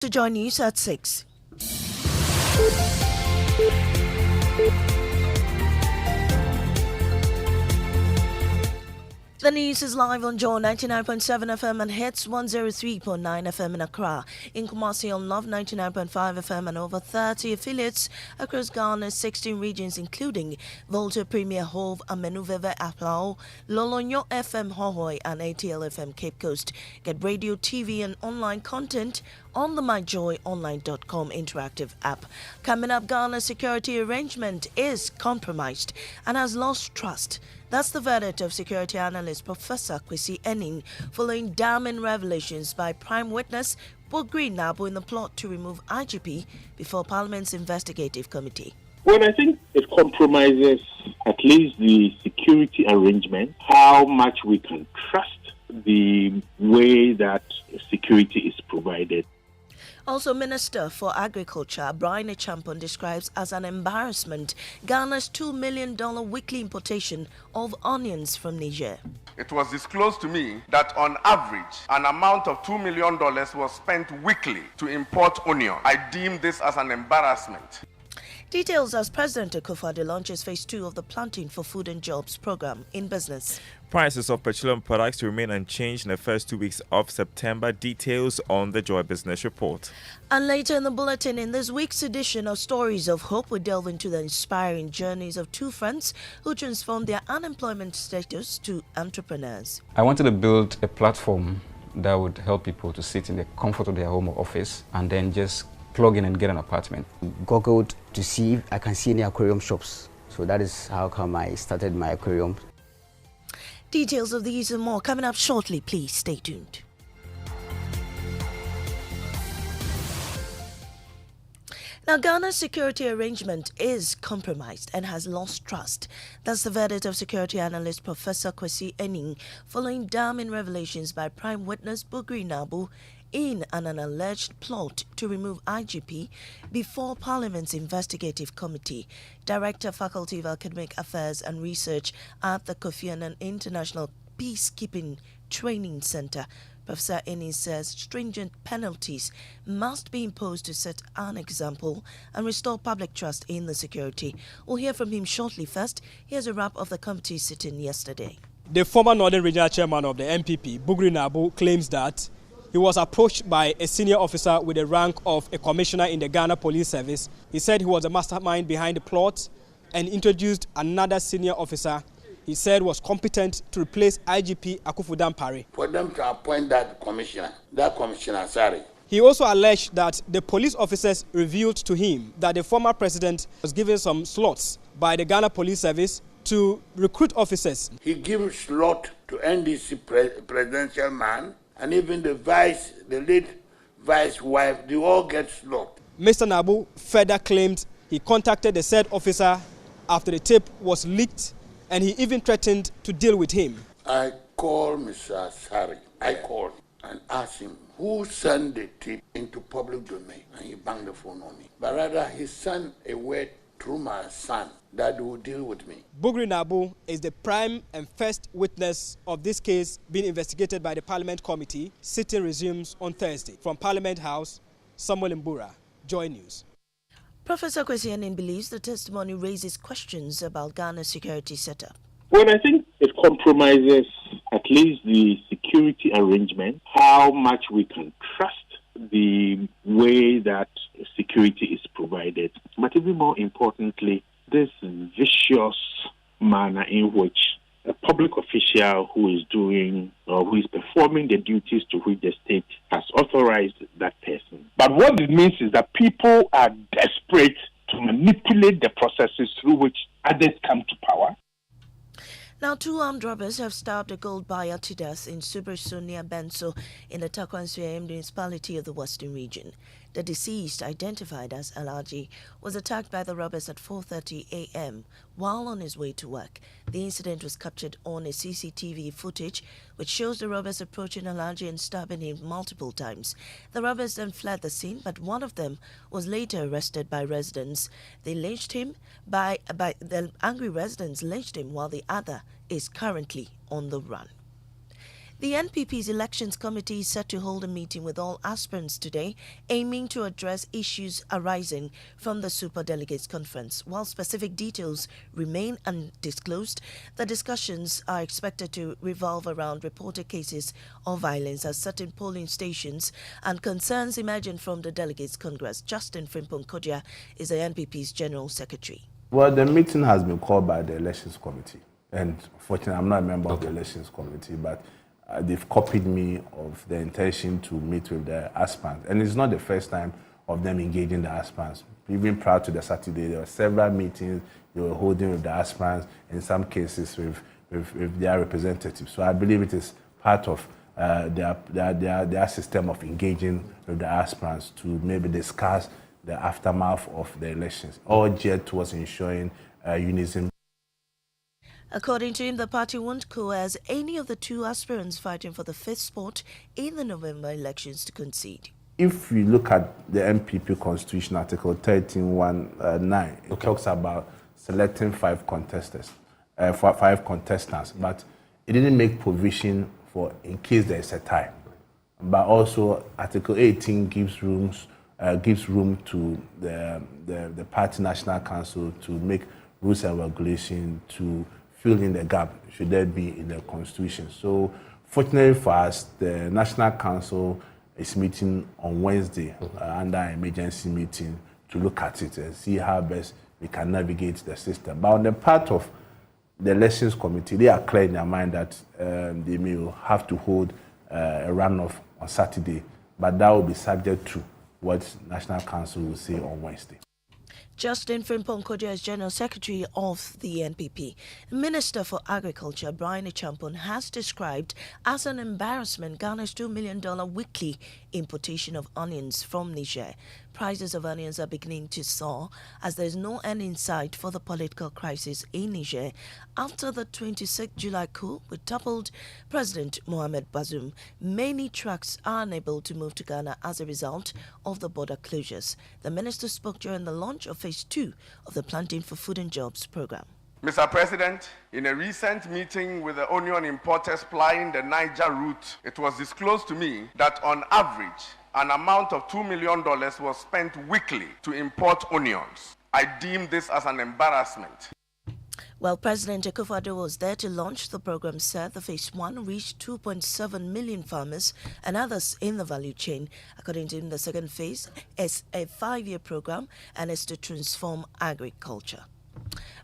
To join news at 6. The news is live on Joy 99.7 FM and Hits 103.9 FM in Accra. In Kumasi on Love 99.5 FM and over 30 affiliates across Ghana's 16 regions, including Volta Premier Hove, Amenuveve Aplau, Lolonyo FM Hohoi, and ATL FM Cape Coast. Get radio, TV, and online content on the myjoyonline.com interactive app. Coming up, Ghana's security arrangement is compromised and has lost trust. That's the verdict of security analyst Professor Kwesi Ening following damning revelations by prime witness Bogri Nabu in the plot to remove IGP before Parliament's investigative committee. Well, I think it compromises at least the security arrangement, how much we can trust the way that security is provided. Also, Minister for Agriculture Brian Champon describes as an embarrassment Ghana's $2 million weekly importation of onions from Niger. It was disclosed to me that on average, an amount of $2 million was spent weekly to import onion. I deem this as an embarrassment. Details as President Akufo-Addo launches Phase 2 of the Planting for Food and Jobs program in business. Prices of petroleum products remain unchanged in the first 2 weeks of September. Details on the Joy Business Report. And later in the bulletin, in this week's edition of Stories of Hope, we delve into the inspiring journeys of two friends who transformed their unemployment status to entrepreneurs. I wanted to build a platform that would help people to sit in the comfort of their home or office and then just plug in and get an apartment. Googled to see if I can see any aquarium shops. So that is how come I started my aquarium. Details of these and more coming up shortly. Please stay tuned. Now, Ghana's security arrangement is compromised and has lost trust. That's the verdict of security analyst Professor Kwesi Ening following damning revelations by prime witness Bogri Nabu in an alleged plot to remove IGP before Parliament's investigative committee. Director, Faculty of Academic Affairs and Research at the Kofi Annan International Peacekeeping Training Center, Professor Ening says stringent penalties must be imposed to set an example and restore public trust in the security. We'll hear from him shortly. First, here's a wrap of the committee sitting yesterday. The former Northern Regional Chairman of the MPP, Bogri Nabu, claims that he was approached by a senior officer with the rank of a commissioner in the Ghana Police Service. He said he was the mastermind behind the plot and introduced another senior officer he said was competent to replace IGP Akufudan Pare. For them to appoint that commissioner, sorry. He also alleged that the police officers revealed to him that the former president was given some slots by the Ghana Police Service to recruit officers. He gives slot to NDC presidential man, and even the late vice wife, they all get slot. Mr. Nabu further claimed he contacted the said officer after the tape was leaked, and he even threatened to deal with him. I called Mr. Asari. I called and asked him who sent the tape into public domain, and he banged the phone on me. But rather, he sent a word through my son that will deal with me. Bogri Nabu is the prime and first witness of this case being investigated by the Parliament Committee. Sitting resumes on Thursday. From Parliament House, Samuel Mbura, Joy News. Professor Kwesi Ening believes the testimony raises questions about Ghana's security setup. Well, I think it compromises at least the security arrangement, how much we can trust the way that security is provided. But even more importantly, this vicious manner in which a public official who is doing or who is performing the duties to which the state has authorized that person. But what it means is that people are desperate to manipulate the processes through which others come to power. Now, two armed robbers have stabbed a gold buyer to death in Suberso near Benso in the Takwansue municipality of the Western Region. The deceased, identified as Alaji, was attacked by the robbers at 4:30 a.m. while on his way to work. The incident was captured on a CCTV footage which shows the robbers approaching Alaji and stabbing him multiple times. The robbers then fled the scene, but one of them was later arrested by residents. The angry residents lynched him while the other is currently on the run. The NPP's Elections Committee is set to hold a meeting with all aspirants today, aiming to address issues arising from the Superdelegates Conference. While specific details remain undisclosed, the discussions are expected to revolve around reported cases of violence at certain polling stations and concerns emerging from the Delegates Congress. Justin Frimpong Kodia is the NPP's General Secretary. Well, the meeting has been called by the Elections Committee, and fortunately, I'm not a member of the Elections Committee, but they've copied me of the intention to meet with the aspirants. And it's not the first time of them engaging the aspirants. Even prior to the Saturday, there were several meetings they were holding with the aspirants, in some cases with their representatives. So I believe it is part of their system of engaging with the aspirants to maybe discuss the aftermath of the elections, all geared towards ensuring unison. According to him, the party won't coerce any of the two aspirants fighting for the fifth spot in the November elections to concede. If we look at the NPP Constitution, Article 13(1)(9), it talks about selecting five contestants, but it didn't make provision for in case there is a tie. But also, Article 18 gives room to the party National Council to make rules and regulations to fill in the gap should there be in the Constitution. So fortunately for us, the National Council is meeting on Wednesday under an emergency meeting to look at it and see how best we can navigate the system. But on the part of the Elections Committee, they are clear in their mind that they may have to hold a runoff on Saturday, but that will be subject to what National Council will say on Wednesday. Justin Frimpong Kodia is General Secretary of the NPP. Minister for Agriculture Brian Achampong has described as an embarrassment Ghana's $2 million weekly importation of onions from Niger. Prices of onions are beginning to soar as there is no end in sight for the political crisis in Niger after the 26th July coup, which toppled President Mohamed Bazoum. Many trucks are unable to move to Ghana as a result of the border closures. The minister spoke during the launch of Phase 2 of the Planting for Food and Jobs program. Mr. President, in a recent meeting with the onion importers plying the Niger route, it was disclosed to me that on average, an amount of $2 million was spent weekly to import onions. I deem this as an embarrassment. While President Akufo-Addo was there to launch the program, said the Phase 1 reached 2.7 million farmers and others in the value chain. According to him, the second phase is a 5-year program and is to transform agriculture.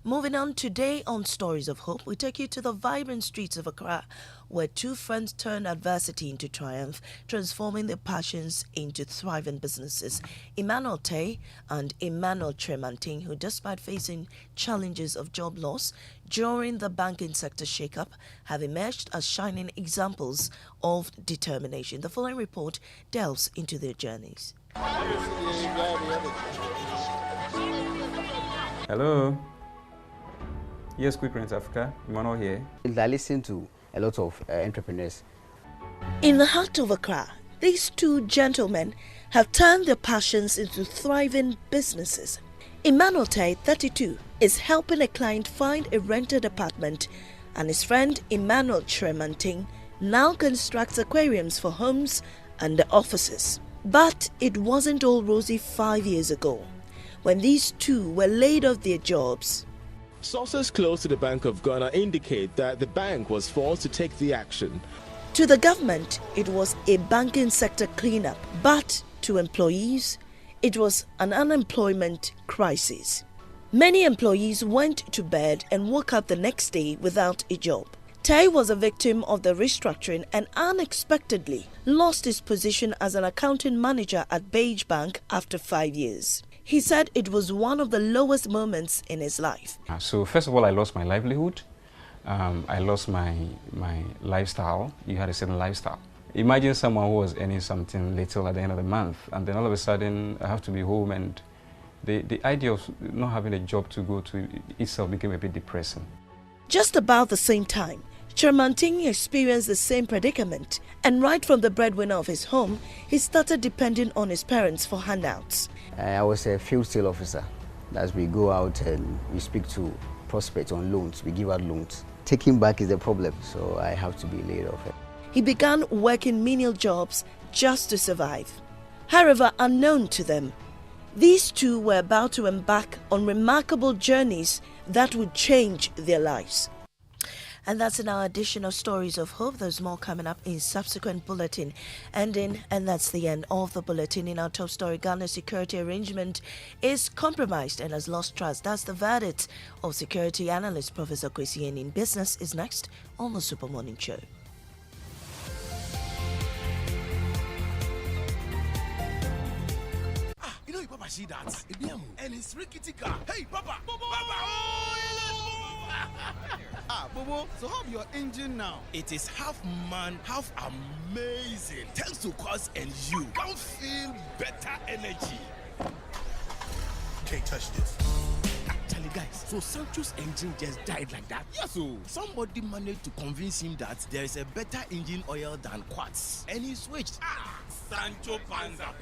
Moving on, today on Stories of Hope, we take you to the vibrant streets of Accra, where two friends turned adversity into triumph, transforming their passions into thriving businesses. Emmanuel Tay and Emmanuel Tremanting, who despite facing challenges of job loss during the banking sector shakeup, have emerged as shining examples of determination. The following report delves into their journeys. Hello. Yes, Quick Rent Africa. Emmanuel here. I listen to a lot of entrepreneurs. In the heart of Accra, these two gentlemen have turned their passions into thriving businesses. Emmanuel Tai, 32, is helping a client find a rented apartment, and his friend Emmanuel Tremanting now constructs aquariums for homes and offices. But it wasn't all rosy 5 years ago, when these two were laid off their jobs. Sources close to the Bank of Ghana indicate that the bank was forced to take the action. To the government, it was a banking sector cleanup, but to employees, it was an unemployment crisis. Many employees went to bed and woke up the next day without a job. Tai was a victim of the restructuring and unexpectedly lost his position as an accounting manager at Beige Bank after 5 years. He said it was one of the lowest moments in his life. So first of all, I lost my livelihood. I lost my lifestyle. You had a certain lifestyle. Imagine someone who was earning something little at the end of the month, and then all of a sudden I have to be home, and the idea of not having a job to go to itself became a bit depressing. Just about the same time, Tremanting experienced the same predicament, and right from the breadwinner of his home, he started depending on his parents for handouts. I was a field sale officer. As we go out and we speak to prospects on loans, we give out loans. Taking back is the problem, so I have to be laid off. he began working menial jobs just to survive. However, unknown to them, these two were about to embark on remarkable journeys that would change their lives. And that's in our edition of Stories of Hope. There's more coming up in subsequent bulletin. And that's the end of the bulletin. In our top story, Ghana's security arrangement is compromised and has lost trust. That's the verdict of security analyst Professor Kwesi Yenin. Business is next on the Super Morning Show. You know, Papa, see that? And it's rickety car. Hey, Papa! Papa! Oh, Bobo, so how's your engine now? It is half man, half amazing. Thanks to Quartz and you can feel better energy. Can't touch this. Actually, guys, so Sancho's engine just died like that? Yes, so somebody managed to convince him that there is a better engine oil than Quartz, and he switched. Sancho Panza.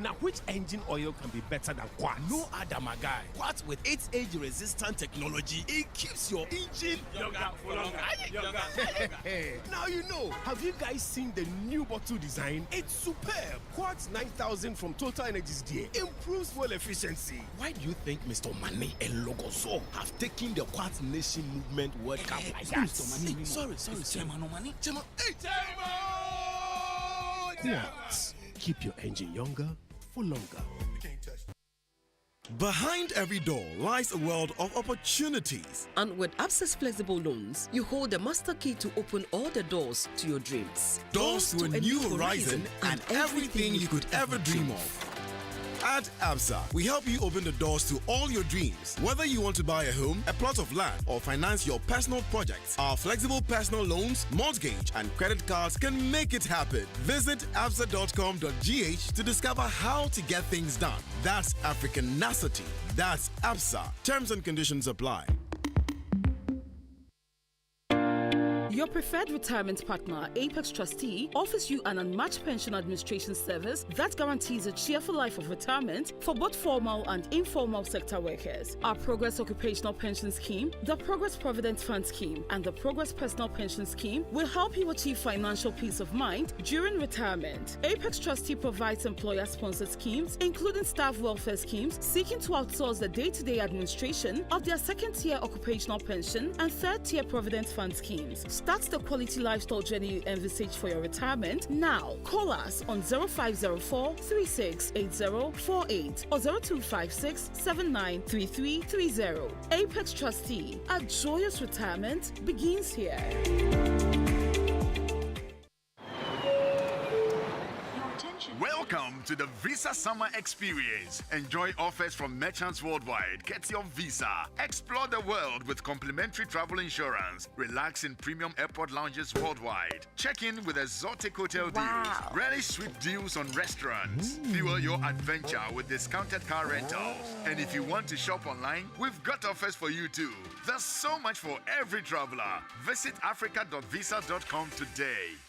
Now, which engine oil can be better than Quartz? No other, my guy. Quartz with its age-resistant technology, it keeps your engine younger for longer. Now you know. Have you guys seen the new bottle design? It's superb. Quartz 9000 from Total Energies there improves fuel efficiency. Why do you think Mr. Mane and Logoso have taken the Quartz Nation movement World Cup like that? Mr. Mane, sorry. Chairman. Hey, Chairman! Quartz. Keep your engine younger for longer. Behind every door lies a world of opportunities. And with Absa's flexible loans, you hold the master key to open all the doors to your dreams. Doors to a new horizon and everything you could ever dream of. At Absa, we help you open the doors to all your dreams. Whether you want to buy a home, a plot of land, or finance your personal projects, our flexible personal loans, mortgage, and credit cards can make it happen. Visit absa.com.gh to discover how to get things done. That's Africanacity. That's Absa. Terms and conditions apply. Your preferred retirement partner, Apex Trustee, offers you an unmatched pension administration service that guarantees a cheerful life of retirement for both formal and informal sector workers. Our Progress Occupational Pension Scheme, the Progress Provident Fund Scheme, and the Progress Personal Pension Scheme will help you achieve financial peace of mind during retirement. Apex Trustee provides employer-sponsored schemes, including staff welfare schemes, seeking to outsource the day-to-day administration of their second-tier occupational pension and third-tier Provident Fund schemes. Start the quality lifestyle journey you envisage for your retirement now. Call us on 0504 368048 or 0256 793330. Apex Trustee, a joyous retirement begins here. Welcome to the Visa Summer Experience. Enjoy offers from merchants worldwide. Get your Visa. Explore the world with complimentary travel insurance. Relax in premium airport lounges worldwide. Check in with exotic hotel deals. Relish sweet deals on restaurants. Fuel your adventure with discounted car rentals. And if you want to shop online, we've got offers for you too. There's so much for every traveler. Visit africa.visa.com today.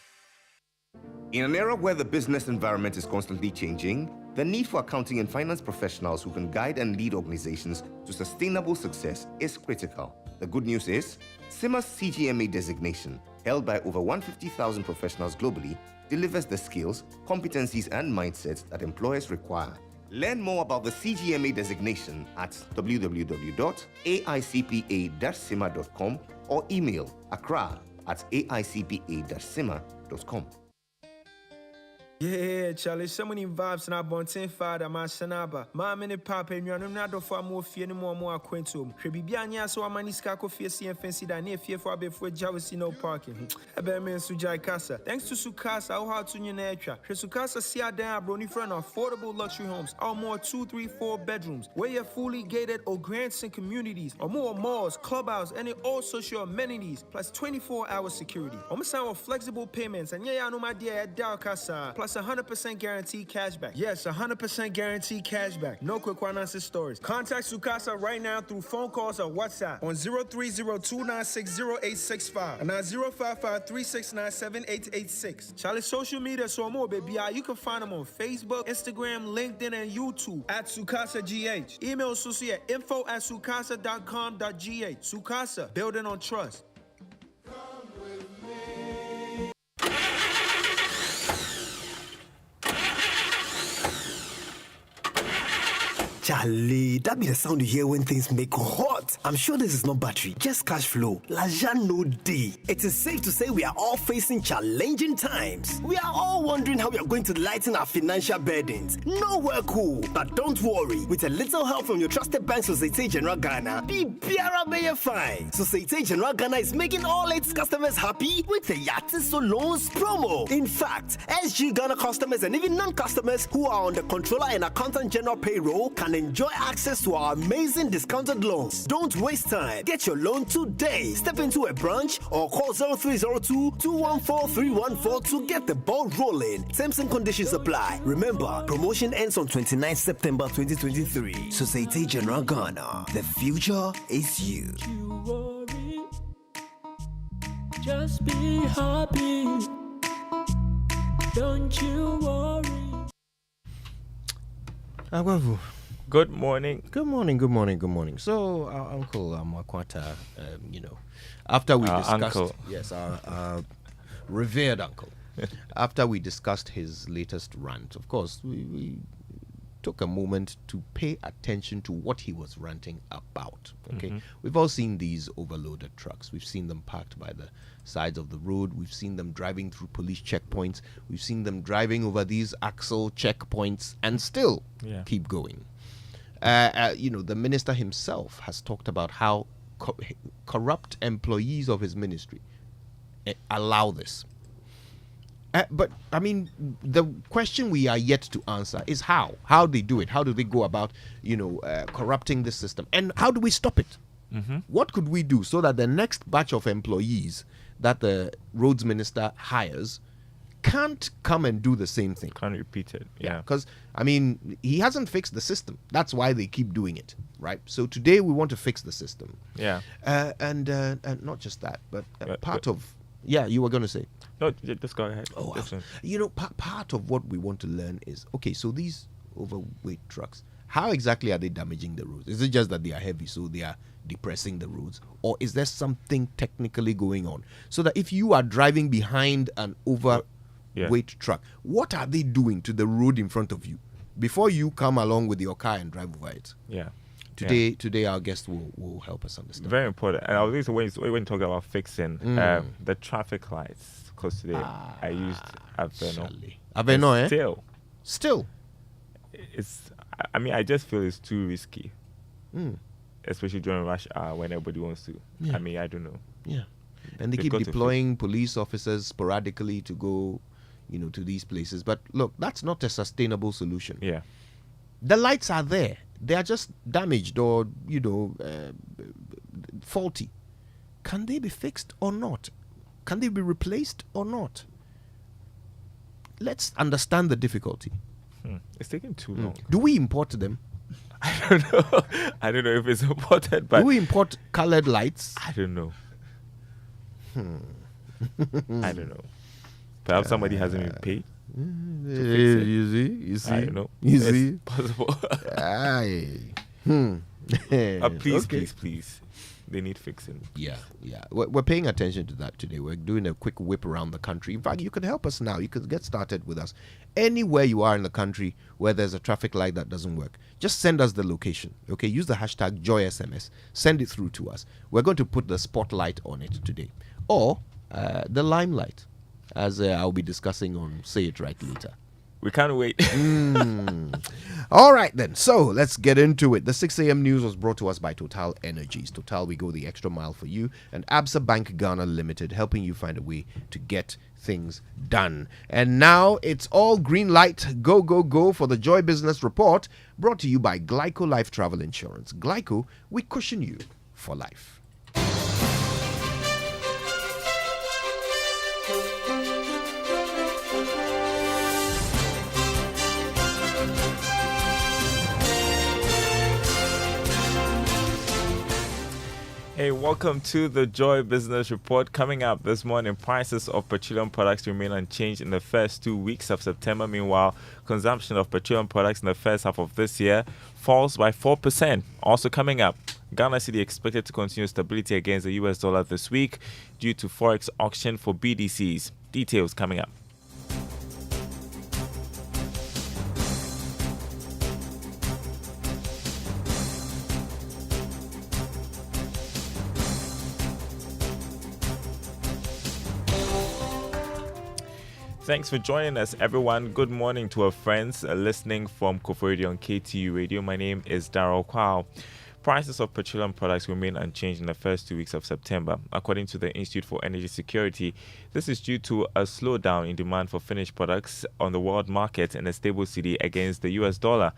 In an era where the business environment is constantly changing, the need for accounting and finance professionals who can guide and lead organizations to sustainable success is critical. The good news is, CIMA's CGMA designation, held by over 150,000 professionals globally, delivers the skills, competencies, and mindsets that employers require. Learn more about the CGMA designation at www.aicpa-cima.com or email accra@aicpa-cima.com. Yeah, Charlie, so many vibes na bonten father ma sanaba. Ma mene papa nnuanu na do for mo fie ne mo akwentum. Hwe bibia anya so amani ska ko fie sie fancy da na fie for abefo jawsi no parking. Ebe me Sujai Casa. Thanks to Sukasa, how to nyina atwa. Hwe Sukasa si adan abroni for an affordable luxury homes. All more 2, 3, 4 bedrooms. Where you're fully gated or grants and communities. Or more malls, clubhouse, and all social amenities. Plus 24-hour security. Omo with flexible payments and yeah, no my dear at Dow Casa. Plus 100% guaranteed cashback. Yes, 100% guaranteed cashback. No quick finances stories. Contact Sukasa right now through phone calls or WhatsApp on 030-296-0865 and 055-369-7886. Charlie's social media so more, baby. You can find them on Facebook, Instagram, LinkedIn, and YouTube at Sukasa GH. Email Susie at info@sukasa.com.gh. Sukasa, building on trust. Charlie, that be the sound you hear when things make hot. I'm sure this is not battery, just cash flow. L'argent no day. It is safe to say we are all facing challenging times. We are all wondering how we are going to lighten our financial burdens. Nowhere cool, but don't worry. With a little help from your trusted bank, Societe Generale Ghana, be fine. Societe Generale Ghana is making all its customers happy with the Yatiso Loans promo. In fact, SG Ghana customers and even non-customers who are on the controller and accountant general payroll can enjoy access to our amazing discounted loans. Don't waste time. Get your loan today. Step into a branch or call 0302-214-314 to get the ball rolling. Terms and conditions apply. Remember, promotion ends on 29 September 2023. Societe Generale Ghana. The future is you. Just be happy. Don't you worry. Agwavu. Good morning. Good morning. So, our uncle Mwakwata, after we discussed, uncle. yes, our revered uncle, after we discussed his latest rant, of course, we took a moment to pay attention to what he was ranting about. Okay, we've all seen these overloaded trucks. We've seen them parked by the sides of the road. We've seen them driving through police checkpoints. We've seen them driving over these axle checkpoints and still keep going. The minister himself has talked about how corrupt employees of his ministry allow this. But, I mean, the question we are yet to answer is how. How they do it. How do they go about, corrupting this system? And how do we stop it? What could we do so that the next batch of employees that the roads minister hires can't come and do the same thing? Can't repeat it. Yeah. Because, I mean, he hasn't fixed the system. That's why they keep doing it, right? So today we want to fix the system. Yeah. And not just that, but part of... Yeah, you were going to say. No, just go ahead. Oh, part of what we want to learn is, okay, so these overweight trucks, how exactly are they damaging the roads? Is it just that they are heavy, so they are depressing the roads? Or is there something technically going on? So that if you are driving behind an overweight truck, what are they doing to the road in front of you before you come along with your car and drive over it? Yeah. Today our guest will help us understand. Very important. And I was when you talk about fixing the traffic lights, because today I used Aveno. Still, it's. I mean, I just feel it's too risky, especially during rush hour when everybody wants to. Yeah. I mean, I don't know. Yeah, and they keep deploying police officers sporadically to go, to these places. But look, that's not a sustainable solution. Yeah, the lights are there. They are just damaged or, faulty. Can they be fixed or not? Can they be replaced or not? Let's understand the difficulty. It's taking too long. Do we import them? I don't know. I don't know if it's imported, but... Do we import colored lights? I don't know. I don't know. Perhaps somebody hasn't been paid. You see? I don't know. You see? It's possible. Please. They need fixing. Yeah. We're paying attention to that today. We're doing a quick whip around the country. In fact, you can help us now. You can get started with us. Anywhere you are in the country where there's a traffic light that doesn't work, just send us the location. Okay, use the hashtag JoySMS. Send it through to us. We're going to put the spotlight on it today. Or the limelight, as I'll be discussing on Say It Right later. We can't wait. All right, then. So let's get into it. The 6 a.m. news was brought to us by Total Energies. Total, we go the extra mile for you. And Absa Bank Ghana Limited, helping you find a way to get things done. And now it's all green light. Go, go, go for the Joy Business Report, brought to you by Glyco Life Travel Insurance. Glyco, we cushion you for life. Hey, welcome to the Joy Business Report. Coming up this morning, prices of petroleum products remain unchanged in the first 2 weeks of September. Meanwhile, consumption of petroleum products in the first half of this year falls by 4%. Also coming up, Ghana Cedi expected to continue stability against the US dollar this week due to Forex auction for BDCs. Details coming up. Thanks for joining us, everyone. Good morning to our friends listening from Koforidua on KTU Radio. My name is Darrell Kwao. Prices of petroleum products remain unchanged in the first 2 weeks of September. According to the Institute for Energy Security, this is due to a slowdown in demand for finished products on the world market and a stable cedi against the US dollar.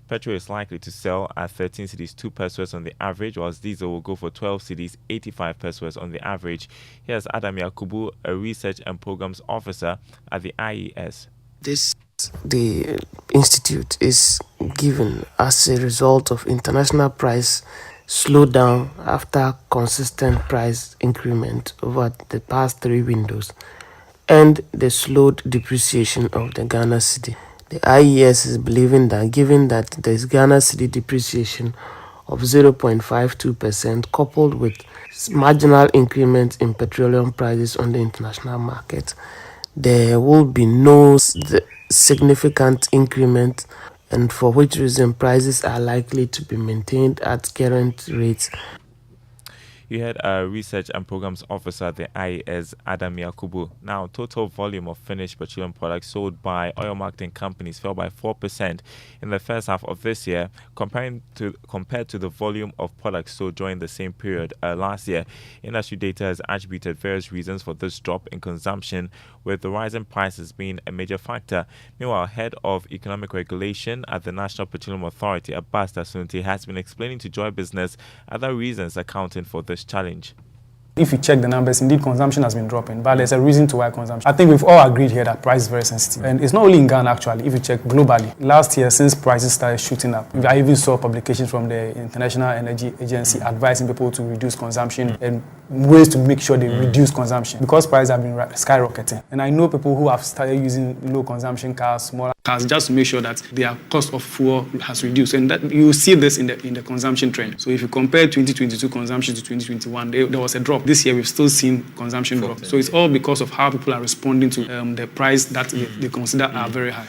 Petrol is likely to sell at 13 cedis 2 pesos on the average, whilst diesel will go for 12 cedis 85 pesos on the average. Here's Adam Yakubu, a research and programs officer at the IES. The institute is given as a result of international price slowdown after consistent price increment over the past 3 windows and the slowed depreciation of the Ghana cedi. The IES is believing that given that there is Ghana cedi depreciation of 0.52% coupled with marginal increment in petroleum prices on the international market, there will be no significant increment, and for which reason prices are likely to be maintained at current rates. You had a research and programs officer at the IES, Adam Yakubu. Now, total volume of finished petroleum products sold by oil marketing companies fell by 4% in the first half of this year, compared to the volume of products sold during the same period last year. Industry data has attributed various reasons for this drop in consumption, with the rising prices being a major factor. Meanwhile, head of economic regulation at the National Petroleum Authority, Abbas Tasunti, has been explaining to Joy Business other reasons accounting for this challenge. If you check the numbers, indeed consumption has been dropping, but there's a reason to why consumption. I think we've all agreed here that price is very sensitive. And it's not only in Ghana actually, if you check globally. Last year, since prices started shooting up, I even saw publications from the International Energy Agency advising people to reduce consumption and ways to make sure they reduce consumption because prices have been skyrocketing. And I know people who have started using low consumption cars, smaller cars, just to make sure that their cost of fuel has reduced. And that you see this in the consumption trend. So if you compare 2022 consumption to 2021, there was a drop. This year, we've still seen consumption drop. So it's all because of how people are responding to the price that they consider are very high.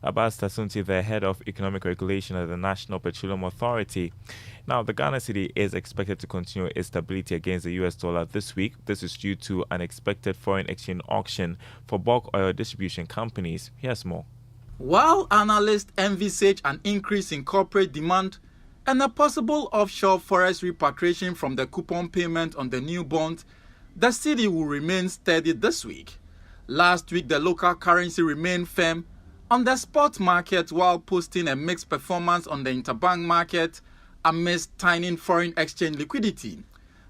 Abbas Tasunti, the head of economic regulation at the National Petroleum Authority. Now, the Ghana cedi is expected to continue its stability against the US dollar this week. This is due to an expected foreign exchange auction for bulk oil distribution companies. Here's more. While analysts envisage an increase in corporate demand and a possible offshore forest repatriation from the coupon payment on the new bond, the cedi will remain steady this week. Last week, the local currency remained firm on the spot market while posting a mixed performance on the interbank market amidst tightening foreign exchange liquidity.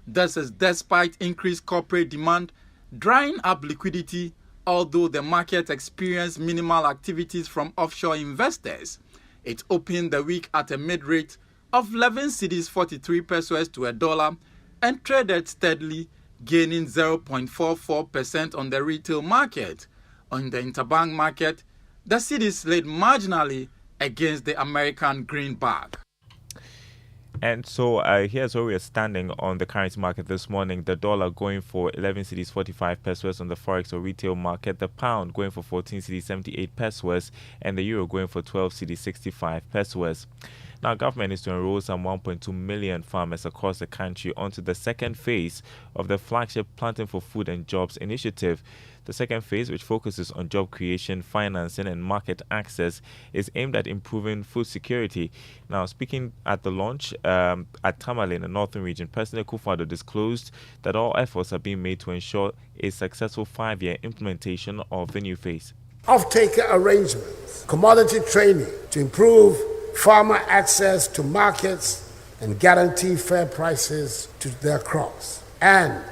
This is despite increased corporate demand, drying up liquidity, although the market experienced minimal activities from offshore investors. It opened the week at a mid-rate of 11 cedis 43 pesos to a dollar and traded steadily, gaining 0.44% on the retail market. On the interbank market, the cedi slid marginally against the American greenback. And so here's where we are standing on the currency market this morning. The dollar going for 11 cedis 45 pesos on the forex or retail market. The pound going for 14 cedis 78 pesos, and the euro going for 12 cedis 65 pesos. Now, government is to enroll some 1.2 million farmers across the country onto the second phase of the flagship Planting for Food and Jobs initiative. The second phase, which focuses on job creation, financing, and market access, is aimed at improving food security. Now, speaking at the launch at Tamale in the Northern Region, President Akufo-Addo disclosed that all efforts are being made to ensure a successful 5-year implementation of the new phase. Off-taker arrangements, commodity training to improve farmer access to markets and guarantee fair prices to their crops, and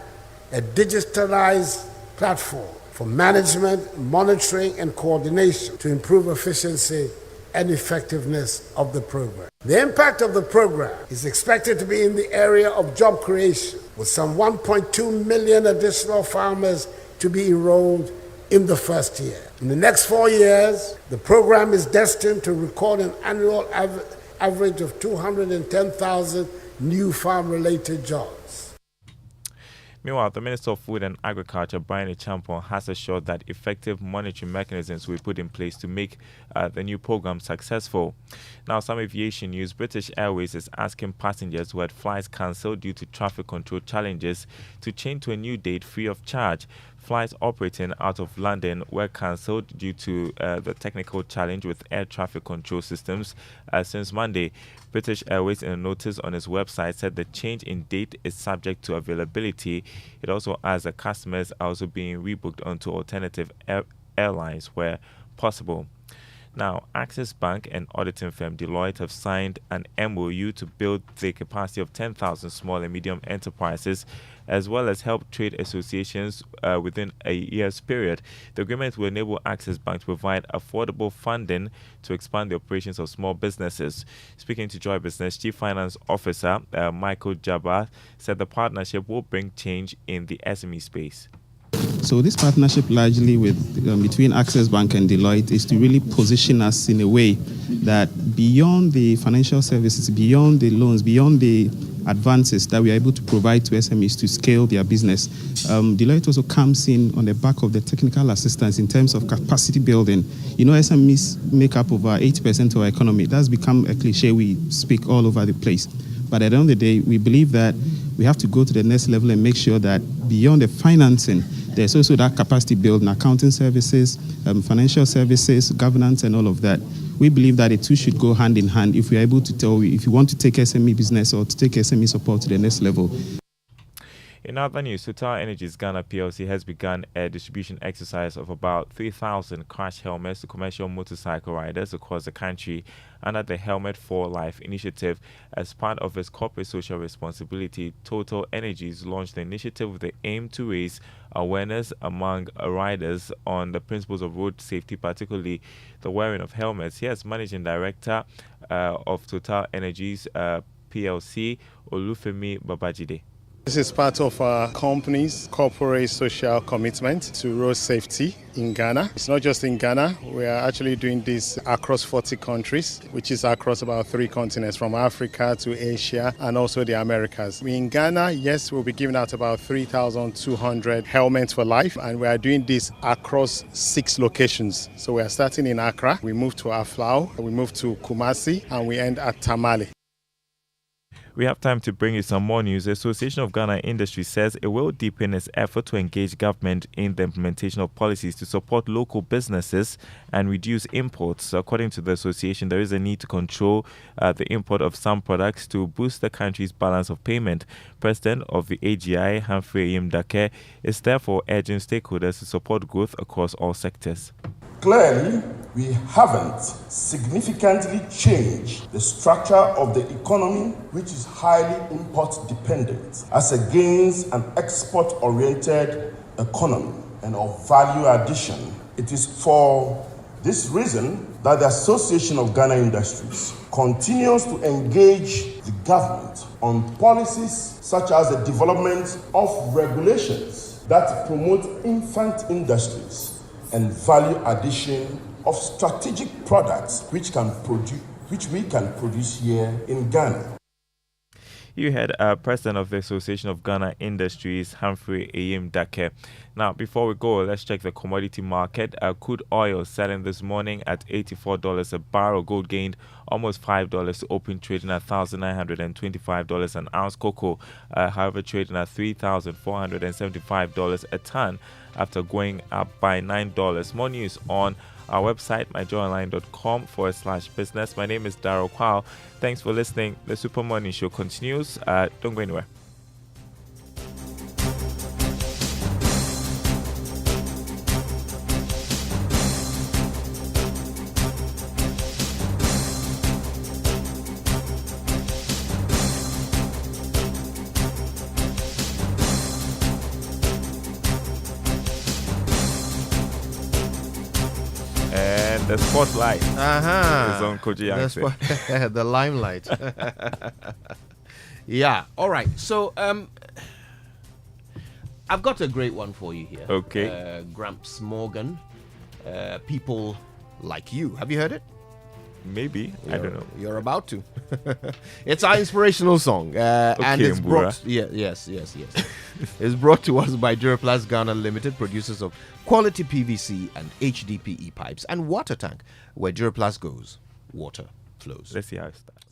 a digitalized platform for management, monitoring, and coordination to improve efficiency and effectiveness of the program. The impact of the program is expected to be in the area of job creation, with some 1.2 million additional farmers to be enrolled in the first year. In the next 4 years, the program is destined to record an annual average of 210,000 new farm-related jobs. Meanwhile, the Minister of Food and Agriculture, Brian Echampong, has assured that effective monitoring mechanisms will be put in place to make the new program successful. Now, some aviation news. British Airways is asking passengers who had flights cancelled due to traffic control challenges to change to a new date free of charge. Flights operating out of London were cancelled due to the technical challenge with air traffic control systems since Monday. British Airways, in a notice on its website, said the change in date is subject to availability. It also adds that customers are also being rebooked onto alternative airlines where possible. Now, Access Bank and auditing firm Deloitte have signed an MOU to build the capacity of 10,000 small and medium enterprises, as well as help trade associations within a year's period. The agreement will enable Access Bank to provide affordable funding to expand the operations of small businesses. Speaking to Joy Business, Chief Finance Officer Michael Jabba said the partnership will bring change in the SME space. So this partnership largely between Access Bank and Deloitte is to really position us in a way that beyond the financial services, beyond the loans, beyond the advances that we are able to provide to SMEs to scale their business, Deloitte also comes in on the back of the technical assistance in terms of capacity building. You know, SMEs make up over 80% of our economy. That's become a cliche we speak all over the place. But at the end of the day, we believe that we have to go to the next level and make sure that beyond the financing, there's also that capacity building, accounting services, financial services, governance, and all of that. We believe that the two should go hand in hand if we're able to tell you if you want to take SME business or to take SME support to the next level. In other news, Total Energies Ghana PLC has begun a distribution exercise of about 3,000 crash helmets to commercial motorcycle riders across the country under the Helmet for Life initiative. As part of its corporate social responsibility, Total Energies launched the initiative with the aim to raise awareness among riders on the principles of road safety, particularly the wearing of helmets. Here's Managing Director of Total Energies PLC, Olufemi Babajide. This is part of our company's corporate social commitment to road safety in Ghana. It's not just in Ghana. We are actually doing this across 40 countries, which is across about 3 continents, from Africa to Asia and also the Americas. In Ghana, yes, we'll be giving out about 3,200 helmets for life, and we are doing this across 6 locations. So we are starting in Accra, we move to Aflao, we move to Kumasi, and we end at Tamale. We have time to bring you some more news. The Association of Ghana Industry says it will deepen its effort to engage government in the implementation of policies to support local businesses and reduce imports. According to the association, there is a need to control the import of some products to boost the country's balance of payment. President of the AGI, Humphrey Dake, is therefore urging stakeholders to support growth across all sectors. Clearly, we haven't significantly changed the structure of the economy, which is highly import dependent, as against an export-oriented economy and of value addition. It is for this reason that the Association of Ghana Industries continues to engage the government on policies such as the development of regulations that promote infant industries and value addition of strategic products which we can produce here in Ghana. You had President of the Association of Ghana Industries, Humphrey Dake. Now, before we go, let's check the commodity market. Crude oil selling this morning at $84 a barrel. Gold gained almost $5 to open, trading at $1,925 an ounce. Cocoa, however, trading at $3,475 a ton after going up by $9. More news on our website, myjoyonline.com/business. My name is Darryl Kwao. Thanks for listening. The Super Morning Show continues. Don't go anywhere. The spotlight is on Koji Yankson. The limelight. Yeah. All right. So I've got a great one for you here. Okay. Gramps Morgan. People Like You. Have you heard it? Maybe. I don't know. You're about to. It's our inspirational song. And it's brought... Yes. It's brought to us by Duraplast Ghana Limited, producers of quality PVC and HDPE pipes and water tank. Where Duraplast goes, water flows. Let's see how it starts.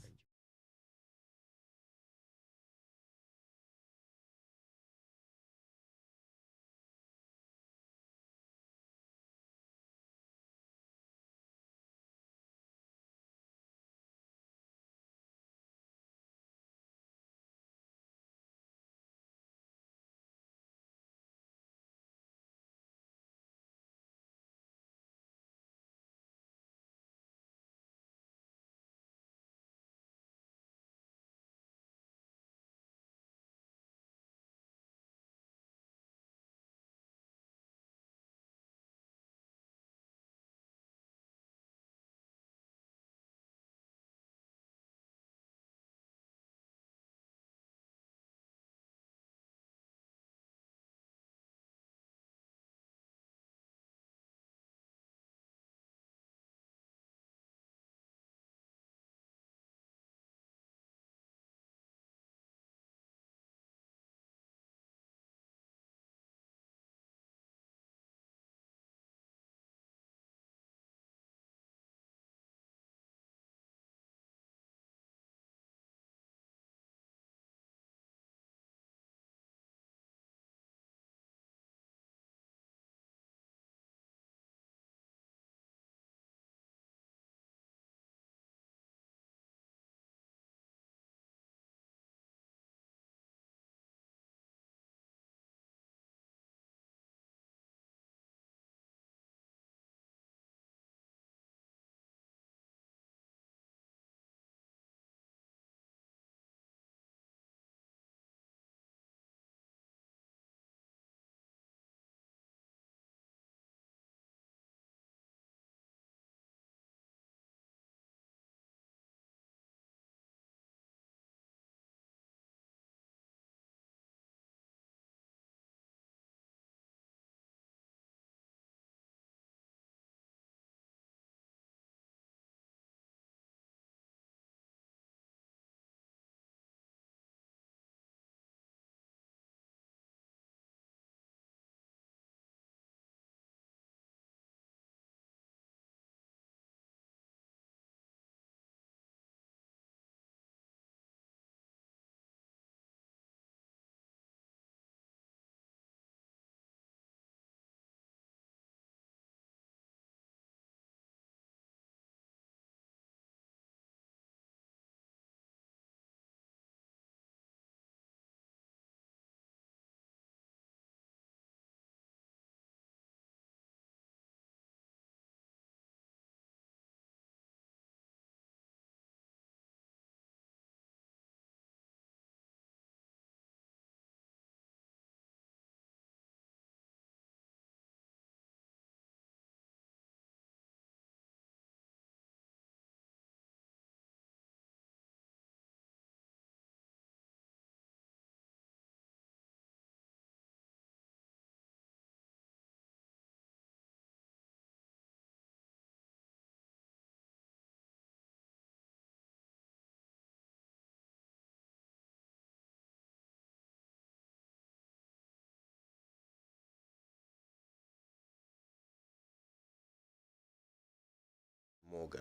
Morgan.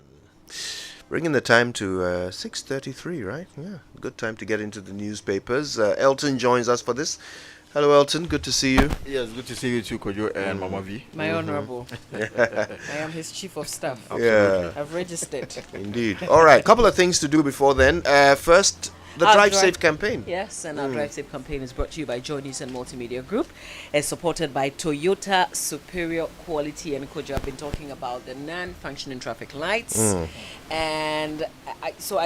Bringing the time to 6:33, right? Yeah, good time to get into the newspapers. Elton joins us for this. Hello, Elton. Good to see you. Yes, good to see you too, Kojo and Mama V. My honorable. I am his chief of staff. Yeah. I've registered. Indeed. All right, couple of things to do before then. First, the Drive Safe campaign. Yes, and our Drive Safe campaign is brought to you by Joy News and Multimedia Group. It's supported by Toyota Superior Quality, and Kojo, I've been talking about the non-functioning traffic lights. And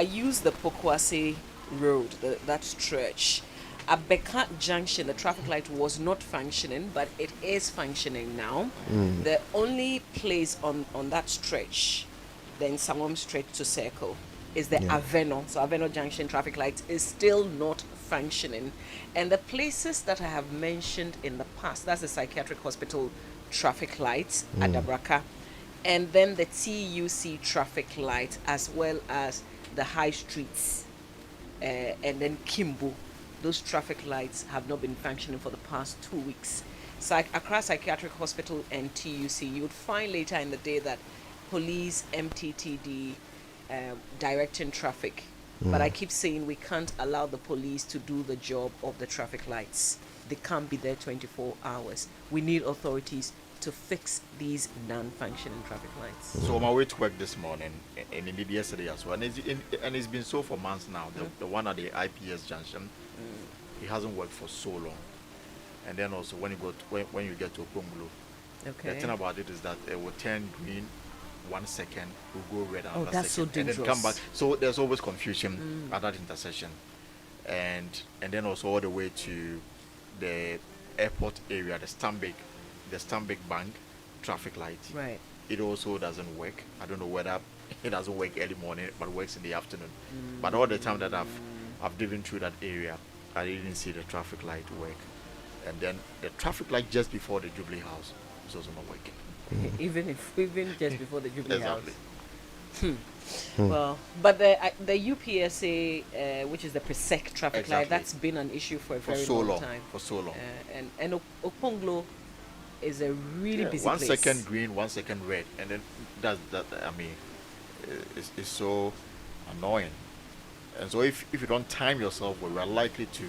I use the Pokwase Road, that stretch. At Bekat Junction, the traffic light was not functioning, but it is functioning now. The only place on that stretch, then Sangom straight to Circle, is the Aveno. So Aveno Junction traffic light is still not functioning. And the places that I have mentioned in the past, that's the psychiatric hospital traffic light at Dabraka, and then the TUC traffic light, as well as the high streets, and then Kimbo. Those traffic lights have not been functioning for the past 2 weeks. Across Psychiatric Hospital and TUC, you would find later in the day that police, MTTD, directing traffic. But I keep saying we can't allow the police to do the job of the traffic lights. They can't be there 24 hours. We need authorities to fix these non-functioning traffic lights. So on my way to work this morning, and indeed yesterday as well, and it's been so for months now, the one at the IPS junction, it hasn't worked for so long. And then also when you get to Okonglo, the thing about it is that it will turn green 1 second, will go red another that's second, so and then dangerous. come back. So there's always confusion at that intersection. And then also all the way to the airport area, the Stanbic Bank traffic light. Right. It also doesn't work. I don't know whether it doesn't work early morning, but works in the afternoon. But all the time that I've driven through that area, I didn't see the traffic light work. And then the traffic light just before the Jubilee House is also not working. Even just before the Jubilee Exactly. House. Well, but the UPSA, which is the Presec traffic light, that's been an issue for a very long time. For so long. And Okonglo is a really busy 1 place. 1 second green, 1 second red, and then that I mean, it's so annoying. And so if you don't time yourself, well, we're likely to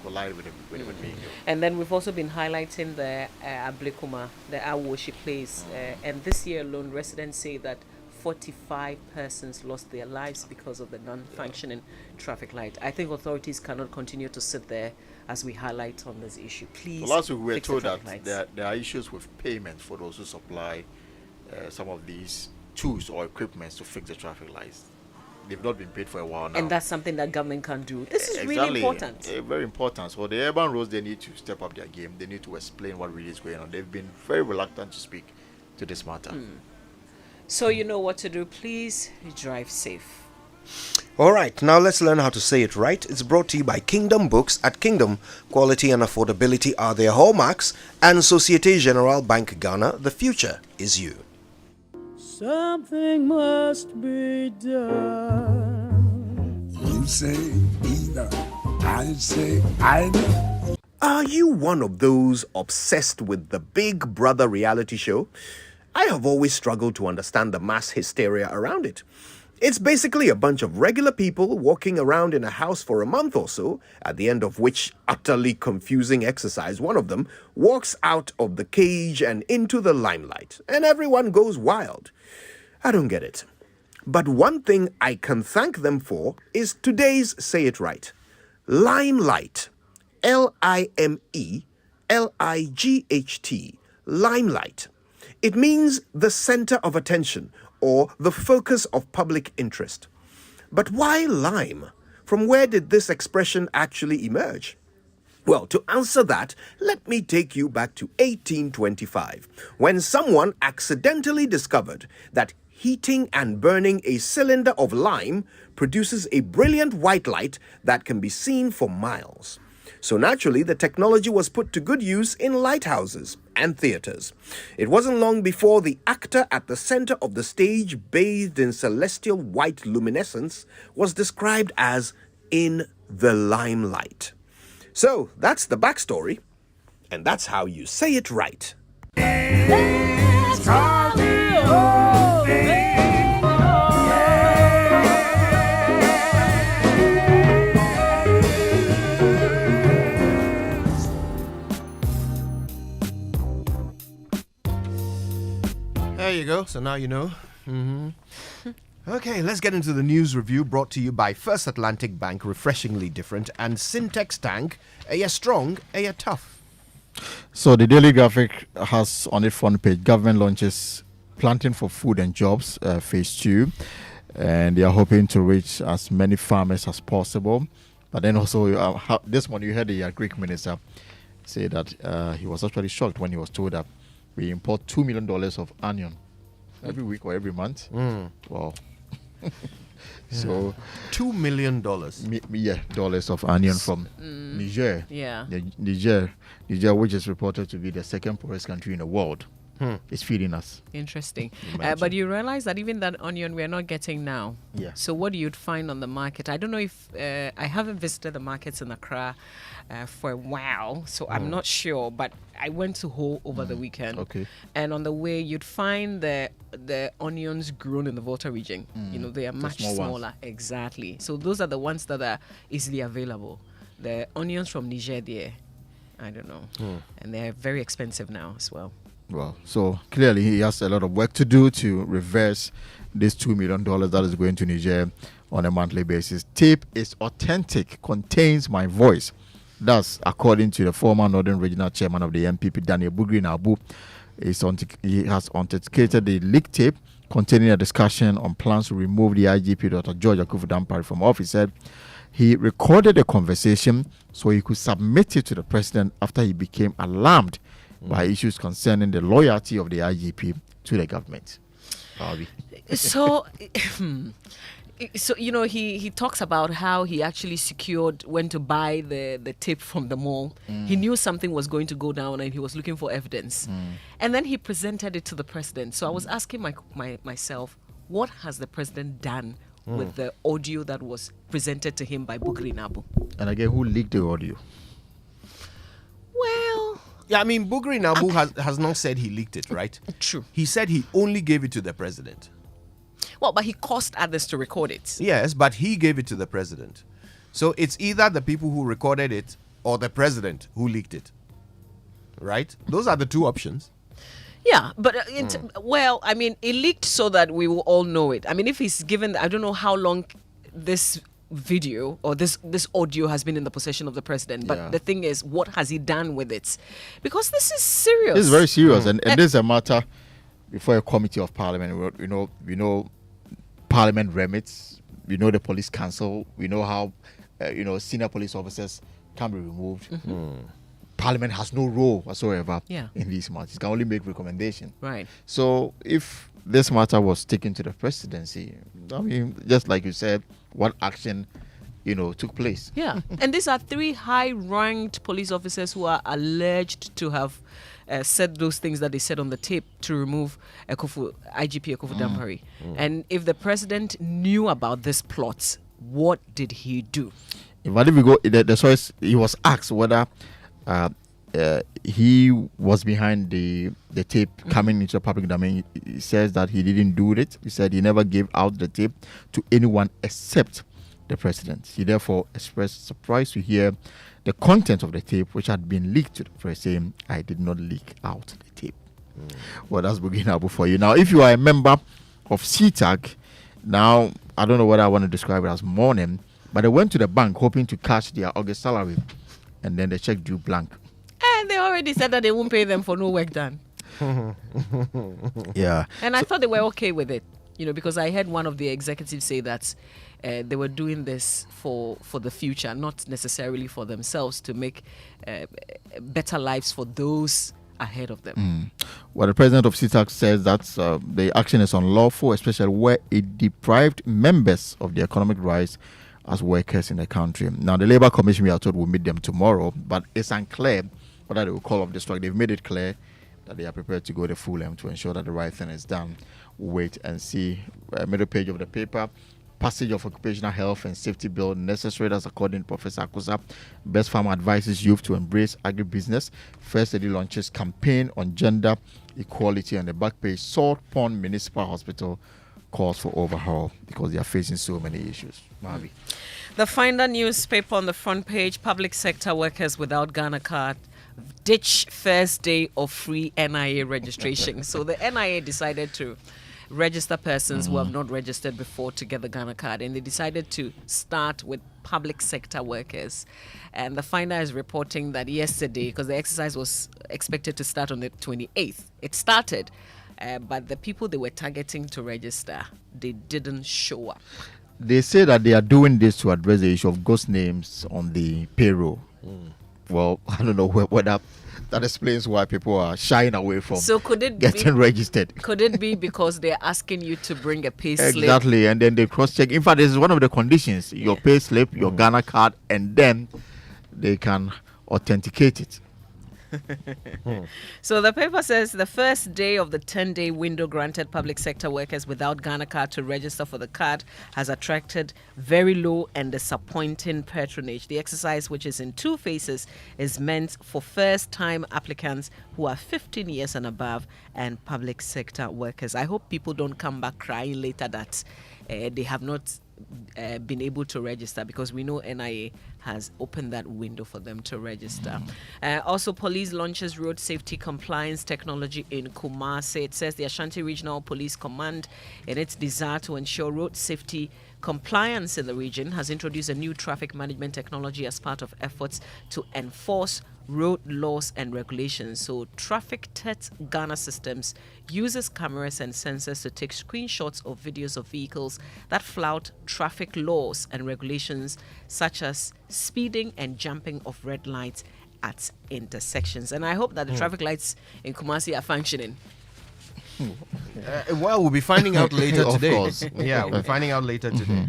collide with a vehicle. And then we've also been highlighting the Ablekuma, the Awoshi place, and this year alone, residents say that 45 persons lost their lives because of the non-functioning traffic light. I think authorities cannot continue to sit there as we highlight on this issue. Please. So last week we were fix told the that traffic lights. there are issues with payment for those who supply some of these tools or equipment to fix the traffic lights. They've not been paid for a while now. And that's something that government can do. This is Exactly. really important. Very important. So the urban roads, they need to step up their game. They need to explain what really is going on. They've been very reluctant to speak to this matter. So you know what to do. Please drive safe. All right, now let's learn how to say it right. It's brought to you by Kingdom Books. At Kingdom, quality and affordability are their hallmarks. And Societe Generale Bank Ghana, the future is you. Something must be done. You say either, I say either. Are you one of those obsessed with the Big Brother reality show? I have always struggled to understand the mass hysteria around it. It's basically a bunch of regular people walking around in a house for a month or so, at the end of which utterly confusing exercise, one of them walks out of the cage and into the limelight, and everyone goes wild. I don't get it. But one thing I can thank them for is today's Say It Right. Limelight. Limelight. Limelight. It means the center of attention or the focus of public interest. But why lime? From where did this expression actually emerge? Well, to answer that, let me take you back to 1825, when someone accidentally discovered that heating and burning a cylinder of lime produces a brilliant white light that can be seen for miles. So naturally, the technology was put to good use in lighthouses and theaters. It wasn't long before the actor at the center of the stage, bathed in celestial white luminescence, was described as in the limelight. So that's the backstory, and that's how you say it right. Let's call it over. go. So now you know. Okay, let's get into the news review brought to you by First Atlantic Bank, refreshingly different, and Syntex Tank, a strong, a tough. So the Daily Graphic has on its front page, government launches Planting for Food and Jobs, phase 2, and they are hoping to reach as many farmers as possible. But then also, this one you heard the Greek minister say that he was actually shocked when he was told that we import $2 million of onion every week or every month. Wow. So $2 million dollars of onion from Niger. Yeah. Niger, which is reported to be the second poorest country in the world, is feeding us. Interesting. But you realize that even that onion we are not getting now. Yeah. So what do you find on the market? I don't know if I haven't visited the markets in Accra for a while, so I'm not sure. But I went to Ho over the weekend. Okay. And on the way, you'd find the onions grown in the Volta region. You know, they are much smaller. Exactly. So those are the ones that are easily available. The onions from Niger, there, I don't know, and they're very expensive now as well. Well, so clearly he has a lot of work to do to reverse this $2 million that is going to Niger on a monthly basis. Tape is authentic, contains my voice. That's according to the former Northern Regional Chairman of the MPP, Daniel Bugri Nabu. He has authenticated the leaked tape containing a discussion on plans to remove the IGP, Dr. George Akuffo Dampare, from office. He said he recorded the conversation so he could submit it to the president after he became alarmed by issues concerning the loyalty of the IGP to the government. So, you know, he talks about how he actually went to buy the tape from the mall. He knew something was going to go down and he was looking for evidence. And then he presented it to the president. So I was asking myself, what has the president done with the audio that was presented to him by Bugri Nabu? And again, who leaked the audio? Well... Yeah, I mean, Bugri Nabu has not said he leaked it, right? True. He said he only gave it to the president. Well, but he caused others to record it. Yes, but he gave it to the president. So it's either the people who recorded it or the president who leaked it. Right? Those are the two options. Yeah, but well, I mean, it leaked so that we will all know it. I mean, if he's given, I don't know how long this video or this audio has been in the possession of the president, but the thing is, what has he done with it? Because this is serious. This is very serious, and this is a matter before a committee of parliament. We know parliament remits. We know the police council. We know how senior police officers can be removed. Parliament has no role whatsoever in these matters. It can only make recommendations. Right. So if this matter was taken to the presidency, I mean, just like you said, what action, took place? Yeah. And these are 3 high-ranked police officers who are alleged to have said those things that they said on the tape to remove IGP Akuffo Dampare. And if the president knew about this plot, what did he do? But if we go, the choice, he was asked whether he was behind the tape coming into the public domain. He says that he didn't do it. He said he never gave out the tape to anyone except the president. He therefore expressed surprise to hear the content of the tape, which had been leaked to the press, saying, I did not leak out the tape. Well, that's Bugri Nabu for you. Now, if you are a member of CTAG, now, I don't know whether I want to describe it as mourning, but they went to the bank hoping to cash their August salary, and then the check drew blank. And they already said that they won't pay them for no work done. Yeah. And I thought they were okay with it, because I heard one of the executives say that they were doing this for the future, not necessarily for themselves, to make better lives for those ahead of them. Well, the president of CTAG says that the action is unlawful, especially where it deprived members of the economic rights as workers in the country. Now, the Labour Commission, we are told, will meet them tomorrow, but it's unclear whether they will call off the strike. They've made it clear that they are prepared to go the full length to ensure that the right thing is done. Wait and see. Middle page of the paper. Passage of Occupational Health and Safety Bill necessary. That's according to Professor Akusa. Best Farmer advises youth to embrace agribusiness. First Lady launches campaign on gender equality. On the back page, Salt Pond Municipal Hospital calls for overhaul because they are facing so many issues. Mavi. The Finder newspaper on the front page, public sector workers without Ghana card ditch first day of free NIA registration. So the NIA decided to register persons who have not registered before to get the Ghana card, and they decided to start with public sector workers. And the finder is reporting that yesterday, because the exercise was expected to start on the 28th, it started, but the people they were targeting to register, they didn't show up. They say that they are doing this to address the issue of ghost names on the payroll. Well, I don't know whether that explains why people are shying away from getting registered. Could it be because they're asking you to bring a pay slip? Exactly, and then they cross-check. In fact, this is one of the conditions: your pay slip, your Ghana card, and then they can authenticate it. So the paper says the first day of the 10-day window granted public sector workers without Ghana card to register for the card has attracted very low and disappointing patronage. The exercise, which is in 2 phases, is meant for first-time applicants who are 15 years and above and public sector workers. I hope people don't come back crying later that they have not been able to register, because we know NIA has opened that window for them to register. Also, police launches road safety compliance technology in Kumasi. It says the Ashanti Regional Police Command, in its desire to ensure road safety compliance in the region, has introduced a new traffic management technology as part of efforts to enforce road laws and regulations. So Traffic Test Ghana Systems uses cameras and sensors to take screenshots of videos of vehicles that flout traffic laws and regulations, such as speeding and jumping of red lights at intersections. And I hope that the traffic lights in Kumasi are functioning. Well, we'll be finding out later Of today. course. Yeah, we'll be finding out later today.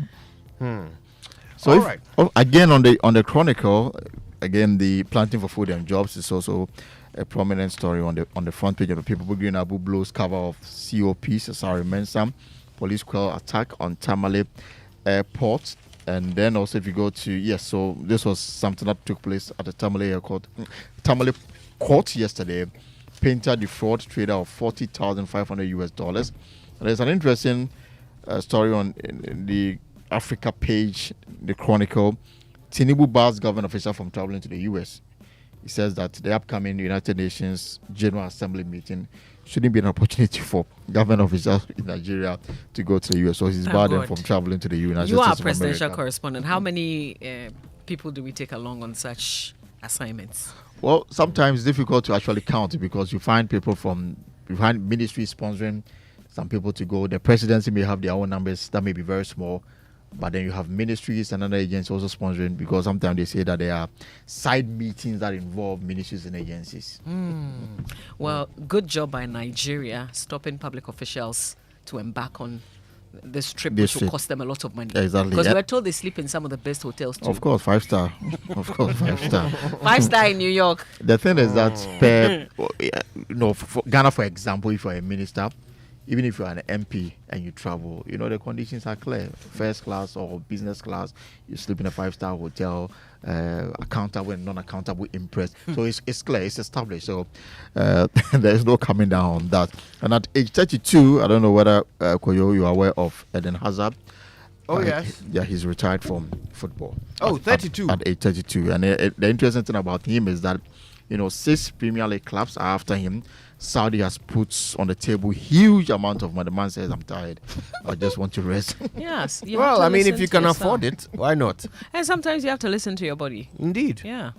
So All if- right. again on the Chronicle, again the planting for food and jobs is also a prominent story on the front page of the paper. Green Abu blows cover of COP, Sasari Mensah, police quell attack on Tamale Airport. And then also if you go to, so this was something that took place at the Tamale Court yesterday. Painter defraud trader of $40,500. And there's an interesting story on in the Africa page, the Chronicle. Tinubu bars government official from traveling to the U.S. He says that the upcoming United Nations General Assembly meeting shouldn't be an opportunity for government officials in Nigeria to go to the U.S. So he's barred them from traveling to the United You are a States of presidential America. correspondent. How many people do we take along on such assignments? Well, sometimes it's difficult to actually count because you find ministries sponsoring some people to go. The presidency may have their own numbers that may be very small, but then you have ministries and other agencies also sponsoring, because sometimes they say that there are side meetings that involve ministries and agencies. Well, good job by Nigeria stopping public officials to embark on this trip, which will cost them a lot of money. Exactly. Because we're told they sleep in some of the best hotels too. Of course, 5-star. Of course, 5-star. 5-star in New York. The thing is that for Ghana, for example, if you're a minister, even if you're an MP and you travel, the conditions are clear. First class or business class, you sleep in a 5-star hotel, accountable and non-accountable impress. So it's clear, it's established. So there's no coming down on that. And at age 32, I don't know whether, Koyo, you are aware of Eden Hazard. Oh, yes. Yeah, he's retired from football. Oh, 32. At age 32. And the interesting thing about him is that, 6 Premier League clubs are after him. Saudi has put on the table huge amount of money. The man says, I'm tired. I just want to rest. Yes. Well, I mean, if you can afford it, why not? And sometimes you have to listen to your body. Indeed. Yeah.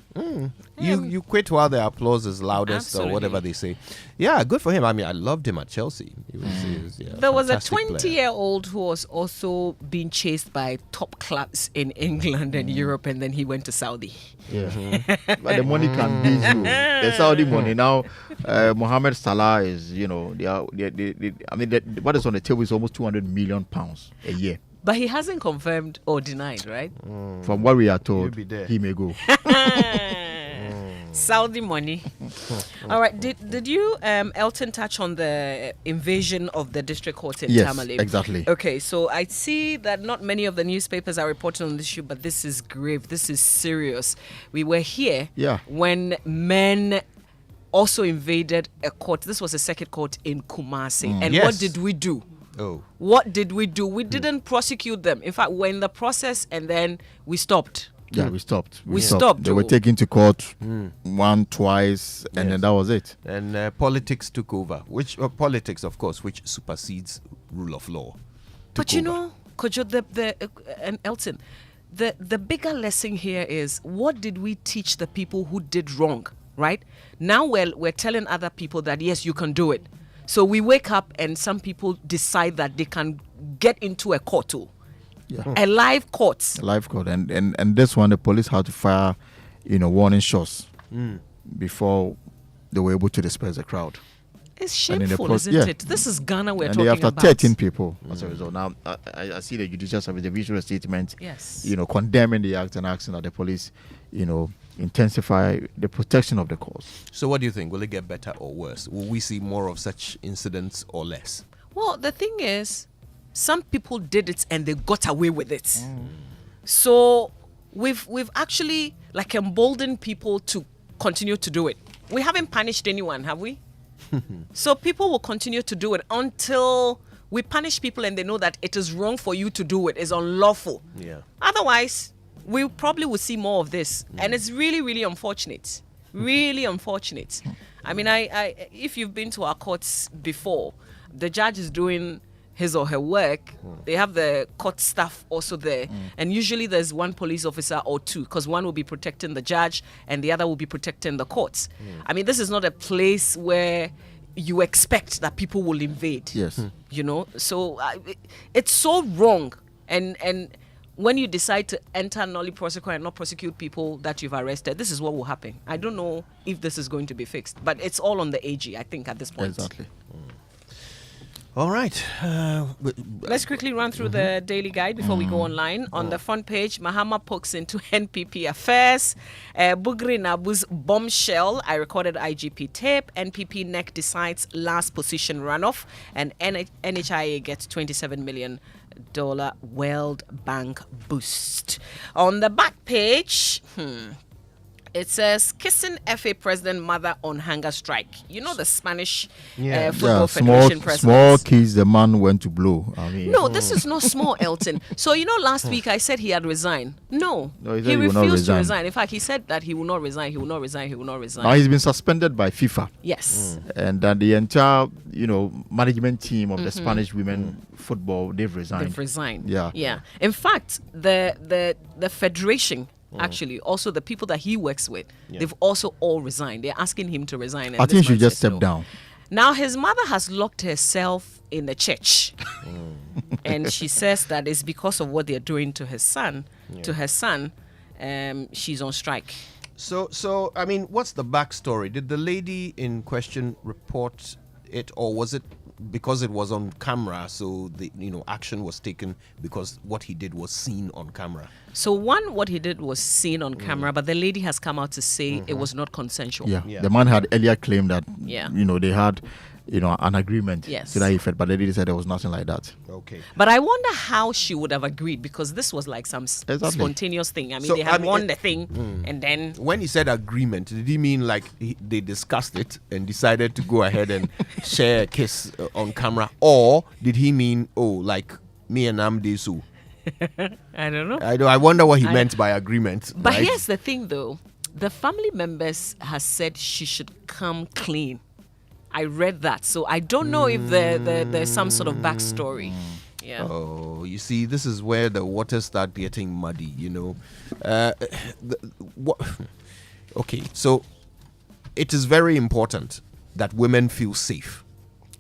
You quit while the applause is loudest. Absolutely. Or whatever they say. Yeah, good for him. I mean, I loved him at Chelsea. He was There was a fantastic player. 20-year-old who was also being chased by top clubs in England and Europe, and then he went to Saudi. Yeah. But the money can beat you. The Saudi money. Now, Mohamed Salah is, what is on the table is almost £200 million a year. But he hasn't confirmed or denied, right? From what we are told, You'll be there. he may go. Saudi money. All right. Did you, Elton, touch on the invasion of the district court in Yes, Tamale? exactly. Okay, so I see that not many of the newspapers are reporting on this issue, but this is grave. This is serious. We were here when men also invaded a court. This was a circuit court in Kumasi. And what did we do? What did we do? We didn't prosecute them. In fact, we're in the process and then we stopped. Yeah, we stopped. We stopped. They were taken to court one, twice, and then that was it. And politics took over, which politics, of course, which supersedes rule of law. But you know, Kojo, and Elton, the bigger lesson here is, what did we teach the people who did wrong, right? Now we're telling other people that, yes, you can do it. So we wake up and some people decide that they can get into a court too. Yeah. A live court. A live court. And this one, the police had to fire, warning shots before they were able to disperse the crowd. It's shameful, isn't it? This is Ghana we're talking after about. 13 people as a result. Now, I see the judicial service, the visual statement, yes, condemning the act and asking that the police, intensify the protection of the cause. So what do you think? Will it get better or worse? Will we see more of such incidents or less? Well, the thing is, some people did it and they got away with it. So we've actually emboldened people to continue to do it. We haven't punished anyone, have we? So people will continue to do it until we punish people and they know that it is wrong for you to do it, it's unlawful. Yeah. Otherwise, we probably will see more of this. And it's really, really unfortunate. Really unfortunate. I mean, I if you've been to our courts before, the judge is doing his or her work. They have the court staff also there. And usually there's one police officer or two, because one will be protecting the judge and the other will be protecting the courts. I mean, this is not a place where you expect that people will invade. Yes. So it's so wrong. And when you decide to enter nolly prosecute and not prosecute people that you've arrested, this is what will happen. I don't know if this is going to be fixed, but it's all on the AG, I think, at this point. Exactly. All right. Let's quickly run through the daily guide before we go online. On the front page, Mahama pokes into NPP affairs. Bugri Nabu's bombshell. I recorded IGP tape. NPP NEC decides last position runoff. And NHIA gets $27 million World Bank boost. On the back page, it says, kissing FA president mother on hunger strike. You know the Spanish Football Federation president. Small kids, the man went to blow. No, this is not small, Elton. So, last week I said he had resigned. No, he refused to resign. In fact, he said that he will not resign, he will not resign, he will not resign. Now he's been suspended by FIFA. Yes. And then the entire, management team of the Spanish women football, they've resigned. They've resigned. Yeah. Yeah. In fact, the federation, actually, also the people that he works with, they've also all resigned. They're asking him to resign. And I think he should just step down. Now, his mother has locked herself in the church. And she says that it's because of what they're doing to his son. To her son, she's on strike. So I mean, what's the backstory? Did the lady in question report it, or was it because it was on camera, so the action was taken because what he did was seen on camera? So what he did was seen on camera, but the lady has come out to say it was not consensual. Yeah. The man had earlier claimed that they had an agreement to that effect, but the lady said there was nothing like that. Okay. But I wonder how she would have agreed, because this was like some spontaneous thing. I mean, they had won the thing, and then... When he said agreement, did he mean like they discussed it and decided to go ahead and share a kiss on camera? Or did he mean, like me and Amdesu? I don't know. I wonder what he meant by agreement. But right? here's the thing, though. The family members has said she should come clean. I read that, so I don't know if there's some sort of backstory. Yeah. Oh, you see, this is where the waters start getting muddy. Okay, so it is very important that women feel safe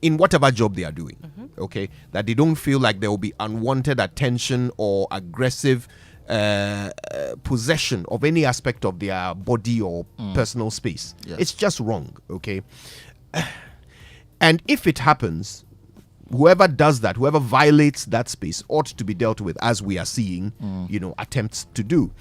in whatever job they are doing. Okay, that they don't feel like there will be unwanted attention or aggressive possession of any aspect of their body or personal space. Yes. It's just wrong. Okay. And if it happens, whoever does that, whoever violates that space, ought to be dealt with, as we are seeing, attempts to do.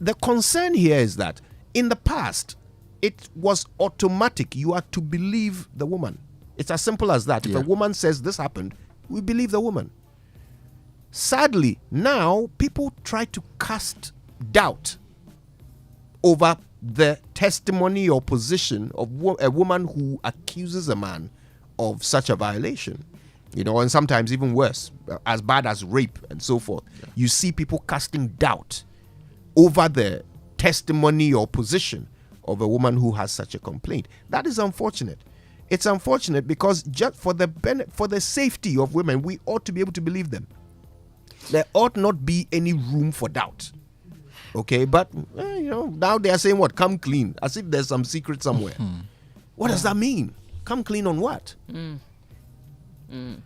The concern here is that in the past, it was automatic. You are to believe the woman. It's as simple as that. If a woman says this happened, we believe the woman. Sadly, now people try to cast doubt over the testimony or position of a woman who accuses a man of such a violation, and sometimes even worse, as bad as rape and so forth. You see people casting doubt over the testimony or position of a woman who has such a complaint. That is unfortunate. It's unfortunate because just for the safety of women, we ought to be able to believe them. There ought not be any room for doubt. Okay, but now they are saying what? Come clean, as if there's some secret somewhere. What does that mean? Come clean on what? Anyway.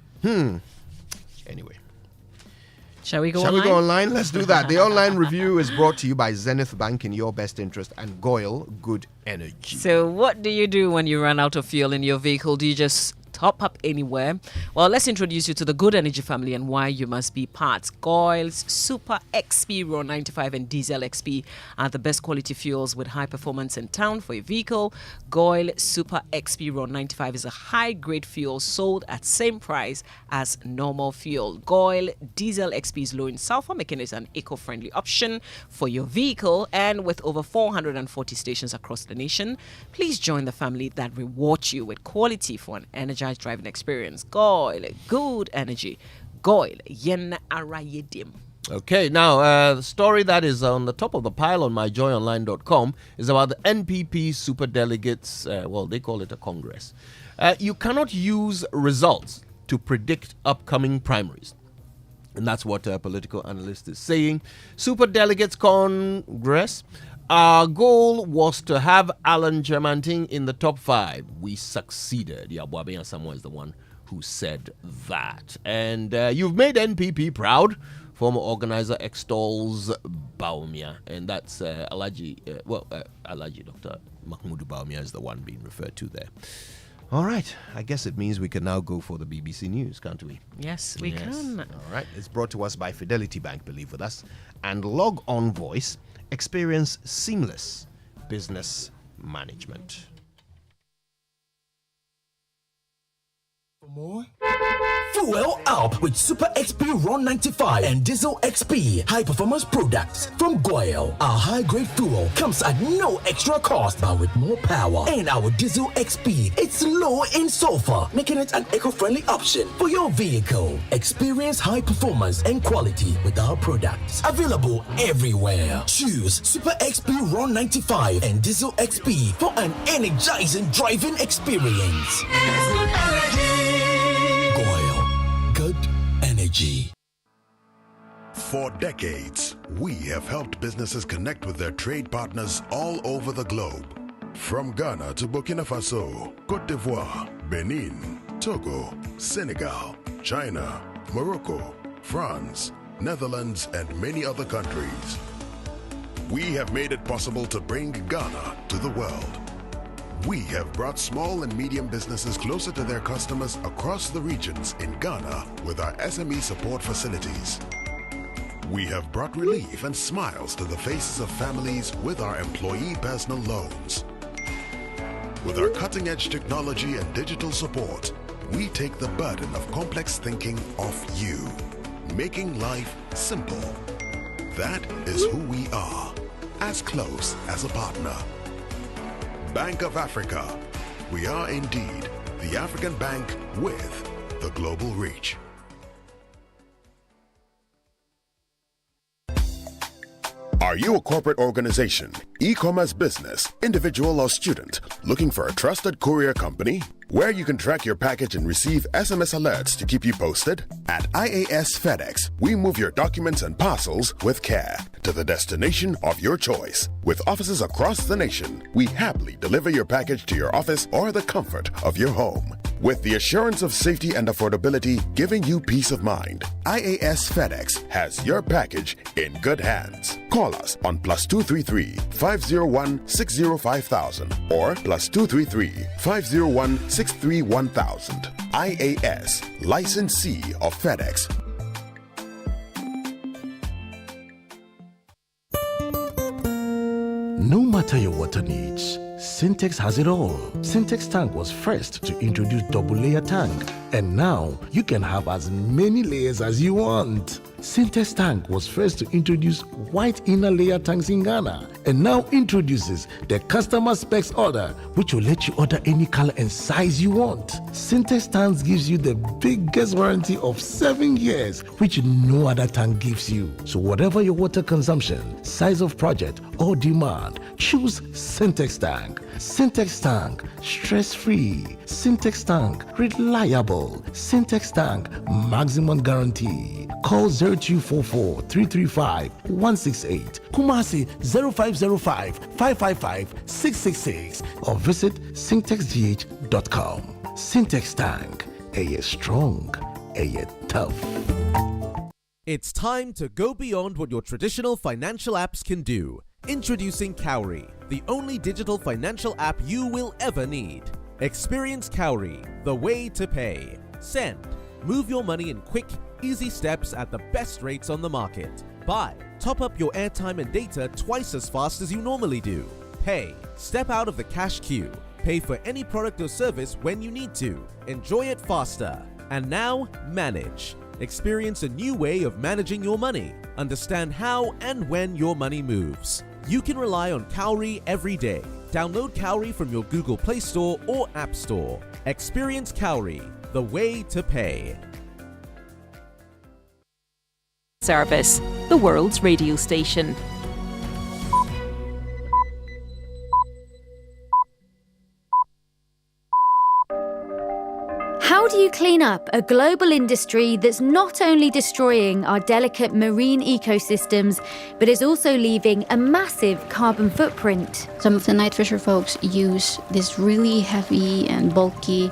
Shall we go online? Let's do that. The online review is brought to you by Zenith Bank in your best interest and Goyle Good Energy. So what do you do when you run out of fuel in your vehicle? Do you just top up anywhere? Well, let's introduce you to the Good Energy family and why you must be part. Goyle's Super XP Raw 95 and Diesel XP are the best quality fuels with high performance in town for your vehicle. Goyle Super XP Raw 95 is a high-grade fuel sold at same price as normal fuel. Goyle Diesel XP is low in sulfur, making it an eco-friendly option for your vehicle. And with over 440 stations across the nation, please join the family that rewards you with quality for an energized driving experience. Goyle Good Energy. Goyle Yen Arayedim. Okay, now the story that is on the top of the pile on myjoyonline.com is about the NPP super delegates. They call it a congress. You cannot use results to predict upcoming primaries. And that's what a political analyst is saying. Super delegates congress. Our goal was to have Alan Germanting in the top 5. We succeeded. Yabuabe Samoa is the one who said that. And you've made NPP proud. Former organizer extols Bawumia. And that's Alhaji Dr. Mahmoud Bawumia is the one being referred to there. All right. I guess it means we can now go for the BBC News, can't we? Yes, we can. All right. It's brought to us by Fidelity Bank, believe with us. And Log On Voice. Experience seamless business management. For more? Fuel up with Super XP Raw 95 and Diesel XP high performance products from Goyle. Our high grade fuel comes at no extra cost but with more power. And our Diesel XP, it's low in sulfur, making it an eco-friendly option for your vehicle. Experience high performance and quality with our products. Available everywhere. Choose Super XP Raw 95 and Diesel XP for an energizing driving experience. Good energy. For decades, we have helped businesses connect with their trade partners all over the globe. From Ghana to Burkina Faso, Cote d'Ivoire, Benin, Togo, Senegal, China, Morocco, France, Netherlands, and many other countries. We have made it possible to bring Ghana to the world. We have brought small and medium businesses closer to their customers across the regions in Ghana with our SME support facilities. We have brought relief and smiles to the faces of families with our employee personal loans. With our cutting-edge technology and digital support, we take the burden of complex thinking off you, making life simple. That is who we are, as close as a partner. Bank of Africa. We are indeed the African bank with the global reach. Are you a corporate organization, e-commerce business, individual or student looking for a trusted courier company where you can track your package and receive SMS alerts to keep you posted? At IAS FedEx, we move your documents and parcels with care to the destination of your choice. With offices across the nation, we happily deliver your package to your office or the comfort of your home. With the assurance of safety and affordability giving you peace of mind, IAS FedEx has your package in good hands. Call us on +233 501 605,000 or +233 501 631,000. IAS, licensee of FedEx. No matter your water needs, Sintex has it all. Sintex tank was first to introduce double layer tank, and now you can have as many layers as you want. Sintex Tank was first to introduce white inner layer tanks in Ghana and now introduces the customer specs order, which will let you order any color and size you want. Sintex Tanks gives you the biggest warranty of 7 years, which no other tank gives you. So whatever your water consumption, size of project or demand, choose Sintex Tank. Sintex Tank, stress-free. Sintex Tank, reliable. Sintex Tank, maximum guarantee. Call 0244 335 168, Kumasi 0505 555 666, or visit syntexgh.com. Sintex Tank, a strong, a tough. It's time to go beyond what your traditional financial apps can do. Introducing Cowry, the only digital financial app you will ever need. Experience Cowry, the way to pay. Send. Move your money in quick, easy steps at the best rates on the market. Buy. Top up your airtime and data twice as fast as you normally do. Pay. Step out of the cash queue. Pay for any product or service when you need to. Enjoy it faster. And now, manage. Experience a new way of managing your money. Understand how and when your money moves. You can rely on Cowry every day. Download Cowry from your Google Play Store or App Store. Experience Cowry, the way to pay. Service, the world's radio station. How do you clean up a global industry that's not only destroying our delicate marine ecosystems, but is also leaving a massive carbon footprint? Some of the night fisher folks use this really heavy and bulky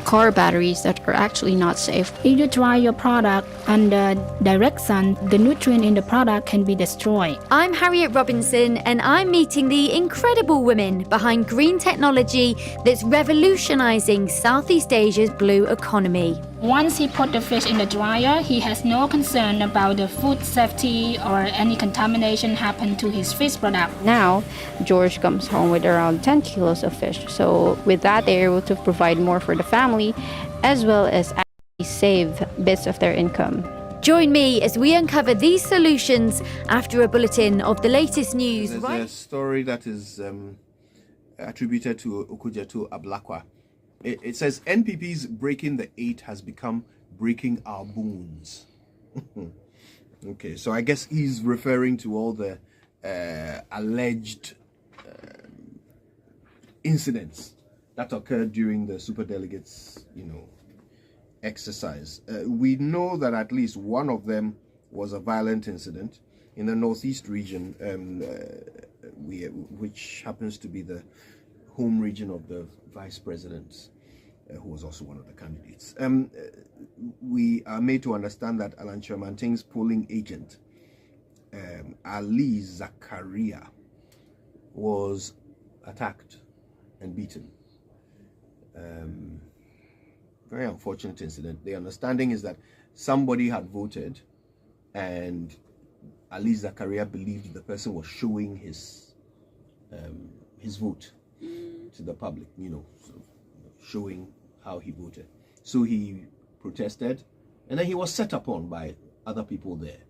car batteries that are actually not safe. If you dry your product under direct sun, the nutrient in the product can be destroyed. I'm Harriet Robinson, and I'm meeting the incredible women behind green technology that's revolutionizing Southeast Asia's blue economy. Once he put the fish in the dryer, he has no concern about the food safety or any contamination happen to his fish product. Now, George comes home with around 10 kilos of fish. So with that, they're able to provide more for the family, as well as actually save bits of their income. Join me as we uncover these solutions after a bulletin of the latest news. There's a story that is attributed to Okujeto Ablakwa. It says NPP's breaking the 8 has become breaking our bones. Okay, so I guess he's referring to all the alleged incidents that occurred during the superdelegates, exercise. We know that at least one of them was a violent incident in the Northeast region, which happens to be the home region of the vice president, who was also one of the candidates. We are made to understand that Alan Chirmanting's polling agent, Ali Zakaria, was attacked and beaten. Very unfortunate incident. The understanding is that somebody had voted and Ali Zakaria believed the person was showing his vote to the public, sort of showing how he voted. So he protested, and then he was set upon by other people there,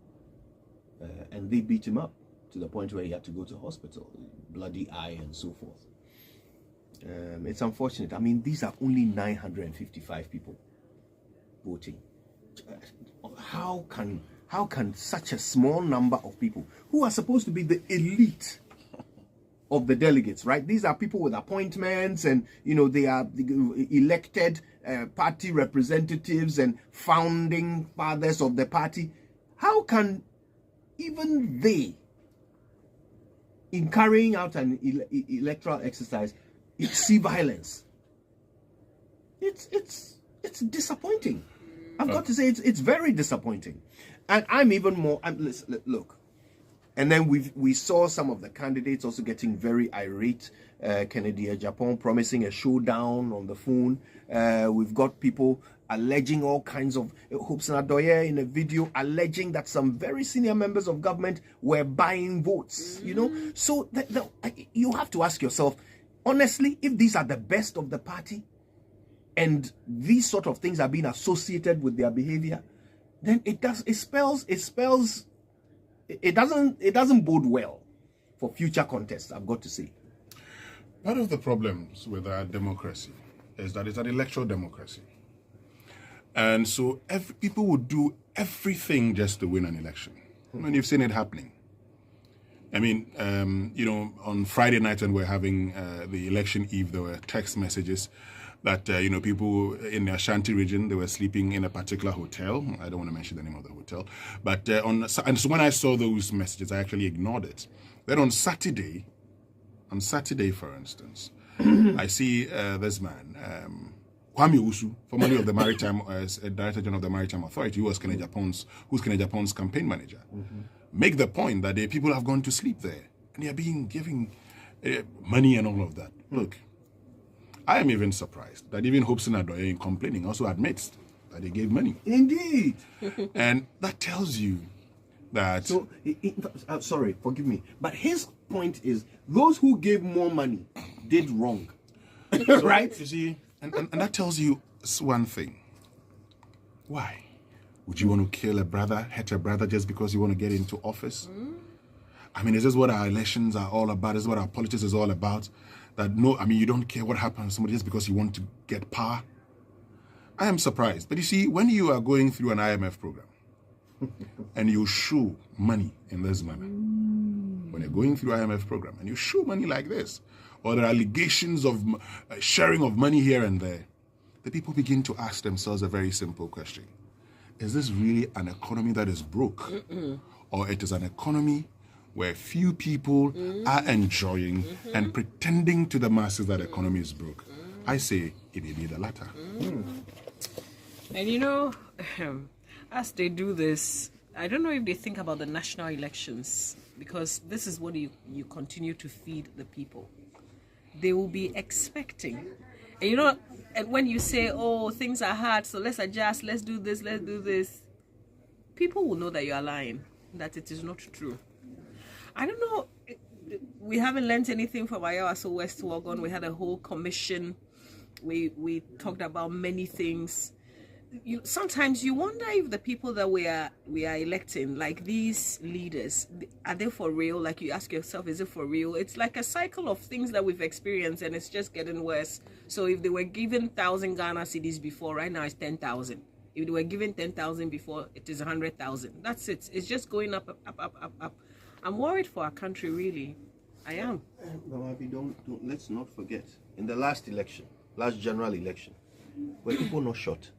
and they beat him up to the point where he had to go to hospital, bloody eye and so forth. It's unfortunate. I mean, these are only 955 people voting. How can such a small number of people, who are supposed to be the elite of the delegates, right? These are people with appointments, and they are elected party representatives and founding fathers of the party. How can even they, in carrying out an electoral exercise, see violence? It's disappointing. I've got to say it's very disappointing, and I'm even more. Look. And then we saw some of the candidates also getting very irate. Kennedy Japan promising a showdown on the phone. We've got people alleging all kinds of Hobson Adoye in a video alleging that some very senior members of government were buying votes. So you have to ask yourself, honestly, if these are the best of the party, and these sort of things are being associated with their behavior, then it doesn't bode well for future contests, I've got to say. Part of the problems with our democracy is that it's an electoral democracy. And so people would do everything just to win an election. And you've seen it happening. I mean, on Friday night when we're having the election eve, there were text messages that, people in the Ashanti region, they were sleeping in a particular hotel. I don't want to mention the name of the hotel. But and so when I saw those messages, I actually ignored it. Then on Saturday, for instance, I see this man, Kwame Usu, formerly of the Maritime, Director General of the Maritime Authority, who's Kenya Japan's campaign manager, make the point that the people have gone to sleep there and they are giving money and all of that. Look, I am even surprised that even Hobson Adoye, in complaining, also admits that they gave money. Indeed. And that tells you that... So, sorry, forgive me, but his point is those who gave more money did wrong. Right? You see, and that tells you one thing. Why? Would you want to kill a brother, hurt a brother just because you want to get into office? I mean, is this what our elections are all about? Is this what our politics is all about? That you don't care what happens to somebody just because you want to get power? I am surprised. But you see, when you are going through an IMF program and you show money in this manner, when you're going through IMF program and you show money like this, or there are allegations of sharing of money here and there, the people begin to ask themselves a very simple question. Is this really an economy that is broke? Or it is an economy where few people are enjoying and pretending to the masses that the economy is broke? I say it may be the latter. And as they do this, I don't know if they think about the national elections, because this is what you continue to feed the people. They will be expecting. And and when you say, oh, things are hard, so let's adjust, let's do this, people will know that you are lying, that it is not true. I don't know, we haven't learned anything from Ayawaso West Wagon. We had a whole commission. We talked about many things. Sometimes you wonder if the people that we are electing, like these leaders, are they for real? Like, you ask yourself, is it for real? It's like a cycle of things that we've experienced, and it's just getting worse. So if they were given 1,000 Ghana cedis before, right now it's 10,000. If they were given 10,000 before, it is 100,000. That's it. It's just going up. I'm worried for our country, really. I am. Let's not forget, in the last general election, were people not shot?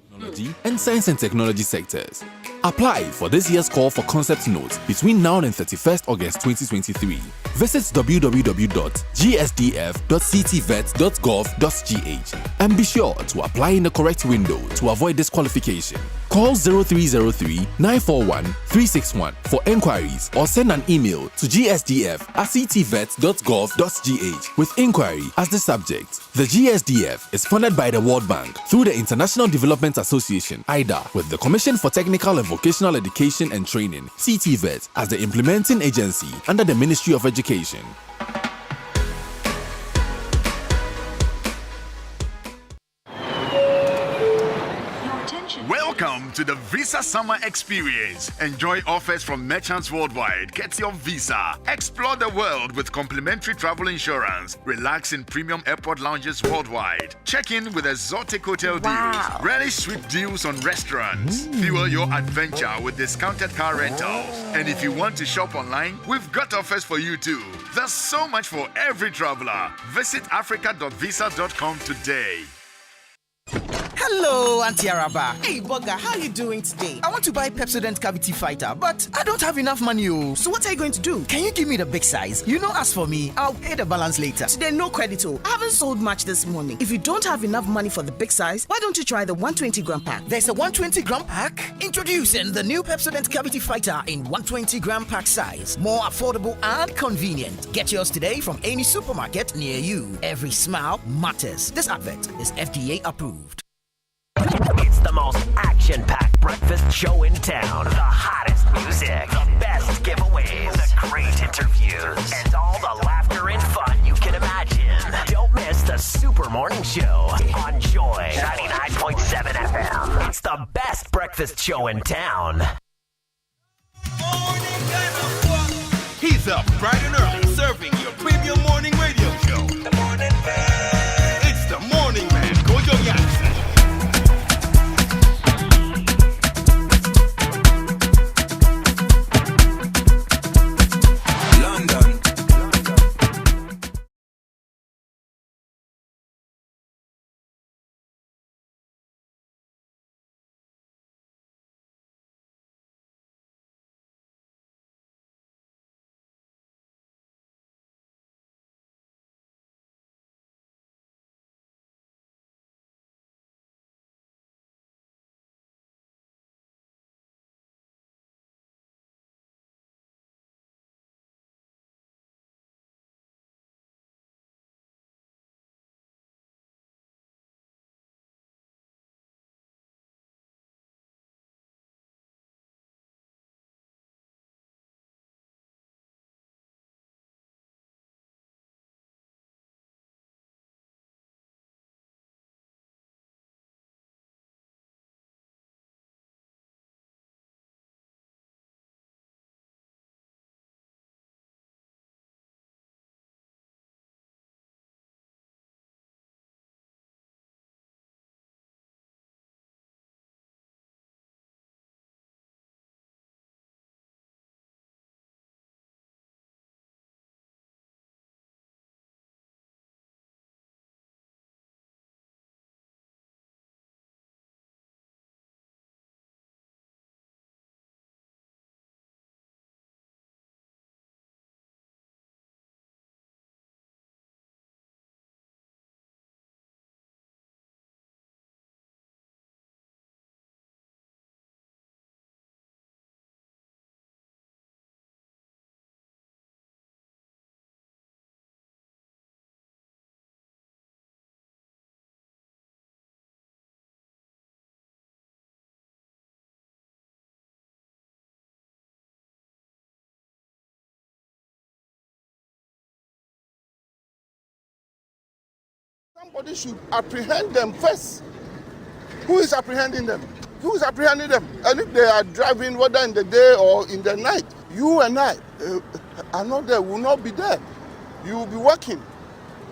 Technology and science and technology sectors. Apply for this year's call for concept notes between now and 31st August 2023. Visit www.gsdf.ctvet.gov.gh and be sure to apply in the correct window to avoid disqualification. Call 0303-941-361 for enquiries or send an email to gsdf@ctvet.gov.gh with inquiry as the subject. The GSDF is funded by the World Bank through the International Development Association, IDA, with the Commission for Technical and Vocational Education and Training, CTVET, as the implementing agency under the Ministry of Education. Welcome to the Visa Summer Experience. Enjoy offers from merchants worldwide. Get your visa. Explore the world with complimentary travel insurance. Relax in premium airport lounges worldwide. Check in with exotic hotel deals. Relish sweet deals on restaurants. Fuel your adventure with discounted car rentals. And if you want to shop online, we've got offers for you too. There's so much for every traveler. Visit africa.visa.com today. Hello, Auntie Araba. Hey, Bugger, how are you doing today? I want to buy Pepsodent Cavity Fighter, but I don't have enough money. So what are you going to do? Can you give me the big size? As for me, I'll pay the balance later. Today, no credit. I haven't sold much this morning. If you don't have enough money for the big size, why don't you try the 120-gram pack? There's a 120-gram pack? Introducing the new Pepsodent Cavity Fighter in 120-gram pack size. More affordable and convenient. Get yours today from any supermarket near you. Every smile matters. This advert is FDA approved. It's the most action-packed breakfast show in town. The hottest music, the best giveaways, the great interviews, and all the laughter and fun you can imagine. Don't miss the Super Morning Show on Joy 99.7 FM. breakfast show in town. He's up bright and early, serving your premium morning radio show. The Morning Man. It's the Morning Man, Kojo Jackson. London. Somebody should apprehend them first. Who is apprehending them? Who is apprehending them? And if they are driving, whether in the day or in the night, you and I are not there, will not be there. You will be working.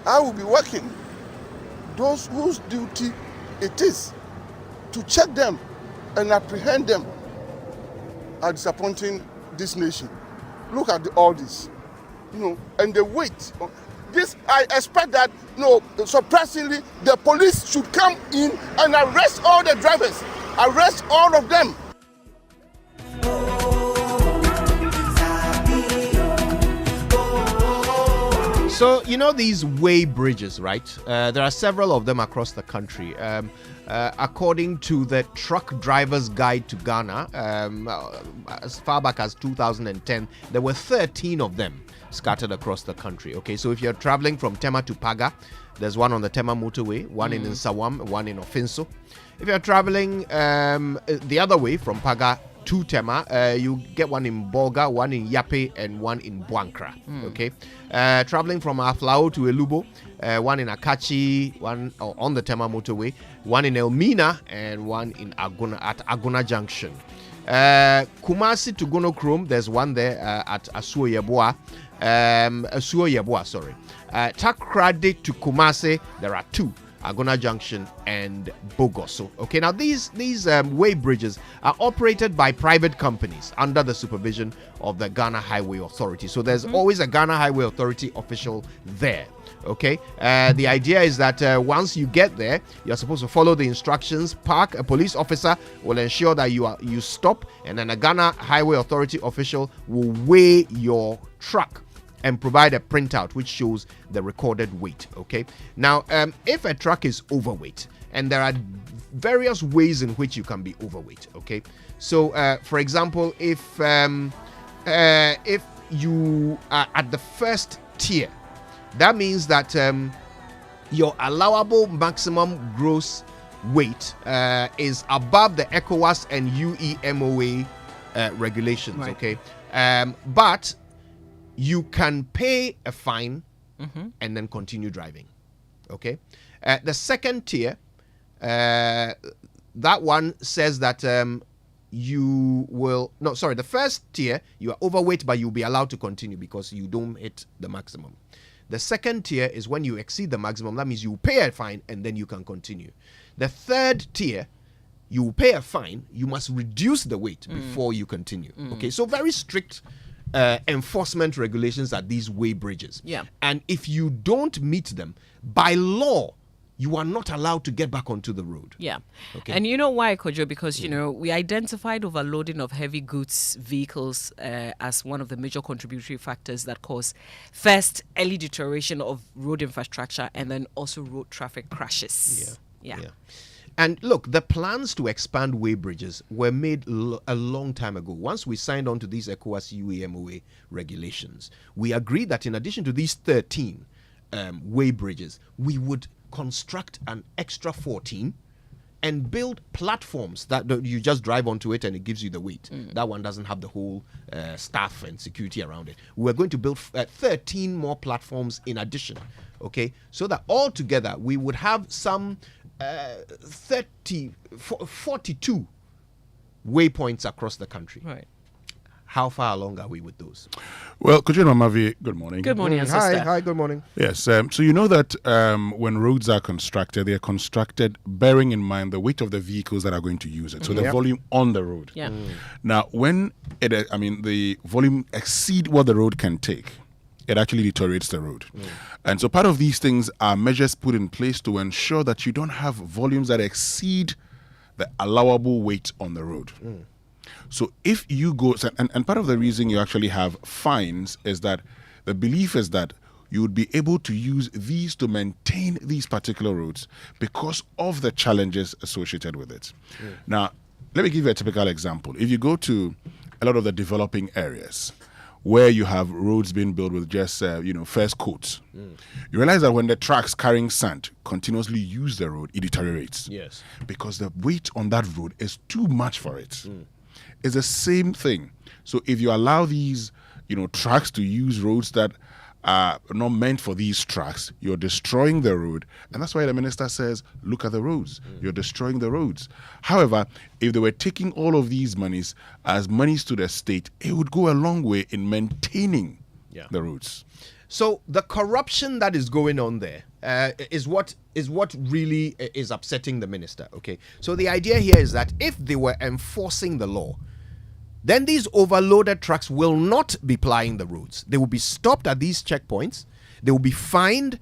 I will be working. Those whose duty it is to check them and apprehend them are disappointing this nation. Look at all this, and the weight. This, I expect that, surprisingly, the police should come in and arrest all the drivers, arrest all of them. So, these way bridges, right? There are several of them across the country. According to the Truck Driver's Guide to Ghana, as far back as 2010, there were 13 of them scattered across the country. Okay, so if you're traveling from Tema to Paga, there's one on the Tema motorway, one in Nsawam, one in Ofinso. If you're traveling the other way from Paga to Tema, you get one in Bolga, one in Yape, and one in Buankra. Okay, traveling from Aflao to Elubo, one in Akachi, one on the Tema motorway, one in Elmina, and one in Aguna Junction. Kumasi to Gonokrom, there's one there at Asuo Yeboah, sorry. Takrade to Kumasi, there are two, Agona Junction and Bogoso. Okay, now these way bridges are operated by private companies under the supervision of the Ghana Highway Authority. So there's always a Ghana Highway Authority official there. Okay, the idea is that once you get there, you're supposed to follow the instructions. Park. A police officer will ensure that you stop, and then a Ghana Highway Authority official will weigh your truck and provide a printout which shows the recorded weight. Okay, now if a truck is overweight, and there are various ways in which you can be overweight. Okay, so for example, if you are at the first tier, that means that your allowable maximum gross weight is above the ECOWAS and UEMOA regulations. Right. Okay, but you can pay a fine and then continue driving. Okay, the second tier, that one says that the first tier, you are overweight, but you'll be allowed to continue because you don't hit the maximum. The second tier is when you exceed the maximum. That means you pay a fine and then you can continue. The third tier, you pay a fine. You must reduce the weight before you continue. Okay, so very strict enforcement regulations at these weigh bridges. Yeah. And if you don't meet them, by law, you are not allowed to get back onto the road. Yeah. Okay. And you know why, Kojo? Because, we identified overloading of heavy goods vehicles as one of the major contributory factors that cause, first, early deterioration of road infrastructure and then also road traffic crashes. Yeah. And look, the plans to expand weigh bridges were made a long time ago. Once we signed on to these ECOWAS UAMOA regulations, we agreed that in addition to these 13 weigh bridges, we would construct an extra 14 and build platforms that you just drive onto it and it gives you the weight. That one doesn't have the whole staff and security around it. We're going to build 13 more platforms in addition, okay? So that altogether we would have some 42 waypoints across the country. Right. How far along are we with those? Well, Kojin Mamavi, good morning. Good morning, Ancestor. Hi, good morning. Yes, so you know that when roads are constructed, they are constructed bearing in mind the weight of the vehicles that are going to use it, so the volume on the road. Yeah. Now, when the volume exceed what the road can take, it actually deteriorates the road. And so part of these things are measures put in place to ensure that you don't have volumes that exceed the allowable weight on the road. So if you go, and part of the reason you actually have fines is that the belief is that you would be able to use these to maintain these particular roads because of the challenges associated with it. Now, let me give you a typical example. If you go to a lot of the developing areas, where you have roads being built with just, first coats. You realize that when the trucks carrying sand continuously use the road, it deteriorates. Yes. Because the weight on that road is too much for it. It's the same thing. So if you allow these, trucks to use roads that are not meant for these trucks, you're destroying the road. And that's why the minister says, look at the roads. You're destroying the roads. However, if they were taking all of these monies as monies to the state, it would go a long way in maintaining the roads. So the corruption that is going on there is what really is upsetting the minister. Okay. So the idea here is that if they were enforcing the law, then these overloaded trucks will not be plying the roads. They will be stopped at these checkpoints. They will be fined.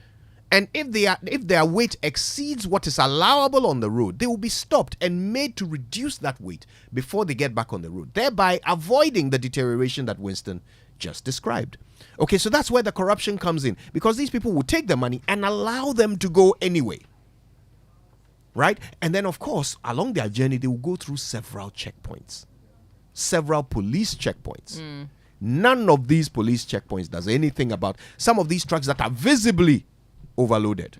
And if their weight exceeds what is allowable on the road, they will be stopped and made to reduce that weight before they get back on the road, thereby avoiding the deterioration that Winston just described. Okay, so that's where the corruption comes in, because these people will take the money and allow them to go anyway. Right? And then, of course, along their journey, they will go through several checkpoints. Several police checkpoints. None of these police checkpoints does anything about some of these trucks that are visibly overloaded.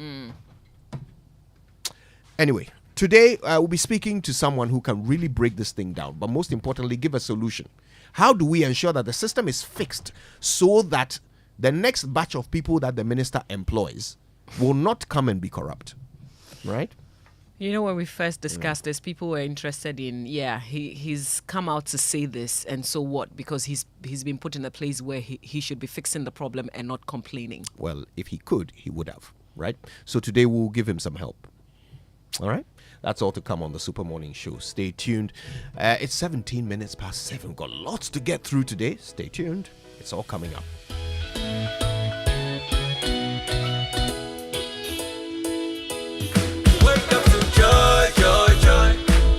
Anyway, today we'll be speaking to someone who can really break this thing down, but most importantly, give a solution. How do we ensure that the system is fixed so that the next batch of people that the minister employs will not come and be corrupt? Right? When we first discussed this, people were interested in, he's come out to say this, and so what? Because he's been put in a place where he should be fixing the problem and not complaining. Well, if he could, he would have, right? So today we'll give him some help. All right? That's all to come on the Super Morning Show. Stay tuned. It's 17 minutes past 7. We've got lots to get through today. Stay tuned. It's all coming up. Joy, joy, joy,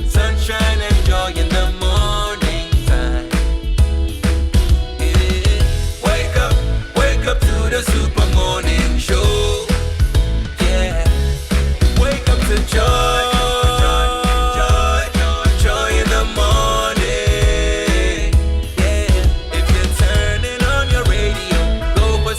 sunshine and joy in the morning time. Yeah. Wake up to the Super Morning Show. Yeah, wake up to joy, joy in the morning. Yeah, if you're turning on your radio, go for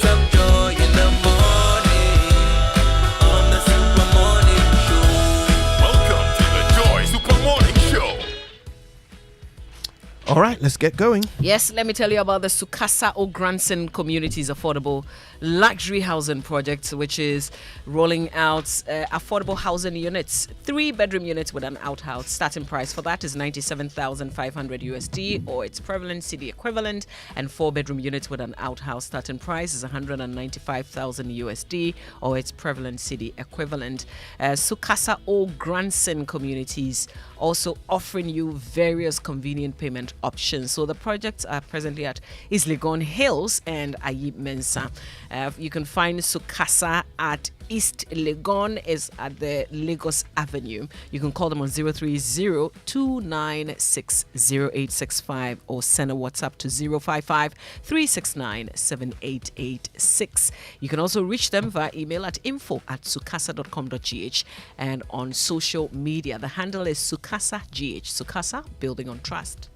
All right, let's get going. Yes, let me tell you about the Sukasa O'Granson Communities Affordable Luxury Housing Project, which is rolling out affordable housing units. 3-bedroom units with an outhouse. Starting price for that is $97,500 USD or its prevalent city equivalent, and 4-bedroom units with an outhouse. Starting price is $195,000 USD or its prevalent city equivalent. Sukasa O'Granson Communities also offering you various convenient payment options. So the projects are presently at East Legon Hills and Ayib Mensa. You can find Sukasa at East Legon is at the Lagos Avenue. You can call them on 030-296-0865 or send a WhatsApp to 055-369-7886. You can also reach them via email at info@sukasa.com.gh and on social media. The handle is SukasaGH. Sukasa, building on trust.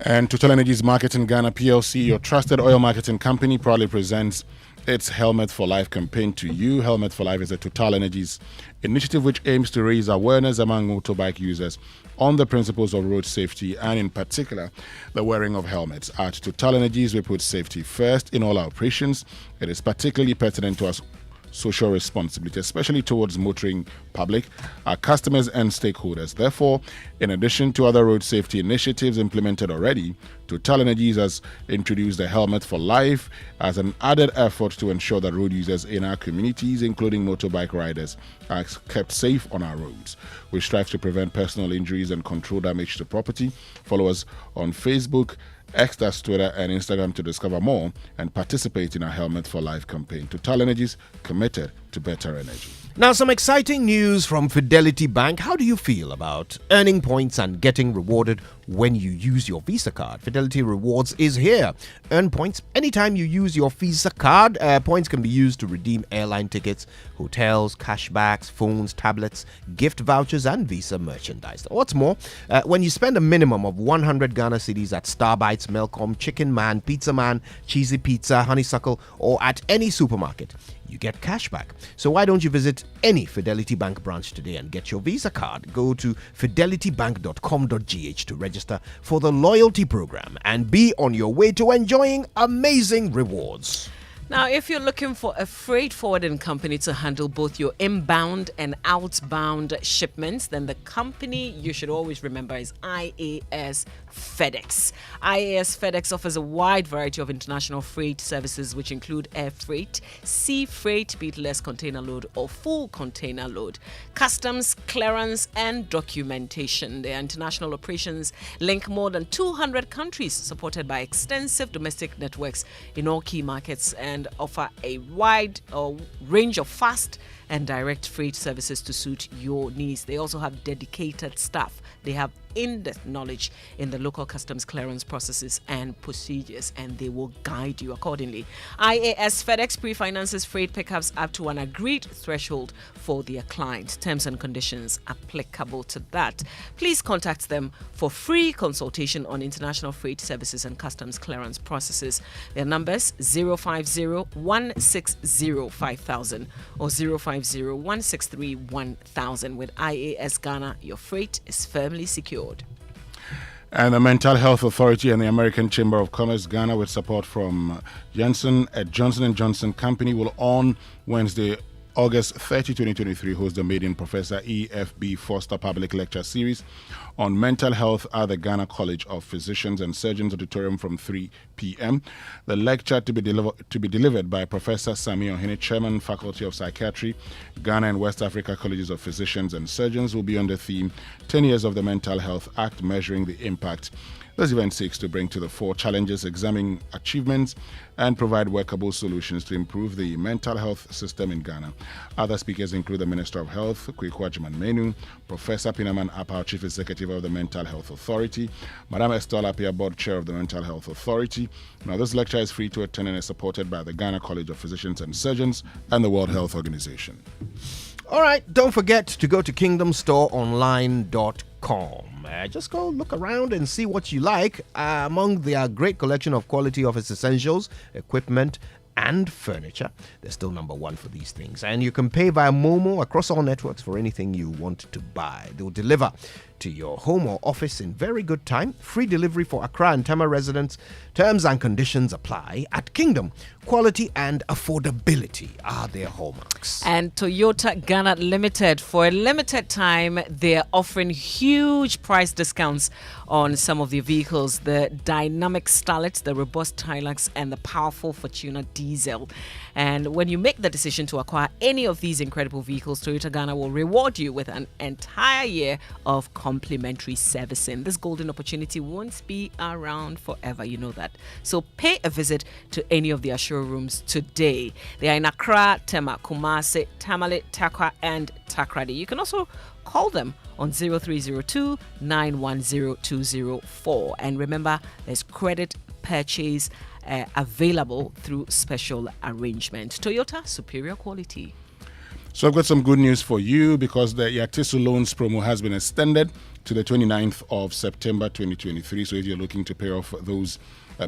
And Total Energies Marketing Ghana PLC, your trusted oil marketing company, proudly presents its Helmet for Life campaign to you. Helmet for Life is a Total Energies initiative which aims to raise awareness among motorbike users on the principles of road safety and in particular the wearing of helmets. At Total Energies, we put safety first in all our operations. It is particularly pertinent to us social responsibility, especially towards motoring public, our customers and stakeholders. Therefore, in addition to other road safety initiatives implemented already, Total Energies has introduced the Helmet for Life as an added effort to ensure that road users in our communities, including motorbike riders, are kept safe on our roads. We strive to prevent personal injuries and control damage to property. Follow us on Facebook, X, that's Twitter, and Instagram to discover more and participate in our Helmet for Life campaign. Total Energies, committed to better energy. Now, some exciting news from Fidelity Bank. How do you feel about earning points and getting rewarded when you use your Visa card? Fidelity Rewards is here. Earn points anytime you use your Visa card. Points can be used to redeem airline tickets, hotels, cashbacks, phones, tablets, gift vouchers, and Visa merchandise. What's more, when you spend a minimum of 100 Ghana cedis at Starbites, Melcom, Chicken Man, Pizza Man, Cheesy Pizza, Honeysuckle, or at any supermarket, you get cashback. So why don't you visit any Fidelity Bank branch today and get your Visa card? Go to fidelitybank.com.gh to register for the loyalty program and be on your way to enjoying amazing rewards. Now, if you're looking for a freight forwarding company to handle both your inbound and outbound shipments, then the company you should always remember is IAS FedEx. IAS FedEx offers a wide variety of international freight services, which include air freight, sea freight, be it less container load or full container load, customs, clearance, and documentation. Their international operations link more than 200 countries, supported by extensive domestic networks in all key markets, and offer a wide range of fast and direct freight services to suit your needs. They also have dedicated staff. They have in-depth knowledge in the local customs clearance processes and procedures, and they will guide you accordingly. IAS FedEx pre-finances freight pickups up to an agreed threshold for their clients. Terms and conditions applicable to that. Please contact them for free consultation on international freight services and customs clearance processes. Their numbers 050-160-5000 or 050-163-1000. With IAS Ghana, your freight is firmly secured. And the Mental Health Authority and the American Chamber of Commerce Ghana, with support from Johnson & Johnson Company, will on Wednesday, August 30, 2023, host the maiden Professor E.F.B. Foster Public Lecture Series on mental health at the Ghana College of Physicians and Surgeons Auditorium from 3 p.m. The lecture to be delivered by Professor Sami Ohene, Chairman, Faculty of Psychiatry, Ghana and West Africa Colleges of Physicians and Surgeons, will be on the theme 10 Years of the Mental Health Act, Measuring the Impact. This event seeks to bring to the fore challenges, examine achievements, and provide workable solutions to improve the mental health system in Ghana. Other speakers include the Minister of Health, Kweku Agyemang-Manu, Professor Pinaman Apau, Chief Executive of the Mental Health Authority, Madam Estelle Apia, Board Chair of the Mental Health Authority. Now, this lecture is free to attend and is supported by the Ghana College of Physicians and Surgeons and the World Health Organization. All right, don't forget to go to kingdomstoreonline.com. Just go look around and see what you like among their great collection of quality office essentials, equipment, and furniture. They're still number one for these things. And you can pay via Momo across all networks for anything you want to buy. They'll deliver to your home or office in very good time. Free delivery for Accra and Tema residents. Terms and conditions apply. At Kingdom, quality and affordability are their hallmarks. And Toyota Ghana Limited, for a limited time, they're offering huge price discounts on some of their vehicles, the dynamic Starlet, the robust Hilux, and the powerful Fortuna diesel. And when you make the decision to acquire any of these incredible vehicles, Toyota Ghana will reward you with an entire year of complimentary servicing. This golden opportunity won't be around forever, you know that. So pay a visit to any of their showrooms today. They are in Accra, Tema, Kumasi, Tamale, Takwa, and Takrady. You can also call them on 0302 910 204. And remember, there's credit purchase available through special arrangement. Toyota, superior quality. So I've got some good news for you because the Yatisu Loans promo has been extended to the 29th of September 2023. So if you're looking to pay off those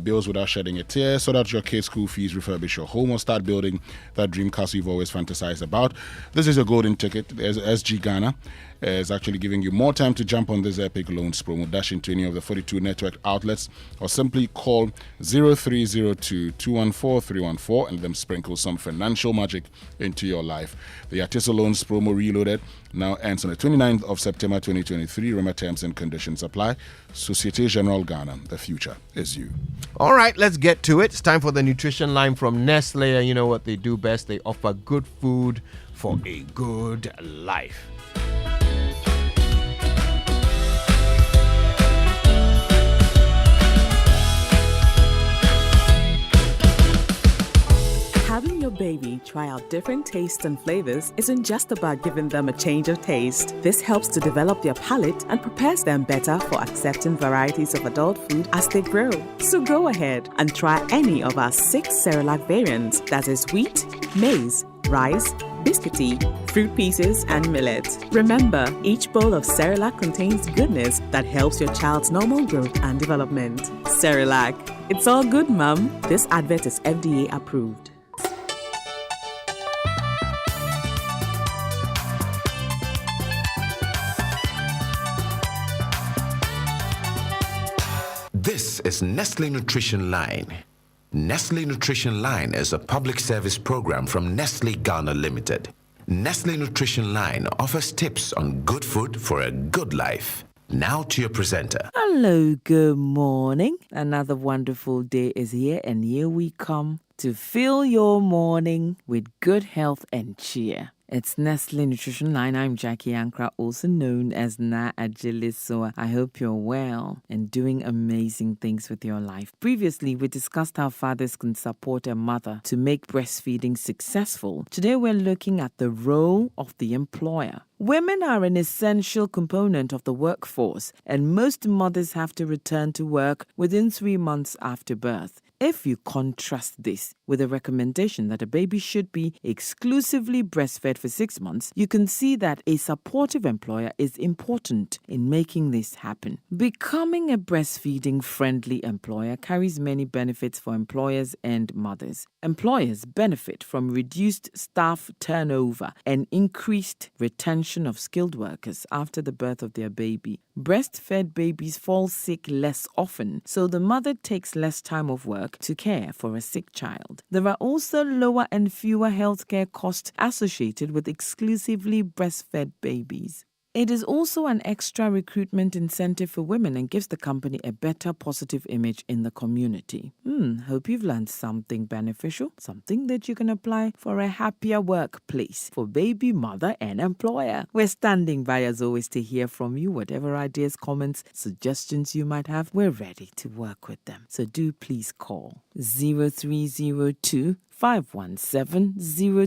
bills without shedding a tear, sort out your kids' school fees, refurbish your home, or start building that dream castle you've always fantasized about, this is a golden ticket. SG Ghana is actually giving you more time to jump on this epic loans promo. Dash into any of the 42 network outlets or simply call 0302 214 314 and then sprinkle some financial magic into your life. The Yatisu Loans promo reloaded now ends on the 29th of September 2023. Remember, terms and conditions apply. Societe Generale Ghana, the future is you. All right, let's get to it. It's time for the nutrition line from Nestle. And you know what they do best? They offer good food for a good life. Having your baby try out different tastes and flavors isn't just about giving them a change of taste. This helps to develop their palate and prepares them better for accepting varieties of adult food as they grow. So go ahead and try any of our 6 Cerelac variants, that is wheat, maize, rice, biscuity, fruit pieces, and millet. Remember, each bowl of Cerelac contains goodness that helps your child's normal growth and development. Cerelac, it's all good, Mum. This advert is FDA approved. This is Nestle Nutrition Line. Nestle Nutrition Line is a public service program from Nestle Ghana Limited. Nestle Nutrition Line offers tips on good food for a good life. Now to your presenter. Hello, good morning. Another wonderful day is here, and here we come to fill your morning with good health and cheer. It's Nestle Nutrition Line. I'm Jackie Ankra, also known as Na Ajiliso. I hope you're well and doing amazing things with your life. Previously, we discussed how fathers can support a mother to make breastfeeding successful. Today, we're looking at the role of the employer. Women are an essential component of the workforce, and most mothers have to return to work within 3 months after birth. If you contrast this with a recommendation that a baby should be exclusively breastfed for 6 months, you can see that a supportive employer is important in making this happen. Becoming a breastfeeding-friendly employer carries many benefits for employers and mothers. Employers benefit from reduced staff turnover and increased retention of skilled workers after the birth of their baby. Breastfed babies fall sick less often, so the mother takes less time off work to care for a sick child. There are also lower and fewer healthcare costs associated with exclusively breastfed babies. It is also an extra recruitment incentive for women and gives the company a better positive image in the community. Hope you've learned something beneficial, something that you can apply for a happier workplace for baby, mother, and employer. We're standing by as always to hear from you. Whatever ideas, comments, suggestions you might have, we're ready to work with them. So do please call 0302 517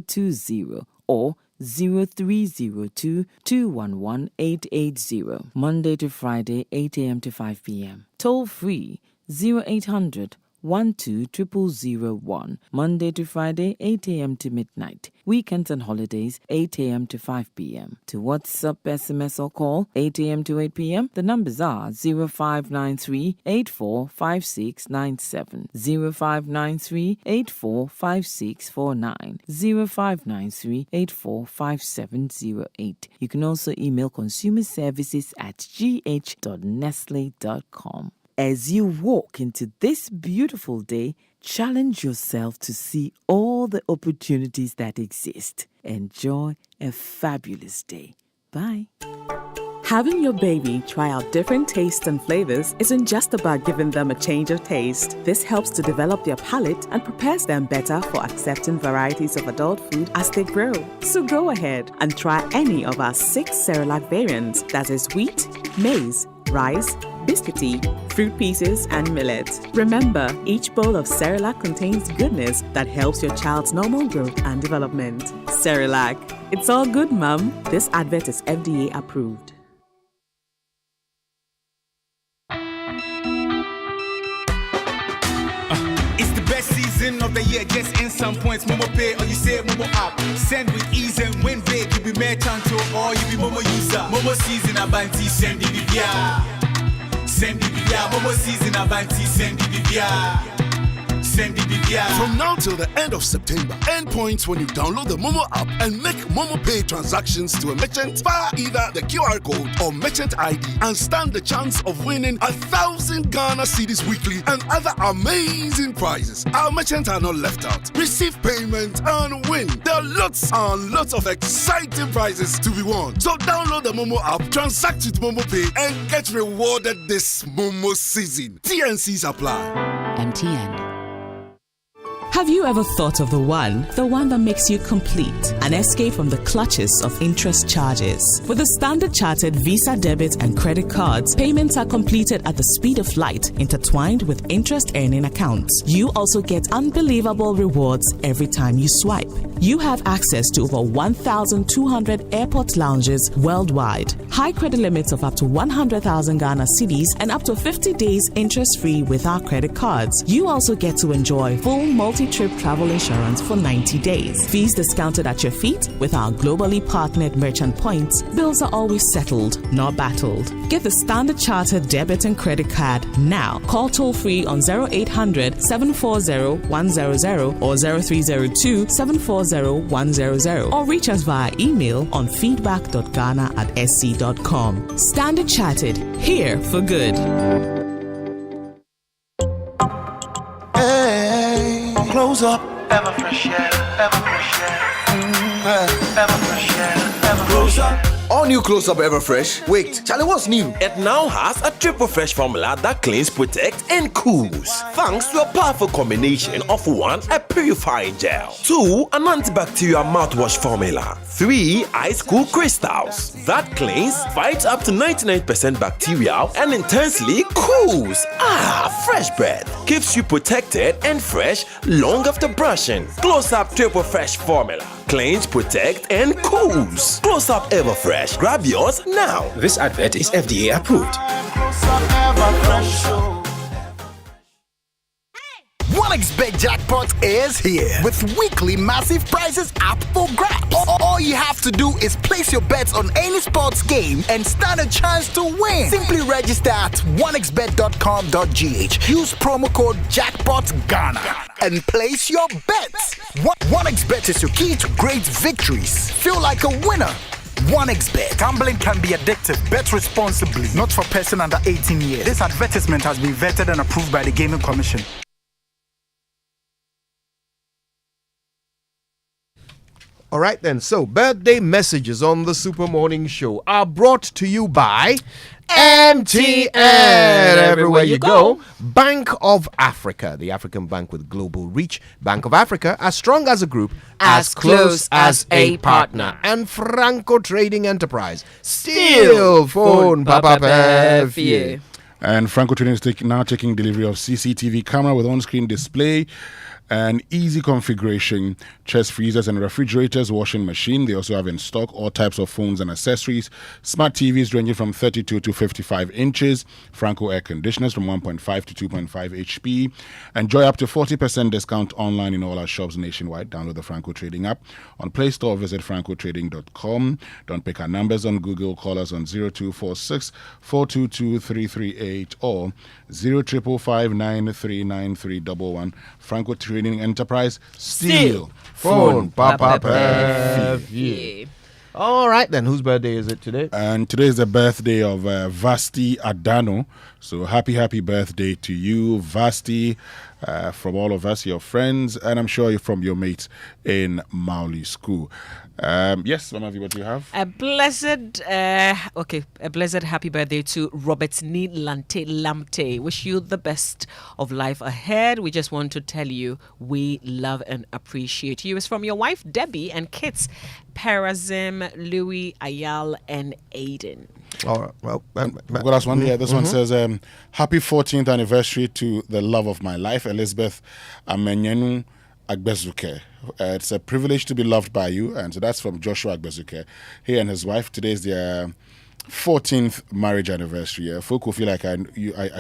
020 or 0302 211 880. Monday to Friday, 8 a.m. to 5 p.m. Toll free 0800 120001. Monday to Friday, 8 a.m. to midnight. Weekends and holidays, 8 a.m. to 5 p.m. To WhatsApp, SMS or call, 8 a.m. to 8 p.m. The numbers are 0593 845697, 0593 845649, 0593 845708. You can also email consumerservices@gh.nestle.com. As you walk into this beautiful day, challenge yourself to see all the opportunities that exist. Enjoy a fabulous day. Bye. Having your baby try out different tastes and flavors isn't just about giving them a change of taste. This helps to develop their palate and prepares them better for accepting varieties of adult food as they grow. So go ahead and try any of our 6 Cerelac variants, that is wheat, maize, rice, biscuity, fruit pieces, and millet. Remember, each bowl of Cerelac contains goodness that helps your child's normal growth and development. Cerelac, it's all good, Mum. This advert is FDA approved. It's the best season of the year, just in some points. Momo Pay or you say Momo app. Send with ease and win big. You be merchant or you be Momo user. Momo season Abanti, send the BBR. Send the BBR. Momo season Abanti, send the BBR. Send the BBR. From now till the end of September, end points when you download the Momo app and make Momo Pay transactions to a merchant via either the QR code or merchant ID and stand the chance of winning 1,000 Ghana cedis weekly and other amazing prizes. Our merchants are not left out. Receive payment and win. There are lots and lots of exciting prizes to be won. So download the Momo app, transact with Momo Pay and get rewarded this Momo season. TNCs apply. MTN. Have you ever thought of the one that makes you complete? An escape from the clutches of interest charges. With the Standard Chartered Visa debit and credit cards, payments are completed at the speed of light, intertwined with interest earning accounts. You also get unbelievable rewards every time you swipe. You have access to over 1,200 airport lounges worldwide, high credit limits of up to 100,000 Ghana cedis, and up to 50 days interest-free with our credit cards. You also get to enjoy full multi-trip travel insurance for 90 days. Fees discounted at your feet with our globally partnered merchant points. Bills are always settled, not battled. Get the Standard Chartered debit and credit card now. Call toll-free on 0800 740 100 or 0302 740 100 or reach us via email on feedback.ghana@sc.com. Standard Chartered, here for good. Hey, close up. Ever fresh air, ever fresh air. Ever fresh air, ever close up. All new Close Up Everfresh. Wait, Charlie, what's new? It now has a triple fresh formula that cleans, protects, and cools. Thanks to a powerful combination of 1, a purifying gel, 2, an antibacterial mouthwash formula, 3, ice cool crystals that cleans, fights up to 99% bacteria, and intensely cools. Fresh breath keeps you protected and fresh long after brushing. Close Up Triple Fresh formula cleans, protect, and cools. Close Up Everfresh. Grab yours now. This advert is FDA approved. OneXBet Jackpot is here with weekly massive prizes up for grabs. All you have to do is place your bets on any sports game and stand a chance to win. Simply register at onexbet.com.gh. Use promo code JackpotGhana and place your bets. OneXBet is your key to great victories. Feel like a winner. OneXBet. Gambling can be addictive. Bet responsibly. Not for person under 18 years. This advertisement has been vetted and approved by the Gaming Commission. All right then, so birthday messages on the Super Morning Show are brought to you by MTN. Everywhere you go. Bank of Africa, the African bank with global reach. Bank of Africa, as strong as a group, as close as a partner. And Franco Trading Enterprise, still phone Papa Pefie. And Franco Trading is now taking delivery of CCTV camera with on-screen display and easy configuration, chest freezers and refrigerators, washing machine. They also have in stock all types of phones and accessories, smart TVs ranging from 32 to 55 inches, Franco air conditioners from 1.5 to 2.5 HP. Enjoy up to 40% discount online in all our shops nationwide. Download the Franco Trading app on Play Store. Visit francotrading.com. Don't pick our numbers on Google. Call us on 0246 422 338 or 0555939311. Franco Trading Enterprise. Still phone Papa. Yeah. All right, then. Whose birthday is it today? And today is the birthday of Vasti Adano. So happy birthday to you, Vasti, from all of us, your friends, and I'm sure you're from your mates in Mauli School. Yes, Mama V, what do you have? A blessed happy birthday to Robert Ni Lante Lamte. Wish you the best of life ahead. We just want to tell you we love and appreciate you. It's from your wife, Debbie, and kids, Perazim, Louis, Ayal, and Aiden. All right, well, last one. Yeah, this one says, happy 14th anniversary to the love of my life, Elizabeth Amenyenu Agbezuke. It's a privilege to be loved by you. And so that's from Joshua Agbezuke. He and his wife. Today is their 14th marriage anniversary. Folk will feel like I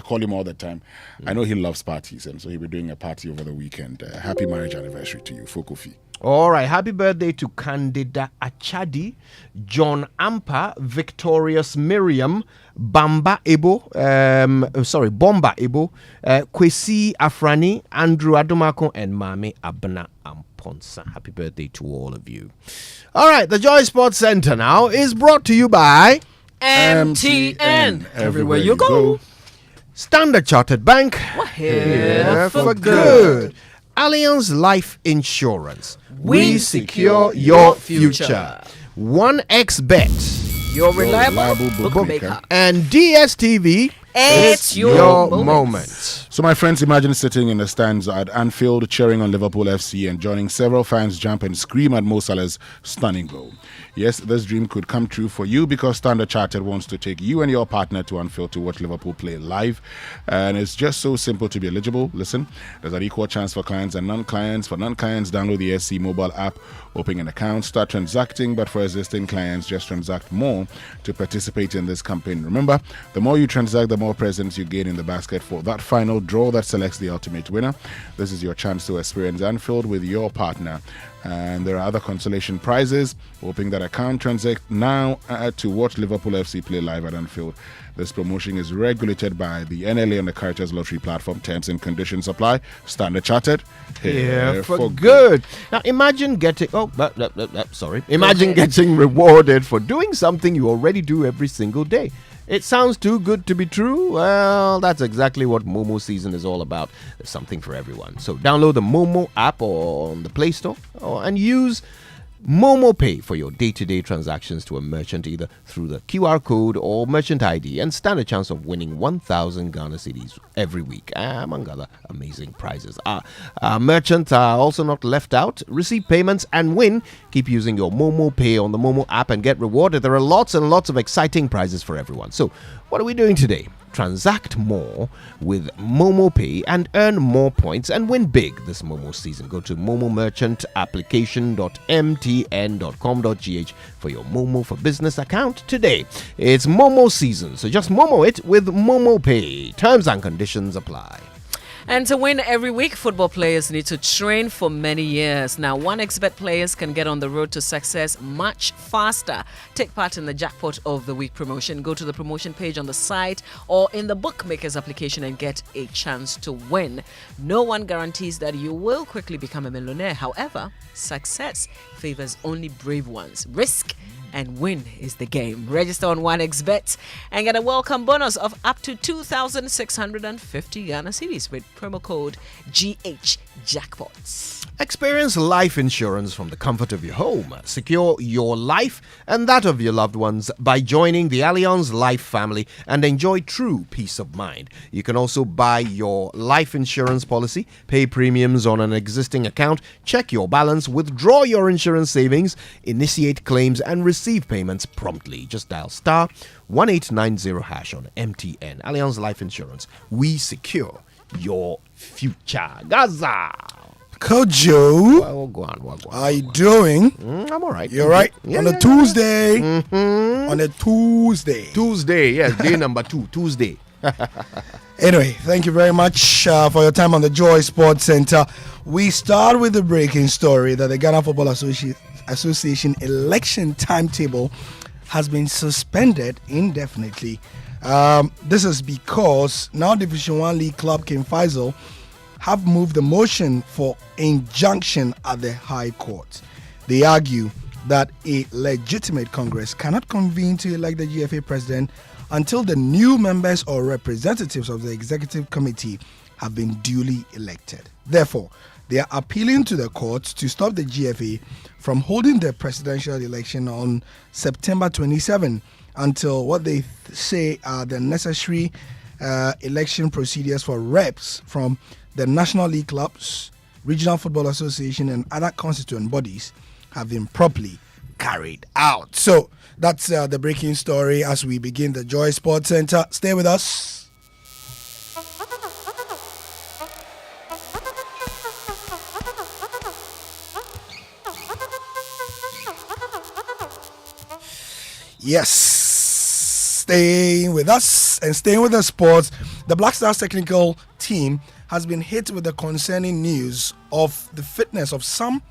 call him all the time. I know he loves parties, and so he'll be doing a party over the weekend. Happy marriage anniversary to you, Fokofi. All right, happy birthday to Candida Achadi, John Ampa, Victorious Miriam, Bomba Ebo, Kwesi Afrani, Andrew Adomako, and Mame Abna Amponsa. Happy birthday to all of you. All right, the Joy Sports Center now is brought to you by MTN. Everywhere you go. Standard Chartered Bank. We're here for good. Allianz Life Insurance. We secure your future. 1xBet, your reliable bookmaker. And DSTV, it's your moment. So, my friends, imagine sitting in the stands at Anfield cheering on Liverpool FC and joining several fans jump and scream at Mo Salah's stunning goal. Yes, this dream could come true for you because Standard Chartered wants to take you and your partner to Anfield to watch Liverpool play live. And it's just so simple to be eligible. Listen, there's an equal chance for clients and non-clients. For non-clients, download the SC mobile app, open an account, start transacting. But for existing clients, just transact more to participate in this campaign. Remember, the more you transact, the more presents you gain in the basket for that final draw that selects the ultimate winner. This is your chance to experience Anfield with your partner. And there are other consolation prizes. Opening that account, transact now to watch Liverpool FC play live at Anfield. This promotion is regulated by the NLA and the Caritas Lottery Platform. Terms and conditions apply. Standard Chartered. Here for good. Now imagine getting Imagine getting rewarded for doing something you already do every single day. It sounds too good to be true? Well, that's exactly what Momo season is all about. There's something for everyone. So download the Momo app or on the Play Store and use Momo Pay for your day-to-day transactions to a merchant either through the QR code or merchant ID and stand a chance of winning 1,000 Ghana cedis every week, among other amazing prizes. Merchants are also not left out. Receive payments and win. Keep using your Momo Pay on the Momo app and get rewarded. There are lots and lots of exciting prizes for everyone. So what are we doing today? Transact more with Momo Pay and earn more points and win big this Momo season. Go to momomerchantapplication.mtn.com.gh for your Momo for Business account today. It's Momo season, so just Momo it with Momo Pay. Terms and conditions apply. And to win every week, football players need to train for many years. Now, 1xBet players can get on the road to success much faster. Take part in the Jackpot of the Week promotion. Go to the promotion page on the site or in the bookmaker's application and get a chance to win. No one guarantees that you will quickly become a millionaire. However, success favors only brave ones. Risk and win is the game. Register on 1xBet and get a welcome bonus of up to 2,650 Ghana cedis with promo code GHJackpots. Experience life insurance from the comfort of your home. Secure your life and that of your loved ones by joining the Allianz Life family and enjoy true peace of mind. You can also buy your life insurance policy, pay premiums on an existing account, check your balance, withdraw your insurance savings, initiate claims, and receive payments promptly. Just dial star 1890 hash on MTN. Allianz Life Insurance. We secure your future. Gaza! Kojo. Wagwan. How you doing? I'm all right. You're right. Yeah, on a Tuesday. On a Tuesday. Tuesday, yes. Day number 2, Tuesday. Anyway, thank you very much for your time on the Joy Sports Center. We start with the breaking story that the Ghana Football Association election timetable has been suspended indefinitely. This is because now Division 1 League club King Faisal have moved the motion for injunction at the High Court. They argue that a legitimate Congress cannot convene to elect the GFA president until the new members or representatives of the executive committee have been duly elected. Therefore, they are appealing to the courts to stop the GFA from holding the presidential election on September 27 until what they say are the necessary election procedures for reps from the National League clubs, Regional Football Association, and other constituent bodies have been properly carried out. So that's the breaking story as we begin the Joy Sports Center. Stay with us. Yes, staying with us and staying with the sports. The Black Stars technical team has been hit with the concerning news of the fitness of some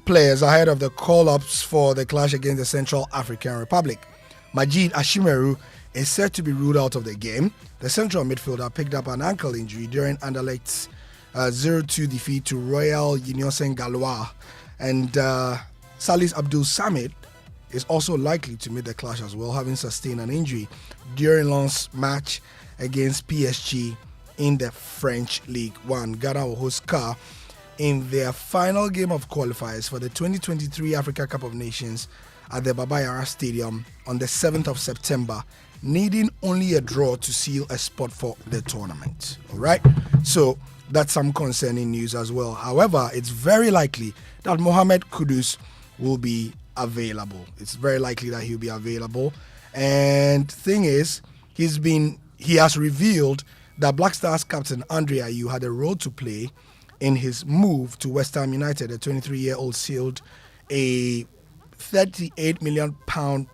players ahead of the call-ups for the clash against the Central African Republic. Majid Ashimeru is said to be ruled out of the game. The central midfielder picked up an ankle injury during Anderlecht's 0-2 defeat to Royal Union Saint-Galois. And Salis Abdul Samid is also likely to meet the clash as well, having sustained an injury during Lens match against PSG in the French League 1. Ghana will host CAR in their final game of qualifiers for the 2023 Africa Cup of Nations at the Baba Yara Stadium on the 7th of September, needing only a draw to seal a spot for the tournament. All right, so that's some concerning news as well. However, it's very likely that Mohamed Kudus will be available. It's very likely that he'll be available. And thing is, he has revealed that Black Stars captain Andre Ayew had a role to play in his move to West Ham United. The 23-year-old sealed a £38 million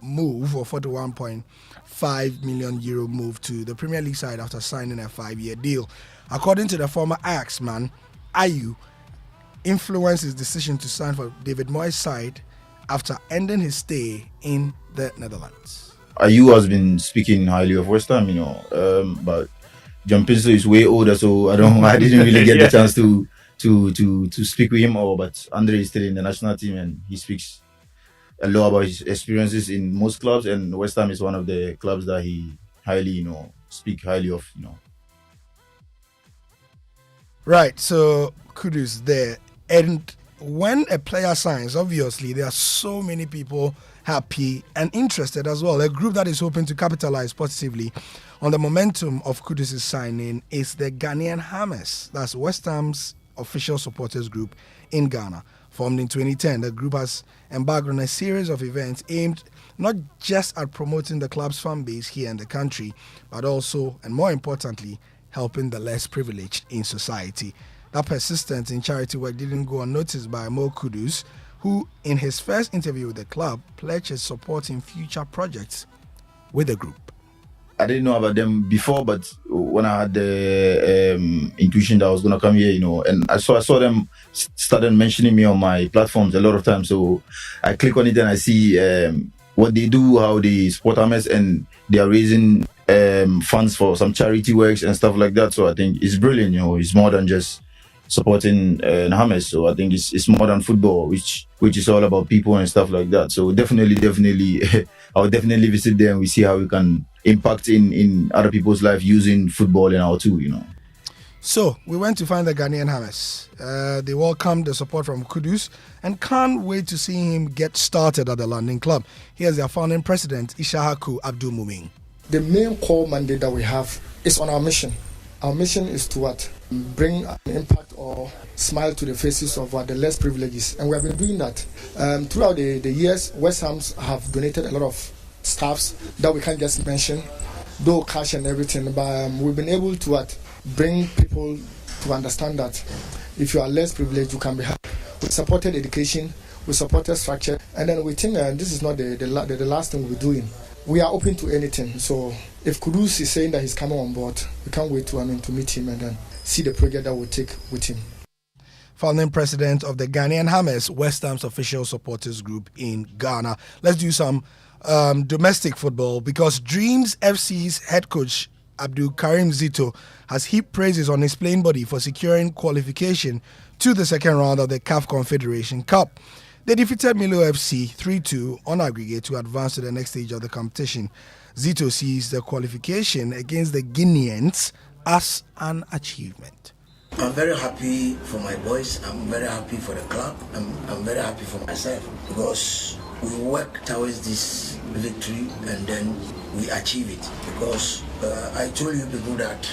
move or 41.5 million euro move to the Premier League side after signing a 5-year deal. According to the former Ajax man, Ayew influenced his decision to sign for David Moyes' side after ending his stay in the Netherlands. Ayew has been speaking highly of West Ham, but John Pinso is way older, so I didn't really get the chance to speak with him. But Andre is still in the national team, and he speaks a lot about his experiences in most clubs, and West Ham is one of the clubs that he highly, speak highly of, Right, so Kudus there. And when a player signs, obviously there are so many people happy and interested as well. A group that is hoping to capitalize positively on the momentum of Kudus' signing is the Ghanaian Hammers. That's West Ham's official supporters group in Ghana. Formed in 2010, the group has embarked on a series of events aimed not just at promoting the club's fan base here in the country, but also, and more importantly, helping the less privileged in society. That persistence in charity work didn't go unnoticed by Mo Kudus, who, in his first interview with the club, pledged his support in future projects with the group. I didn't know about them before, but when I had the intuition that I was going to come here, and I saw them started mentioning me on my platforms a lot of times. So I click on it and I see what they do, how they support Hammers, and they are raising funds for some charity works and stuff like that. So I think it's brilliant. It's more than just supporting Hammers. So I think it's more than football, which is all about people and stuff like that. So definitely, I'll definitely visit there and we see how we can impact in other people's life using football in our tool, So we went to find the Ghanaian Hammers. They welcomed the support from Kudus and can't wait to see him get started at the London club. Here's their founding president, Ishahaku Abdul Mumin. The main core mandate that we have is on our mission. Our mission is to bring an impact or smile to the faces of the less privileged, and we have been doing that. Throughout the years, West Hams have donated a lot of staffs that we can't just mention, though cash and everything, but we've been able to bring people to understand that if you are less privileged, you can be helped. We supported education, we supported structure, and then we think this is not the last thing we're doing. We are open to anything. So if Kudus is saying that he's coming on board, we can't wait to meet him and then see the project that we'll take with him. Founding president of the Ghanaian Hammers, West Ham's official supporters group in Ghana. Let's do some domestic football, because Dreams FC's head coach Abdul Karim Zito has heaped praises on his playing body for securing qualification to the second round of the CAF Confederation Cup. They defeated Milo FC 3-2 on aggregate to advance to the next stage of the competition. Zito sees the qualification against the Guineans as an achievement. I'm very happy for my boys. I'm very happy for the club. I'm very happy for myself, because we work towards this victory and then we achieve it. Because I told you people that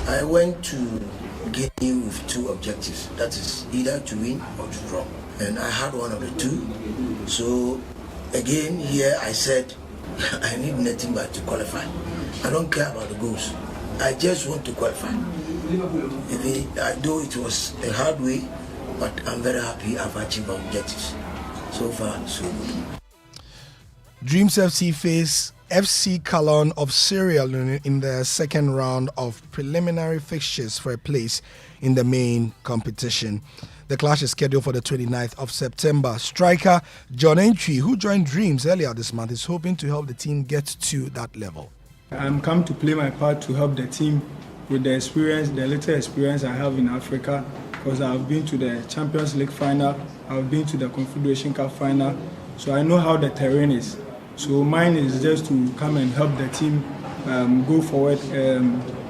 I went to Guinea with two objectives. That is either to win or to draw. And I had one of the two. So again here I said I need nothing but to qualify. I don't care about the goals. I just want to qualify. Though it was a hard way, but I'm very happy I've achieved my objectives. So far, so good. Dreams FC face FC Cologne of Sierra Leone in the second round of preliminary fixtures for a place in the main competition. The clash is scheduled for the 29th of September. Striker John Entry, who joined Dreams earlier this month, is hoping to help the team get to that level. I'm come to play my part to help the team with the experience, the little experience I have in Africa, because I've been to the Champions League final, I've been to the Confederation Cup final, so I know how the terrain is. So mine is just to come and help the team go forward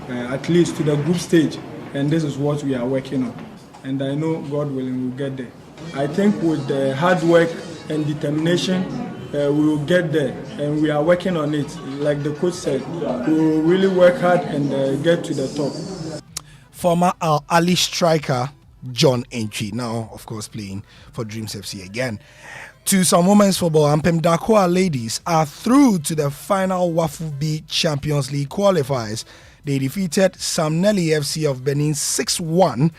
at least to the group stage, and this is what we are working on. And I know God willing we'll get there. I think with the hard work and determination, we will get there, and we are working on it. Like the coach said, we will really work hard and get to the top. Former Al Ali striker John Entry, now of course playing for Dreams FC again. To some women's football, Ampem Dakoa ladies are through to the final Wafu B Champions League qualifiers. They defeated Samneli FC of Benin 6-1.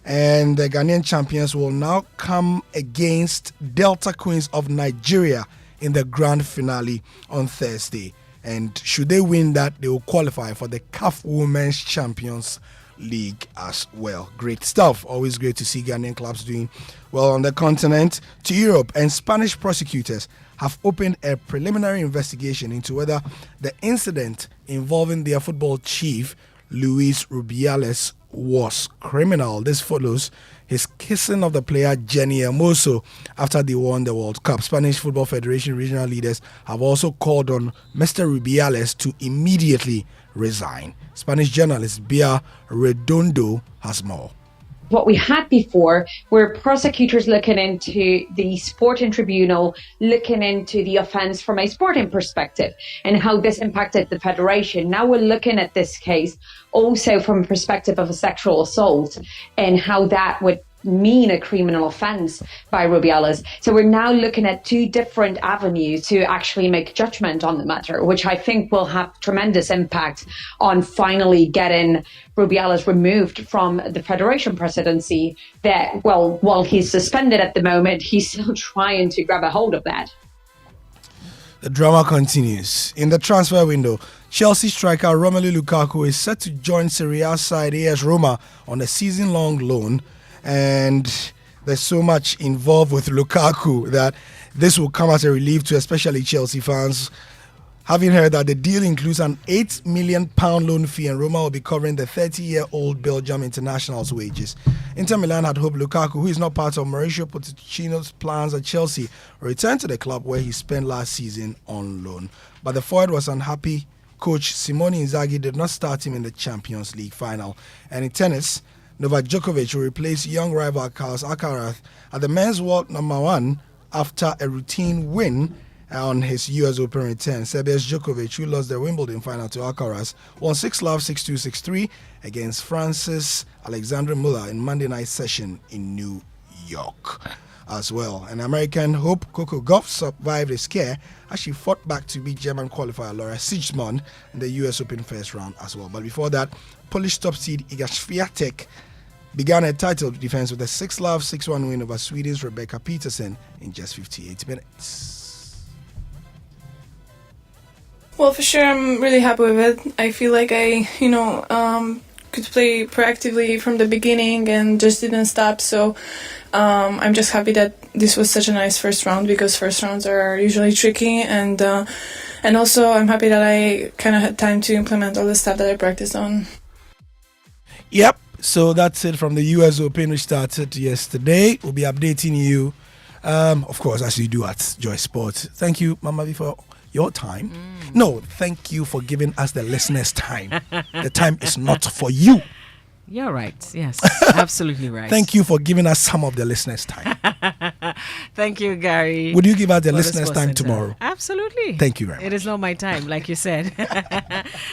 And the Ghanaian champions will now come against Delta Queens of Nigeria in the grand finale on Thursday. And should they win that, they will qualify for the CAF Women's Champions League as well. Great stuff. Always great to see Ghanaian clubs doing well on the continent. To Europe, and Spanish prosecutors have opened a preliminary investigation into whether the incident involving their football chief, Luis Rubiales, was criminal. This follows his kissing of the player Jenny Hermoso after they won the World Cup. Spanish Football Federation regional leaders have also called on Mr. Rubiales to immediately resign. Spanish journalist Bia Redondo has more. What we had before were prosecutors looking into the sporting tribunal, looking into the offence from a sporting perspective and how this impacted the federation. Now we're looking at this case also from a perspective of a sexual assault and how that would mean a criminal offence by Rubiales. So we're now looking at two different avenues to actually make judgment on the matter, which I think will have tremendous impact on finally getting Rubiales removed from the federation presidency. That, well, while he's suspended at the moment, he's still trying to grab a hold of that. The drama continues. In the transfer window, Chelsea striker Romelu Lukaku is set to join Serie A side AS Roma on a season-long loan. And there's so much involved with Lukaku that this will come as a relief to especially Chelsea fans, having heard that the deal includes an £8 million loan fee and Roma will be covering the 30-year-old Belgium international's wages. Inter Milan had hoped Lukaku, who is not part of Mauricio Pochettino's plans at Chelsea, will return to the club where he spent last season on loan. But the forward was unhappy. Coach Simone Inzaghi did not start him in the Champions League final. And in tennis, Novak Djokovic will replace young rival Carlos Alcaraz at the men's world #1 after a routine win on his US Open return. Serbia's Djokovic, who lost the Wimbledon final to Alcaraz, won 6-love, 6-2, 6-3 against France's Alexandre Muller in Monday night session in New York as well. And American Hope Coco Gauff survived a scare as she fought back to beat German qualifier Laura Siegemund in the US Open first round as well. But before that, Polish top seed Iga Swiatek began a title defense with a 6-love, 6-1 win over Sweden's Rebecca Peterson in just 58 minutes. Well, for sure, I'm really happy with it. I feel like I, could play proactively from the beginning and just didn't stop. So I'm just happy that this was such a nice first round, because first rounds are usually tricky. And also I'm happy that I kind of had time to implement all the stuff that I practiced on. Yep. So that's it from the US Open, which started yesterday. We'll be updating you, of course, as you do at Joy Sports. Thank you, Mama V, for your time. No, thank you for giving us the listeners' time. The time is not for you. You're right. Yes, absolutely right. Thank you for giving us some of the listeners' time. Thank you, Gary. Would you give us the listeners' time tomorrow? Absolutely. Thank you very much. It is not my time, like you said.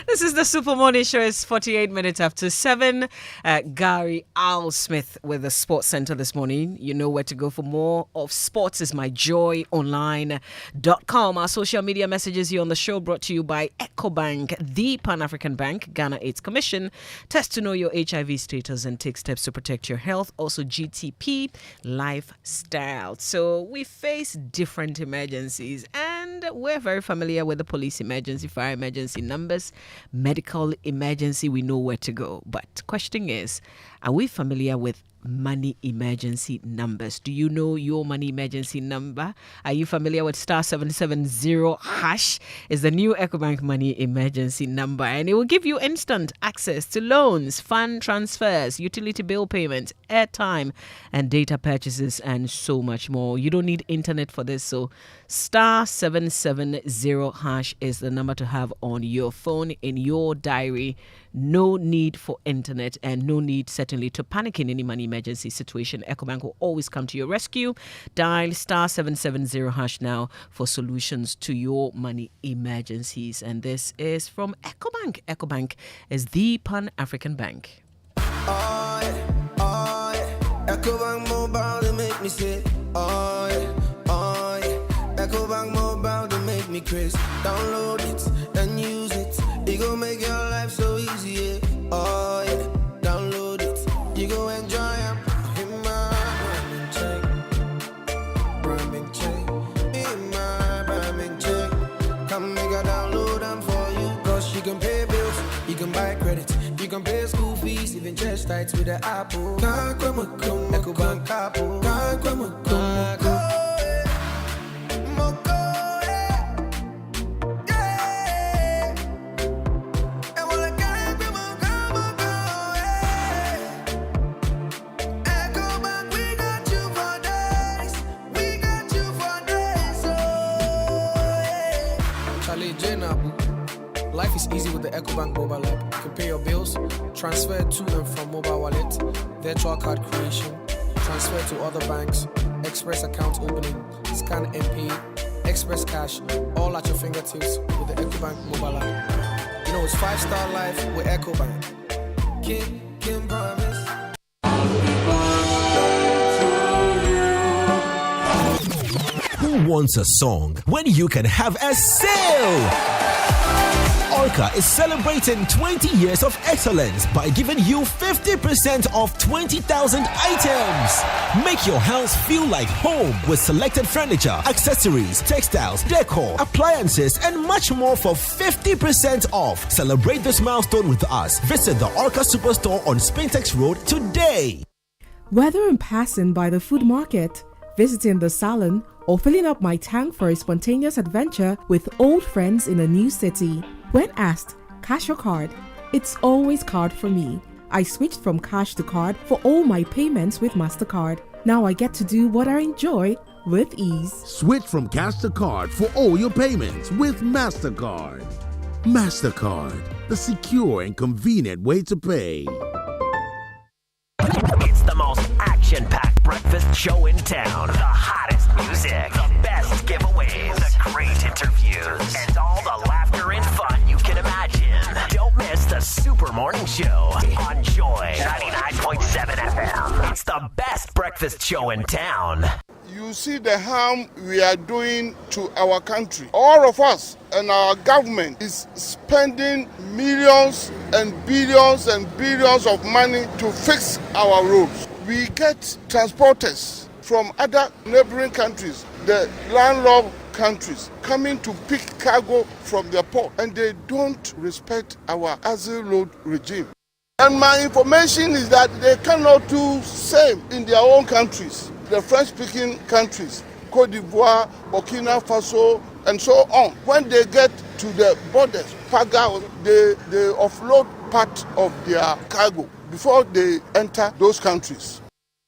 This is the Super Morning Show. It's 48 minutes after 7. Gary Al Smith with the Sports Center this morning. You know where to go for more of Sports is My Joy Online.com. Our social media messages here on the show brought to you by EcoBank, the Pan-African Bank, Ghana AIDS Commission. Test to know your HIV status and take steps to protect your health. Also GTP Lifestyle. So we face different emergencies, and we're very familiar with the police emergency, fire emergency numbers, medical emergency. We know where to go. But question is, are we familiar with money emergency numbers? Do you know your money emergency number? Are you familiar with star 770 hash? Is the new EcoBank money emergency number, and it will give you instant access to loans, fund transfers, utility bill payments, airtime and data purchases, and so much more. You don't need internet for this, so star 770 hash is the number to have on your phone, in your diary. No need for internet, and no need certainly to panic in any money emergency situation. EcoBank will always come to your rescue. Dial star 770 hash now for solutions to your money emergencies. And this is from EcoBank. EcoBank is the Pan-African Bank. EcoBank Mobile, they make me say, EcoBank Mobile, they make me crazy. Download it and use it. It gon' make your life so easy, yeah. Oh, yeah. Download it. You go enjoy it. In my Brahmin chain. In my Brahmin chain. Come make a download them for you. Cause you can pay bills, you can buy credit, you can pay school fees, even chest tights with the Apple. EcoBank Apple. Life is easy with the EcoBank mobile app. You can pay your bills, transfer to and from mobile wallet, virtual card creation, transfer to other banks, express account opening, scan and pay, express cash, all at your fingertips with the EcoBank mobile app. You know, it's 5-star life with EcoBank. Can promise. Who wants a song when you can have a sale? Orca is celebrating 20 years of excellence by giving you 50% off 20,000 items. Make your house feel like home with selected furniture, accessories, textiles, decor, appliances, and much more for 50% off. Celebrate this milestone with us. Visit the Orca Superstore on Spintex Road today. Whether in passing by the food market, visiting the salon, or filling up my tank for a spontaneous adventure with old friends in a new city. When asked, cash or card? It's always card for me. I switched from cash to card for all my payments with MasterCard. Now I get to do what I enjoy with ease. Switch from cash to card for all your payments with MasterCard. MasterCard, the secure and convenient way to pay. It's the most action-packed breakfast show in town. The hottest music, the best giveaways, the great interviews, and all the laughter and fun you can imagine. Don't miss the Super Morning Show on Joy 99.7 FM. It's the best breakfast show in town. you see the harm we are doing to our country. All of us and our government is spending millions and billions of money to fix our roads. We get transporters from other neighboring countries, the landlocked countries, coming to pick cargo from the port, and they don't respect our axle load regime. And my information is that they cannot do same in their own countries, the French-speaking countries, Cote d'Ivoire, Burkina Faso, and so on. When they get to the borders, Paga, they offload part of their cargo before they enter those countries.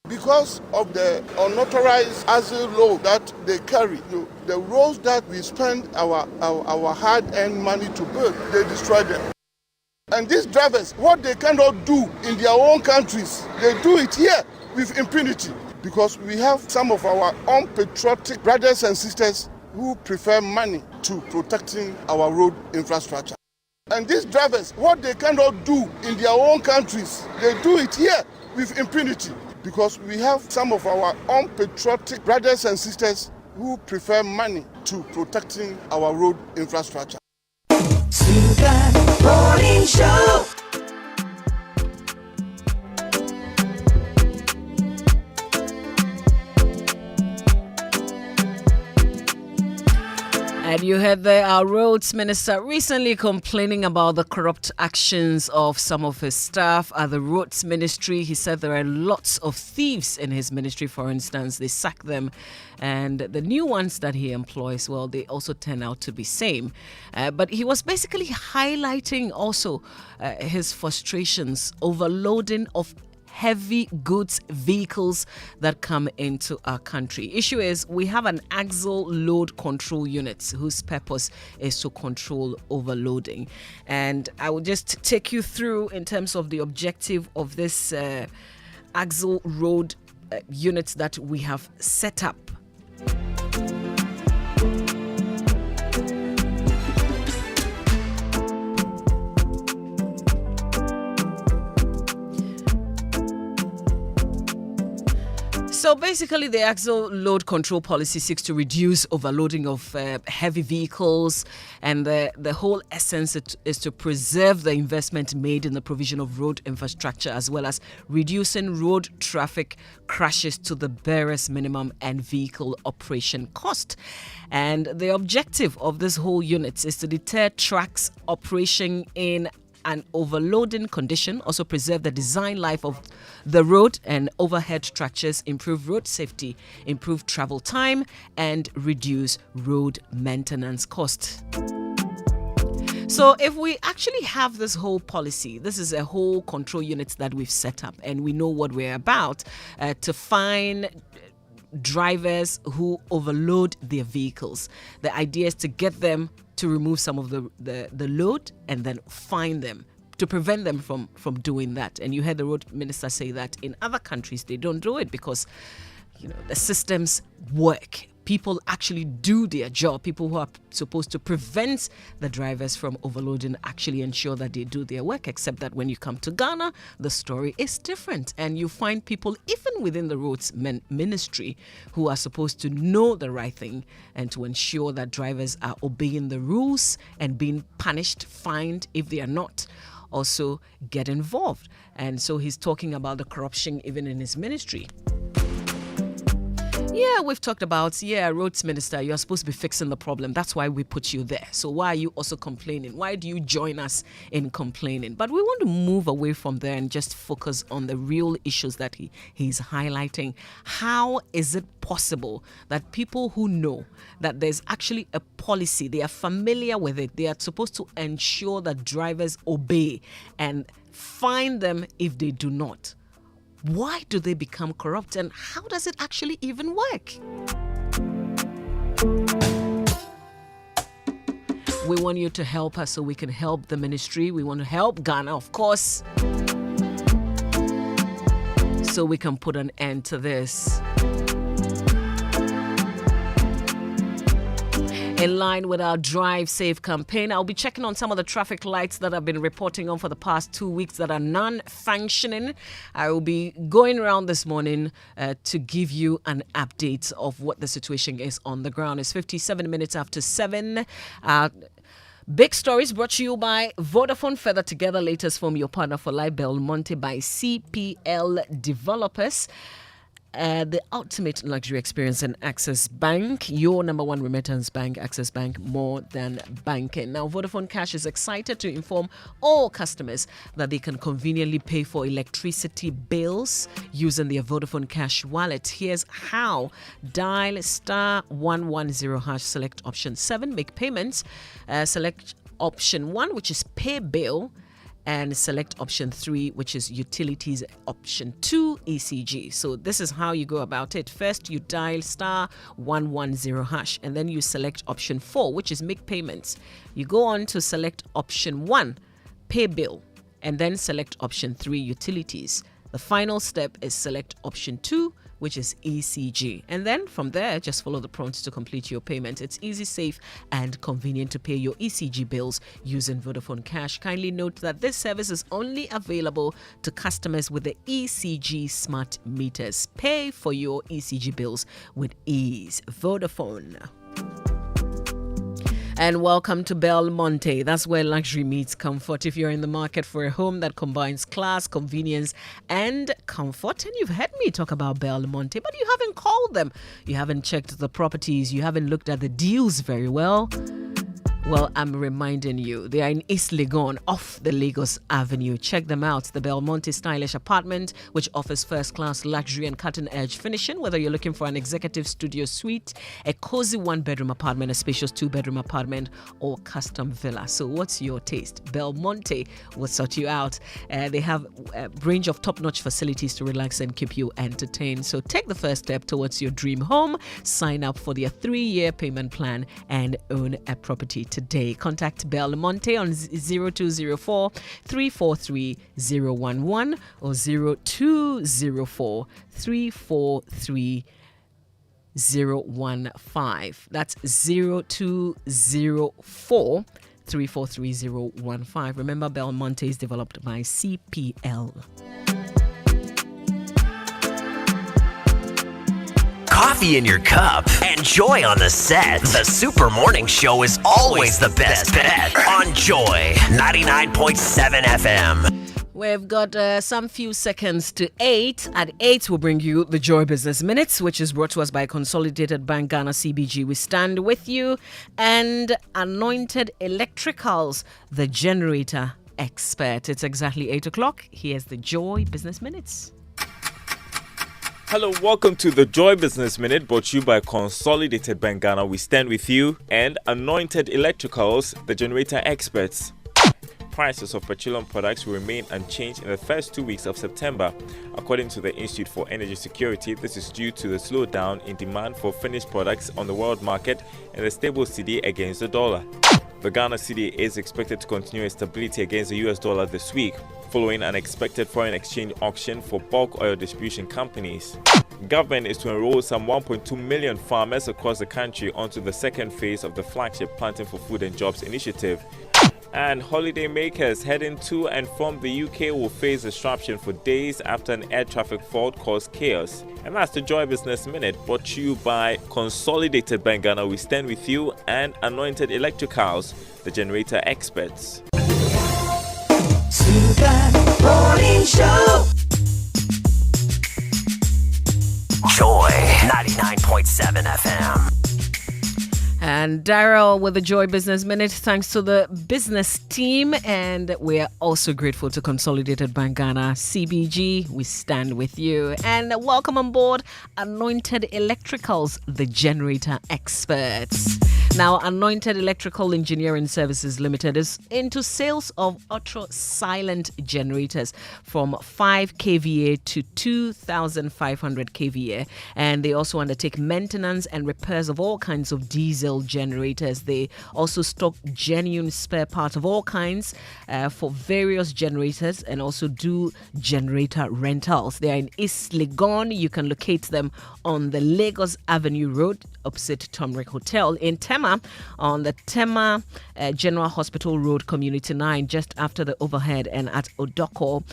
Because of the unauthorized axle load that they carry, the roads that we spend our hard-earned money to build, they destroy them. And these drivers, what they cannot do in their own countries, they do it here with impunity. Because we have some of our unpatriotic brothers and sisters who prefer money to protecting our road infrastructure. And these drivers, what they cannot do in their own countries, they do it here with impunity. Because we have some of our unpatriotic brothers and sisters who prefer money to protecting our road infrastructure. Super Morning Show. And you heard there our roads minister recently complaining about the corrupt actions of some of his staff at the roads ministry. He said there are lots of thieves in his ministry, for instance. They sack them. And the new ones that he employs, well, they also turn out to be same. But he was basically highlighting also his frustrations, overloading of heavy goods vehicles that come into our country. Issue is we have an axle load control unit whose purpose is to control overloading. And I will just take you through in terms of the objective of this axle road units that we have set up. So basically, the axle load control policy seeks to reduce overloading of heavy vehicles, and the whole essence is to preserve the investment made in the provision of road infrastructure, as well as reducing road traffic crashes to the barest minimum and vehicle operation cost. And the objective of this whole unit is to deter trucks operation in an overloading condition, also preserve the design life of the road and overhead structures, improve road safety, improve travel time, and reduce road maintenance cost. So if we actually have this whole policy, this is a whole control unit that we've set up, and we know what we're about, to find drivers who overload their vehicles. The idea is to get them to remove some of the load and then fine them to prevent them from doing that. And you heard the road minister say that in other countries they don't do it because the systems work. People actually do their job. People who are supposed to prevent the drivers from overloading actually ensure that they do their work, except that when you come to Ghana, the story is different. And you find people, even within the roads ministry, who are supposed to know the right thing and to ensure that drivers are obeying the rules and being punished, fined if they are not, also get involved. And so he's talking about the corruption even in his ministry. Yeah, we've talked about, roads minister, you're supposed to be fixing the problem. That's why we put you there. So why are you also complaining? Why do you join us in complaining? But we want to move away from there and just focus on the real issues that he's highlighting. How is it possible that people who know that there's actually a policy, they are familiar with it, they are supposed to ensure that drivers obey and fine them if they do not? Why do they become corrupt, and how does it actually even work? We want you to help us so we can help the ministry. We want to help Ghana, of course, so we can put an end to this. In line with our Drive Safe campaign, I'll be checking on some of the traffic lights that I've been reporting on for the past 2 weeks that are non-functioning. I will be going around this morning to give you an update of what the situation is on the ground. It's 57 minutes after 7. Big stories brought to you by Vodafone. Further together, latest from your partner for life, Belmonte by CPL Developers. The ultimate luxury experience in Access Bank, your number one remittance bank, Access Bank, more than banking. Now, Vodafone Cash is excited to inform all customers that they can conveniently pay for electricity bills using their Vodafone Cash wallet. Here's how. Dial *110#, select option 7, make payments, select option 1, which is pay bill, and select option 3, which is utilities, option 2, ECG. So this is how you go about it. First, you dial *110#, and then you select option 4, which is make payments. You go on to select option 1, pay bill, and then select option 3, utilities. The final step is select option 2, which is ECG. And then from there, just follow the prompts to complete your payment. It's easy, safe, and convenient to pay your ECG bills using Vodafone Cash. Kindly note that this service is only available to customers with the ECG smart meters. Pay for your ECG bills with ease. Vodafone. And welcome to Belmonte. That's where luxury meets comfort. If you're in the market for a home that combines class, convenience, and comfort, and you've heard me talk about Belmonte, but you haven't called them, you haven't checked the properties, you haven't looked at the deals very well, well, I'm reminding you, they are in East Legon, off the Lagos Avenue. Check them out. The Belmonte Stylish Apartment, which offers first-class luxury and cutting-edge finishing. Whether you're looking for an executive studio suite, a cozy one-bedroom apartment, a spacious two-bedroom apartment, or custom villa. So what's your taste? Belmonte will sort you out. They have a range of top-notch facilities to relax and keep you entertained. So take the first step towards your dream home. Sign up for their 3-year payment plan and own a property today. Contact Belmonte on 0204 343 011 or 0204 343 015. That's 0204 343 015. Remember, Belmonte is developed by CPL. Coffee in your cup and joy on the set. The Super Morning Show is always the best bet on Joy 99.7 FM. We've got some few seconds to 8. At 8, we'll bring you the Joy Business Minutes, which is brought to us by Consolidated Bank Ghana CBG. We stand with you. And Anointed Electricals, the generator expert. It's exactly 8 o'clock. Here's the Joy Business Minutes. Hello, welcome to the Joy Business Minute, brought to you by Consolidated Bank Ghana. We stand with you. And Anointed Electricals, the generator experts. Prices of petroleum products will remain unchanged in the first 2 weeks of September. According to the Institute for Energy Security, this is due to the slowdown in demand for finished products on the world market and the stable cedi against the dollar. The Ghana cedi is expected to continue its stability against the US dollar this week, following an expected foreign exchange auction for bulk oil distribution companies. Government is to enroll some 1.2 million farmers across the country onto the second phase of the flagship Planting for Food and Jobs initiative. And holiday makers heading to and from the UK will face disruption for days after an air traffic fault caused chaos. And that's the Joy Business Minute, brought to you by Consolidated Bank Ghana. We stand with you, and Anointed Electricals, the generator experts. Super Morning Show. Joy 99.7 FM. And Daryl with the Joy Business Minute. Thanks to the business team. And we're also grateful to Consolidated Bank Ghana CBG. We stand with you. And welcome on board Anointed Electricals, the generator experts. Now, Anointed Electrical Engineering Services Limited is into sales of ultra-silent generators from 5 kVA to 2,500 kVA. And they also undertake maintenance and repairs of all kinds of diesel generators. They also stock genuine spare parts of all kinds for various generators, and also do generator rentals. They are in East Legon. You can locate them on the Lagos Avenue Road opposite Tomrick Hotel. In Tema, Tema on the Tema General Hospital Road, Community 9, just after the overhead, and at Odoko,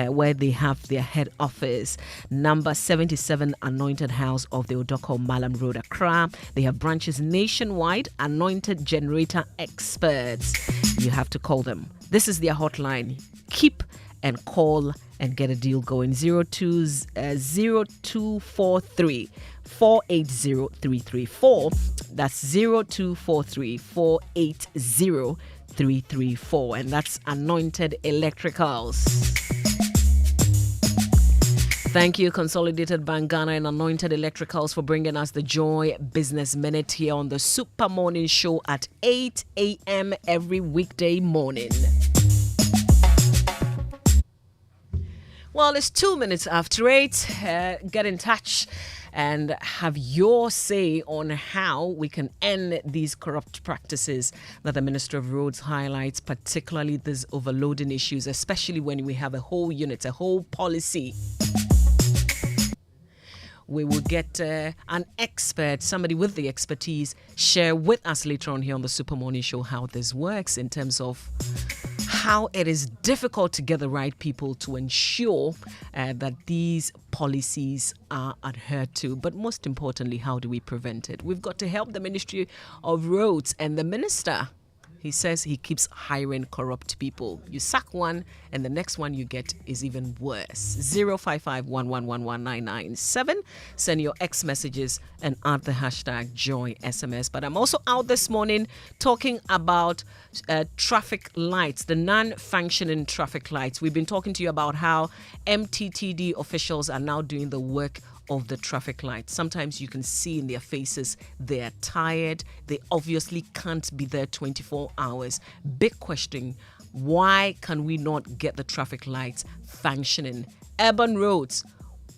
where they have their head office. Number 77 Anointed House of the Odoko Malam Road, Accra. They have branches nationwide. Anointed Generator Experts. You have to call them. This is their hotline. Keep and call and get a deal going. 0243 480 334. That's 0243 480 334. And that's Anointed Electricals. Thank you, Consolidated Bank Ghana and Anointed Electricals, for bringing us the Joy Business Minute here on the Super Morning Show at 8 a.m. every weekday morning. Well, it's 2 minutes after 8. Get in touch and have your say on how we can end these corrupt practices that the Minister of Roads highlights, particularly these overloading issues, especially when we have a whole unit, a whole policy. We will get an expert, somebody with the expertise, share with us later on here on the Super Morning Show how this works in terms of how it is difficult to get the right people to ensure that these policies are adhered to. But most importantly, how do we prevent it? We've got to help the Ministry of Roads and the Minister. He says he keeps hiring corrupt people. You sack one, and the next one you get is even worse. 055-111-1997. Send your X messages and add the hashtag JoySMS. But I'm also out this morning talking about traffic lights, the non-functioning traffic lights. We've been talking to you about how MTTD officials are now doing the work of the traffic lights. Sometimes you can see in their faces they're tired. They obviously can't be there 24 hours. Big question, why can we not get the traffic lights functioning? Urban roads,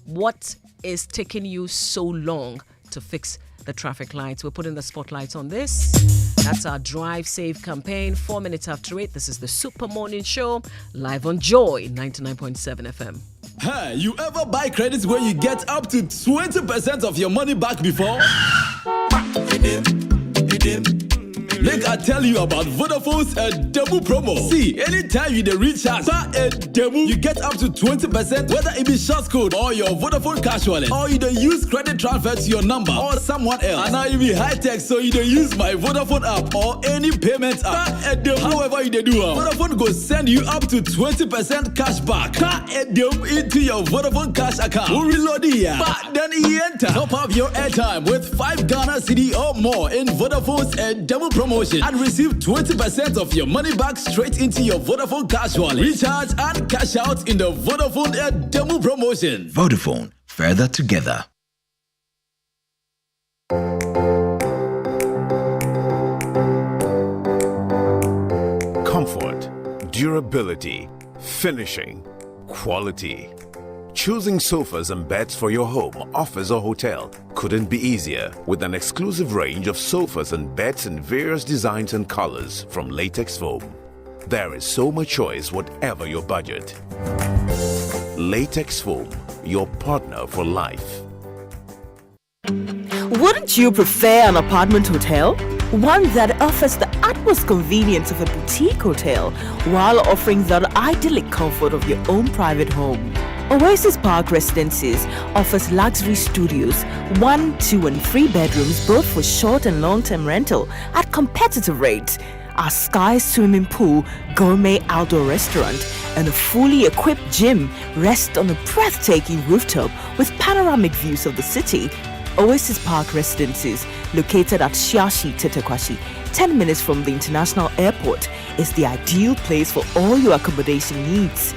what is taking you so long to fix the traffic lights? We're putting the spotlight on this. That's our Drive Safe campaign. 4 minutes after 8. This is the Super Morning Show, live on Joy 99.7 FM. Hey, you ever buy credits where you get up to 20% of your money back before? Make I tell you about Vodafone's demo promo. See, anytime you recharge a demo, you get up to 20%, whether it be short code or your Vodafone cash wallet, or you don't use credit transfer to your number or someone else. And now you be high tech, so you don't use my Vodafone app or any payment app. However you do, Vodafone go send you up to 20% cash back into your Vodafone cash account. Who reload here? But then you enter. Top up your airtime with 5 Ghana cedi or more in Vodafone's demo promotion and receive 20% of your money back straight into your Vodafone cash wallet. Recharge and cash out in the Vodafone demo promotion. Vodafone, further together. Comfort, durability, finishing, quality. Choosing sofas and beds for your home, office or hotel couldn't be easier with an exclusive range of sofas and beds in various designs and colors from Latex Foam. There is so much choice whatever your budget. Latex Foam, your partner for life. Wouldn't you prefer an apartment hotel? One that offers the utmost convenience of a boutique hotel while offering the idyllic comfort of your own private home. Oasis Park Residences offers luxury studios, 1, 2 and 3 bedrooms both for short and long-term rental at competitive rates. Our sky swimming pool, gourmet outdoor restaurant and a fully equipped gym rest on a breathtaking rooftop with panoramic views of the city. Oasis Park Residences, located at Shiashi Tetekwashi, 10 minutes from the international airport, is the ideal place for all your accommodation needs.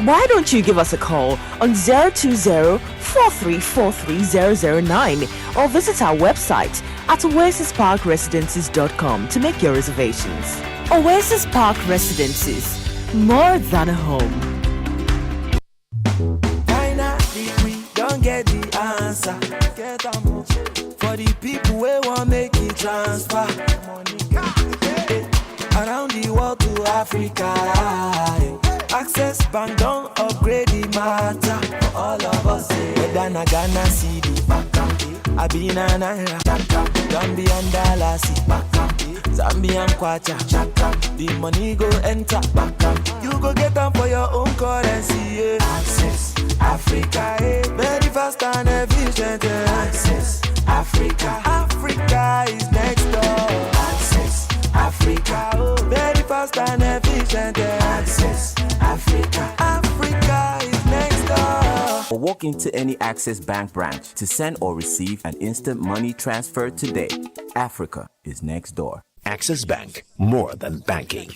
Why don't you give us a call on 020-4343-009 or visit our website at oasisparkresidences.com to make your reservations. Oasis Park Residences, more than a home. We don't get the answer. For the people we want make it transfer. Around the world to Africa. Access Bank don't upgrade the matter for all of us. Whether na Ghana cedi, Abina Naira, Gambian dollars, Zambian kwacha, the money go enter, you go get them for your own currency, yeah. Access Africa, very fast and efficient, Access Africa, Africa is next door. Access Africa, very fast and efficient, Access Africa, Africa is next door. Or walk into any Access Bank branch to send or receive an instant money transfer today. Africa is next door. Access Bank, more than banking.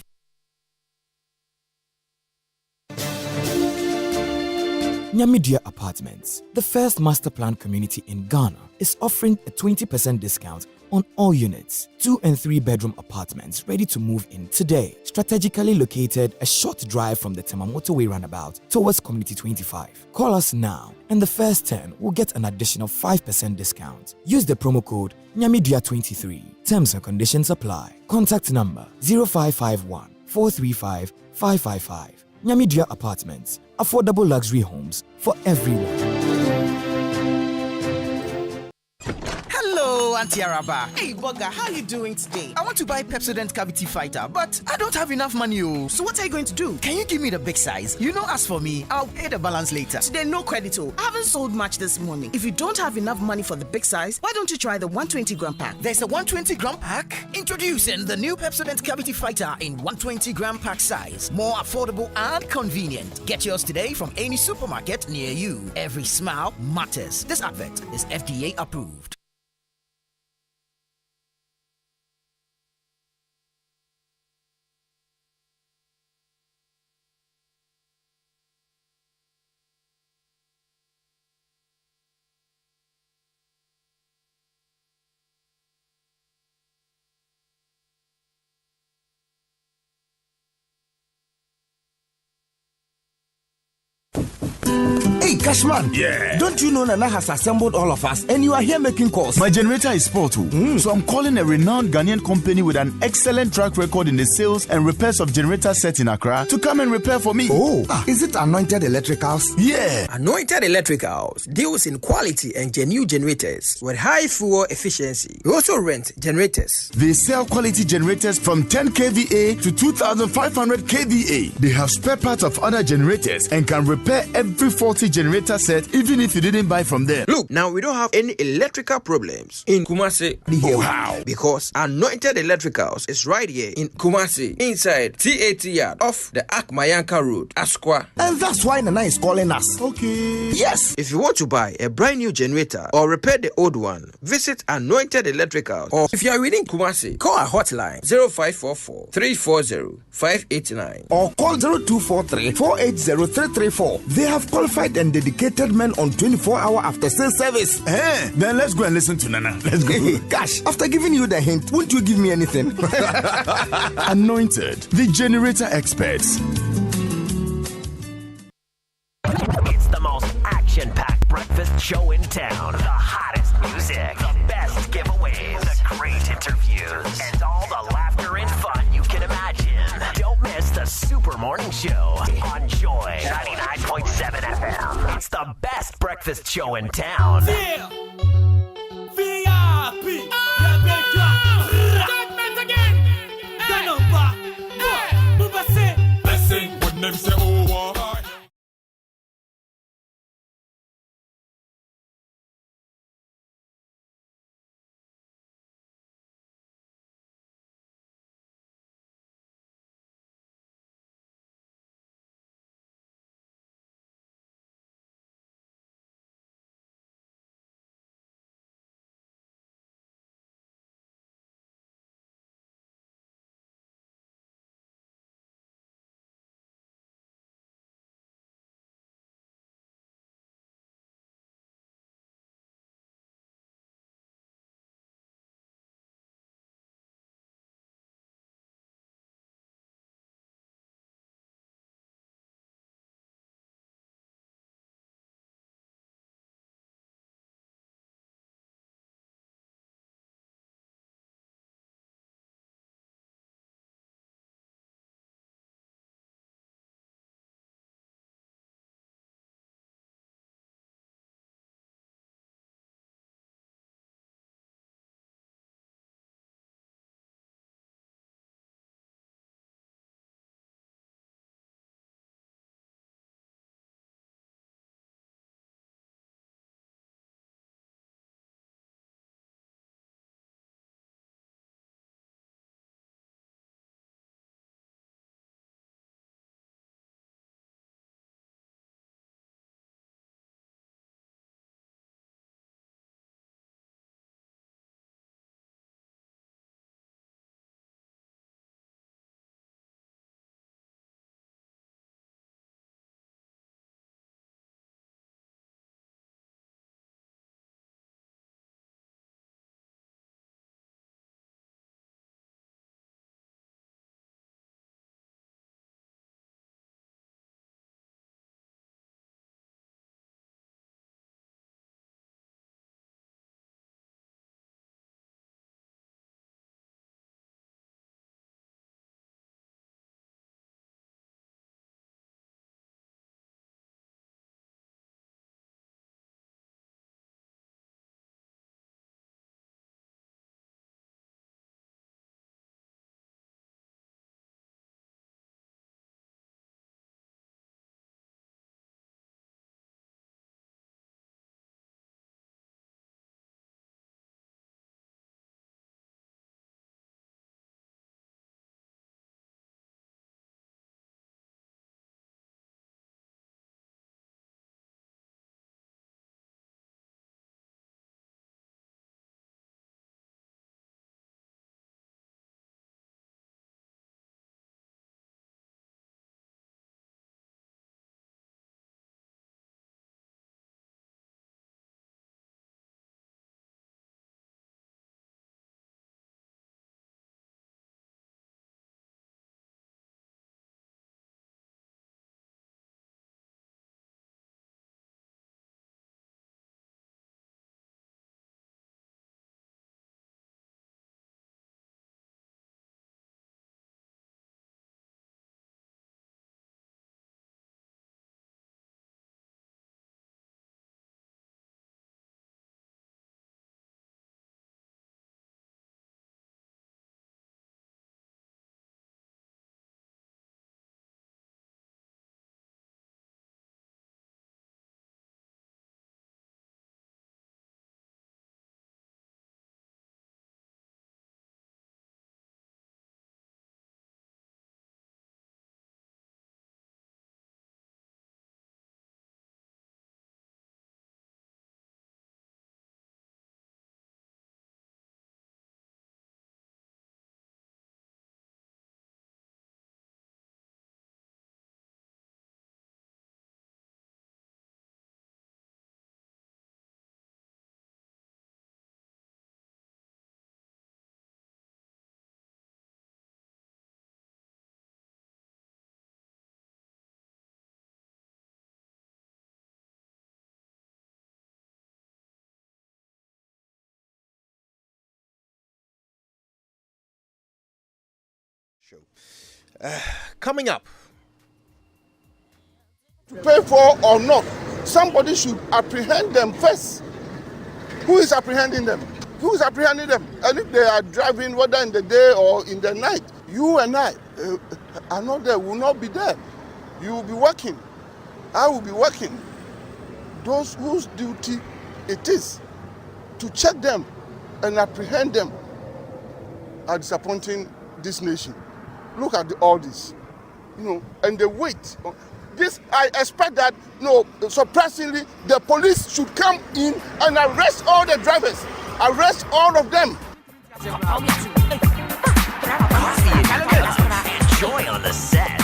Nyamidia Apartments, the first master plan community in Ghana, is offering a 20% discount on all units. 2 and 3 bedroom apartments ready to move in today. Strategically located a short drive from the Tema Motorway roundabout towards Community 25. Call us now and the first 10 will get an additional 5% discount. Use the promo code Nyamidia23. Terms and conditions apply. Contact number 0551 435 555. Nyamidia Apartments. Affordable luxury homes for everyone. Hello, Auntie Araba. Hey, Bugger, how are you doing today? I want to buy Pepsodent Cavity Fighter, but I don't have enough money. So what are you going to do? Can you give me the big size? You know, as for me, I'll pay the balance later. Today, no credit. I haven't sold much this morning. If you don't have enough money for the big size, why don't you try the 120 gram pack? There's a 120 gram pack? Introducing the new Pepsodent Cavity Fighter in 120 gram pack size. More affordable and convenient. Get yours today from any supermarket near you. Every smile matters. This advert is FDA approved. Hey, Cashman. Yeah. Don't you know Nana has assembled all of us and you are here making calls? My generator is spoiled too. So I'm calling a renowned Ghanaian company with an excellent track record in the sales and repairs of generator sets in Accra to come and repair for me. Oh, is it Anointed Electricals? Yeah. Anointed Electricals deals in quality and genuine generators with high fuel efficiency. We also rent generators. They sell quality generators from 10 kVA to 2500 kVA. They have spare parts of other generators and can repair every faulty generator set even if you didn't buy from them. Look, now we don't have any electrical problems in Kumasi. Oh, how? Because Anointed Electricals is right here in Kumasi, inside TAT yard off the Akmayanka Road, Asqua. And that's why Nana is calling us. Okay. Yes. If you want to buy a brand new generator or repair the old one, visit Anointed Electricals. Or if you are within Kumasi, call our hotline 0544 340 589 or call 0243 480 334. They have qualified and dedicated men on 24-hour after-sales service. Then let's go and listen to Nana. Let's go. Gosh, after giving you the hint, won't you give me anything? Anointed, the generator experts. It's the most action-packed breakfast show in town. The hottest music, the best giveaways, the great interviews, and all the laughter and fun you can imagine. Don't miss the Super Morning Show on Joy 99.7 FM. It's the best breakfast show in town. VIP. Statement again. The number. Booba say. Blessing. When them say over. show. Coming up. Pay for or not, somebody should apprehend them first. Who is apprehending them? Who is apprehending them? And if they are driving, whether in the day or in the night, you and I are not there, will not be there. You will be working. I will be working. Those whose duty it is to check them and apprehend them are disappointing this nation. Look at all this, and the weight. This, I expect that, surprisingly, the police should come in and arrest all the drivers. Arrest all of them. Enjoy on the set.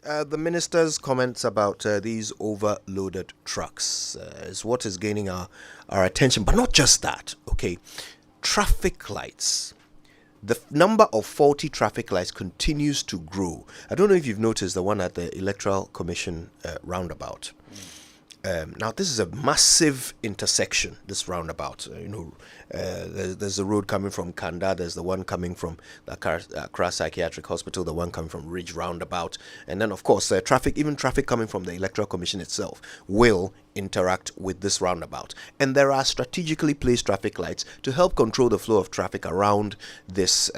The minister's comments about these overloaded trucks is what is gaining our attention. But not just that, okay? Traffic lights. The number of faulty traffic lights continues to grow. I don't know if you've noticed the one at the Electoral Commission roundabout. Now, this is a massive intersection, this roundabout. There's a road coming from Kanda, there's the one coming from the Accra Psychiatric Hospital, the one coming from Ridge Roundabout, and then, of course, traffic coming from the Electoral Commission itself will interact with this roundabout. And there are strategically placed traffic lights to help control the flow of traffic around this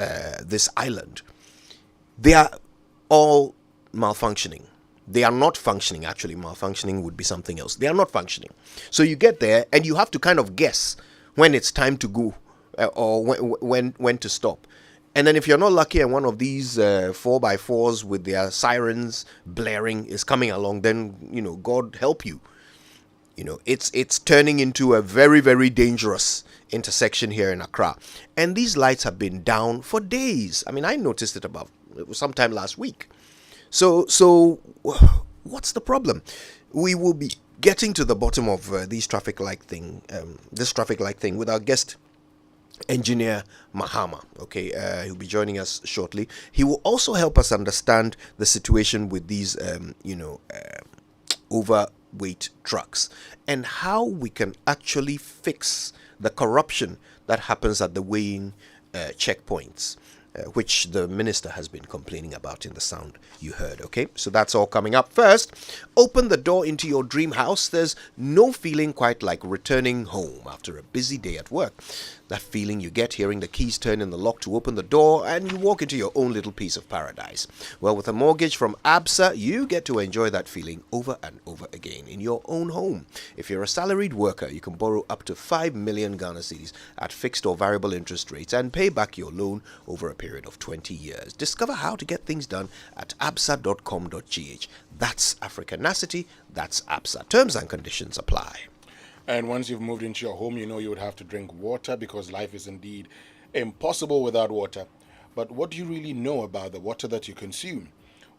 island. They are all malfunctioning. They are not functioning, actually. Malfunctioning would be something else. They are not functioning. So you get there and you have to kind of guess when it's time to go or when to stop. And then if you're not lucky and one of these 4x4s with their sirens blaring is coming along, then, God help you. It's turning into a very, very dangerous intersection here in Accra. And these lights have been down for days. I mean, I noticed it was sometime last week. So what's the problem? We will be getting to the bottom of this traffic light thing with our guest engineer Mahama. Okay, he'll be joining us shortly. He will also help us understand the situation with these, overweight trucks and how we can actually fix the corruption that happens at the weighing checkpoints. Which the minister has been complaining about in the sound you heard, okay? So that's all coming up. First, open the door into your dream house. There's no feeling quite like returning home after a busy day at work. That feeling you get hearing the keys turn in the lock to open the door and you walk into your own little piece of paradise. Well, with a mortgage from ABSA, you get to enjoy that feeling over and over again in your own home. If you're a salaried worker, you can borrow up to 5 million Ghana cedis at fixed or variable interest rates and pay back your loan over a period of 20 years. Discover how to get things done at absa.com.gh. That's Africanacity, that's ABSA. Terms and conditions apply. And once you've moved into your home, you would have to drink water because life is indeed impossible without water. But what do you really know about the water that you consume?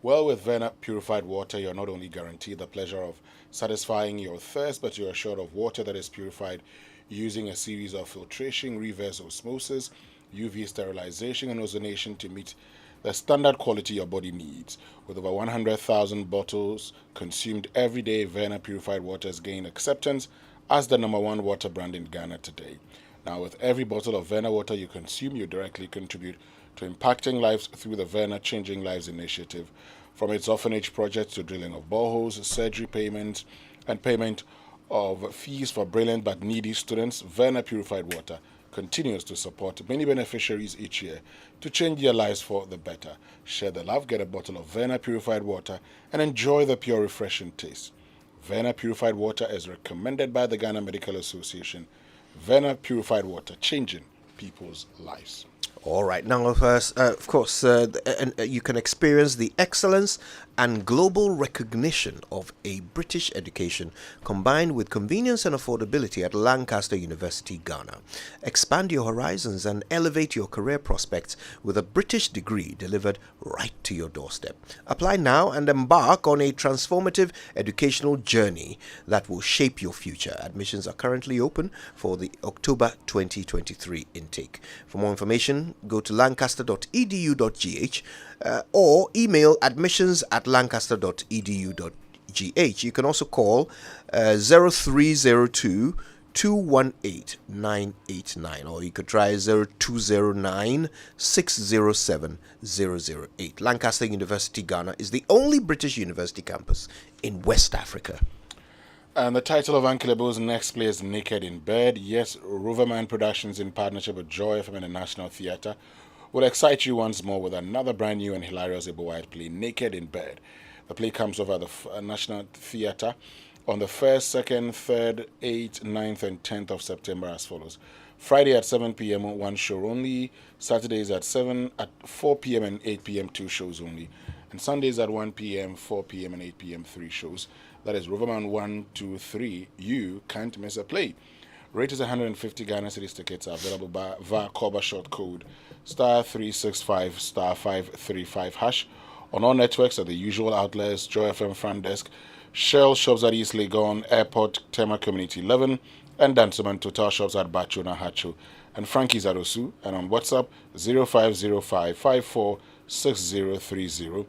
Well, with Verna Purified Water, you're not only guaranteed the pleasure of satisfying your thirst, but you're assured of water that is purified using a series of filtration, reverse osmosis, UV sterilization, and ozonation to meet the standard quality your body needs. With over 100,000 bottles consumed every day, Verna Purified Water has gained acceptance as the #1 water brand in Ghana today. Now, with every bottle of Verna water you consume, you directly contribute to impacting lives through the Verna Changing Lives initiative. From its orphanage project to drilling of boreholes, surgery payments, and payment of fees for brilliant but needy students, Verna Purified Water continues to support many beneficiaries each year to change their lives for the better. Share the love, get a bottle of Verna Purified Water, and enjoy the pure, refreshing taste. Verna Purified Water is recommended by the Ghana Medical Association. Verna Purified Water, changing people's lives. All right. Now, of course, you can experience the excellence and global recognition of a British education combined with convenience and affordability at Lancaster University, Ghana. Expand your horizons and elevate your career prospects with a British degree delivered right to your doorstep. Apply now and embark on a transformative educational journey that will shape your future. Admissions are currently open for the October 2023 intake. For more information, go to lancaster.edu.gh or email admissions@lancaster.edu.gh. You can also call 0302 218 989, or you could try 0209 607 008. Lancaster University, Ghana is the only British university campus in West Africa. And the title of Uncle Ebo's next play is Naked in Bed. Yes, Roverman Productions in partnership with Joy FM and the National Theatre will excite you once more with another brand new and hilarious Ebo White play, Naked in Bed. The play comes over the National Theatre on the 1st, 2nd, 3rd, 8th, 9th, and 10th of September as follows. Friday at 7 p.m., one show only. Saturdays at 4 p.m. and 8 p.m., 2 shows only. And Sundays at 1 p.m., 4 p.m., and 8 p.m., 3 shows. That is Roverman 1, 2, 3. You can't miss a play. Rate is 150 Ghana Cedis. Tickets are available via Coba short code *365 *535 hash on all networks at the usual outlets: Joy FM Front Desk, Shell Shops at East Legon, Airport, Tema Community 11, and Dansoman Total Shops at Bacho Nahacho, and Frankie's at Osu, and on WhatsApp 0505 546030.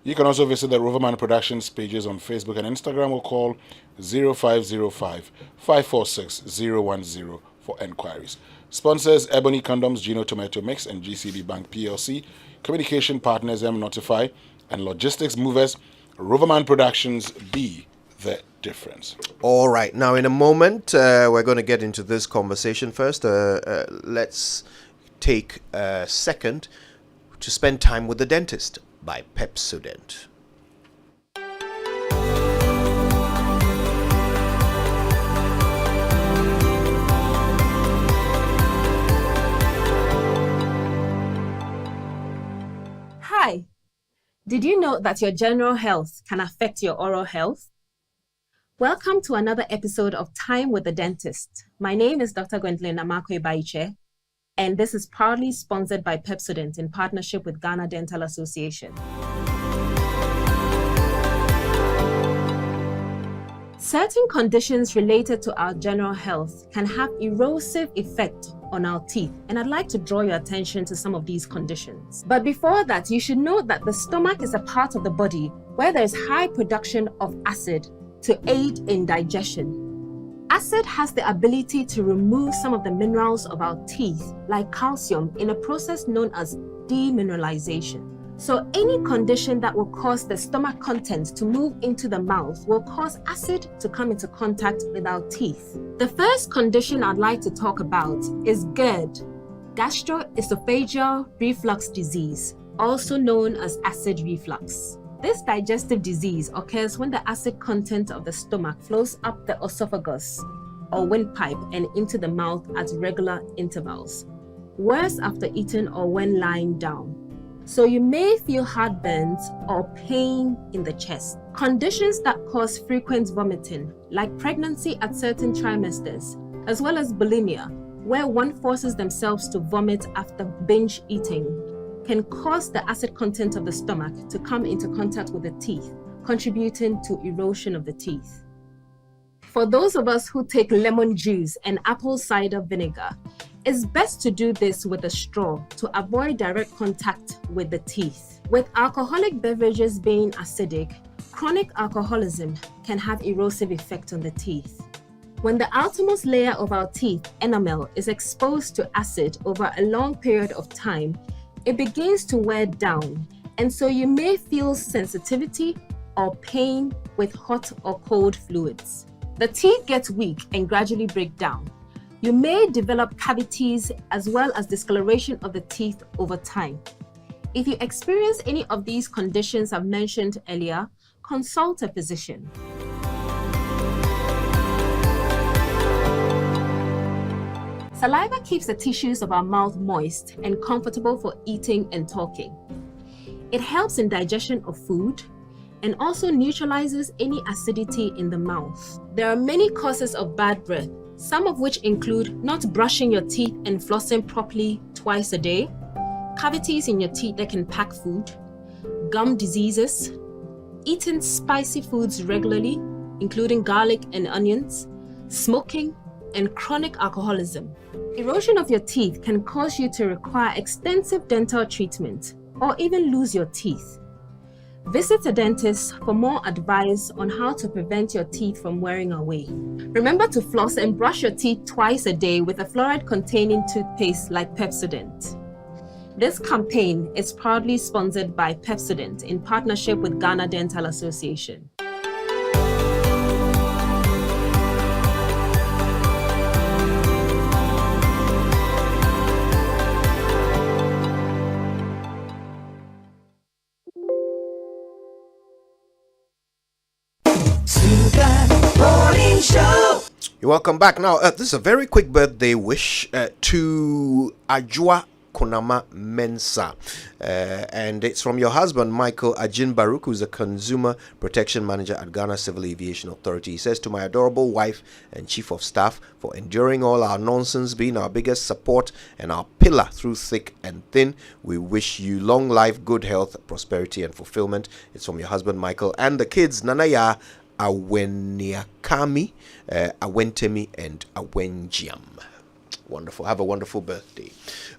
You can also visit the Roverman Productions pages on Facebook and Instagram or call 0505 546 010 for enquiries. Sponsors: Ebony Condoms, Gino Tomato Mix, and GCB Bank PLC. Communication partners: M Notify, and logistics movers. Roverman Productions, be the difference. All right, now in a moment, we're going to get into this conversation. First, let's take a second to spend time with the dentist by Pepsodent. Hi, did you know that your general health can affect your oral health? Welcome to another episode of Time with the Dentist. My name is Dr. Gwendolyn Amakwe Baiche, and this is proudly sponsored by Pepsodent in partnership with Ghana Dental Association. Certain conditions related to our general health can have erosive effect on our teeth, and I'd like to draw your attention to some of these conditions. But before that, you should know that the stomach is a part of the body where there is high production of acid to aid in digestion. Acid has the ability to remove some of the minerals of our teeth, like calcium, in a process known as demineralization. So any condition that will cause the stomach contents to move into the mouth will cause acid to come into contact with our teeth. The first condition I'd like to talk about is GERD, gastroesophageal reflux disease, also known as acid reflux. This digestive disease occurs when the acid content of the stomach flows up the esophagus or windpipe and into the mouth at regular intervals, worse after eating or when lying down. So you may feel heartburns or pain in the chest. Conditions that cause frequent vomiting, like pregnancy at certain trimesters, as well as bulimia, where one forces themselves to vomit after binge eating, can cause the acid content of the stomach to come into contact with the teeth, contributing to erosion of the teeth. For those of us who take lemon juice and apple cider vinegar, it's best to do this with a straw to avoid direct contact with the teeth. With alcoholic beverages being acidic, chronic alcoholism can have erosive effect on the teeth. When the outermost layer of our teeth, enamel, is exposed to acid over a long period of time, it begins to wear down, and so you may feel sensitivity or pain with hot or cold fluids. The teeth get weak and gradually break down. You may develop cavities as well as discoloration of the teeth over time. If you experience any of these conditions I've mentioned earlier, consult a physician. Saliva keeps the tissues of our mouth moist and comfortable for eating and talking. It helps in digestion of food and also neutralizes any acidity in the mouth. There are many causes of bad breath, some of which include not brushing your teeth and flossing properly twice a day, cavities in your teeth that can pack food, gum diseases, eating spicy foods regularly, including garlic and onions, smoking, and chronic alcoholism. Erosion of your teeth can cause you to require extensive dental treatment or even lose your teeth. Visit a dentist for more advice on how to prevent your teeth from wearing away. Remember to floss and brush your teeth twice a day with a fluoride-containing toothpaste like Pepsodent. This campaign is proudly sponsored by Pepsodent in partnership with Ghana Dental Association. You're welcome back. Now, this is a very quick birthday wish to Ajua Konama Mensa, and it's from your husband Michael Ajin Baruch, who's a consumer protection manager at Ghana Civil Aviation Authority. He says, to my adorable wife and chief of staff, for enduring all our nonsense, being our biggest support and our pillar through thick and thin, we wish you long life, good health, prosperity and fulfillment. It's from your husband Michael and the kids Nanaya, Aweniakami, Awentemi and Awenjiam. Wonderful. Have a wonderful birthday.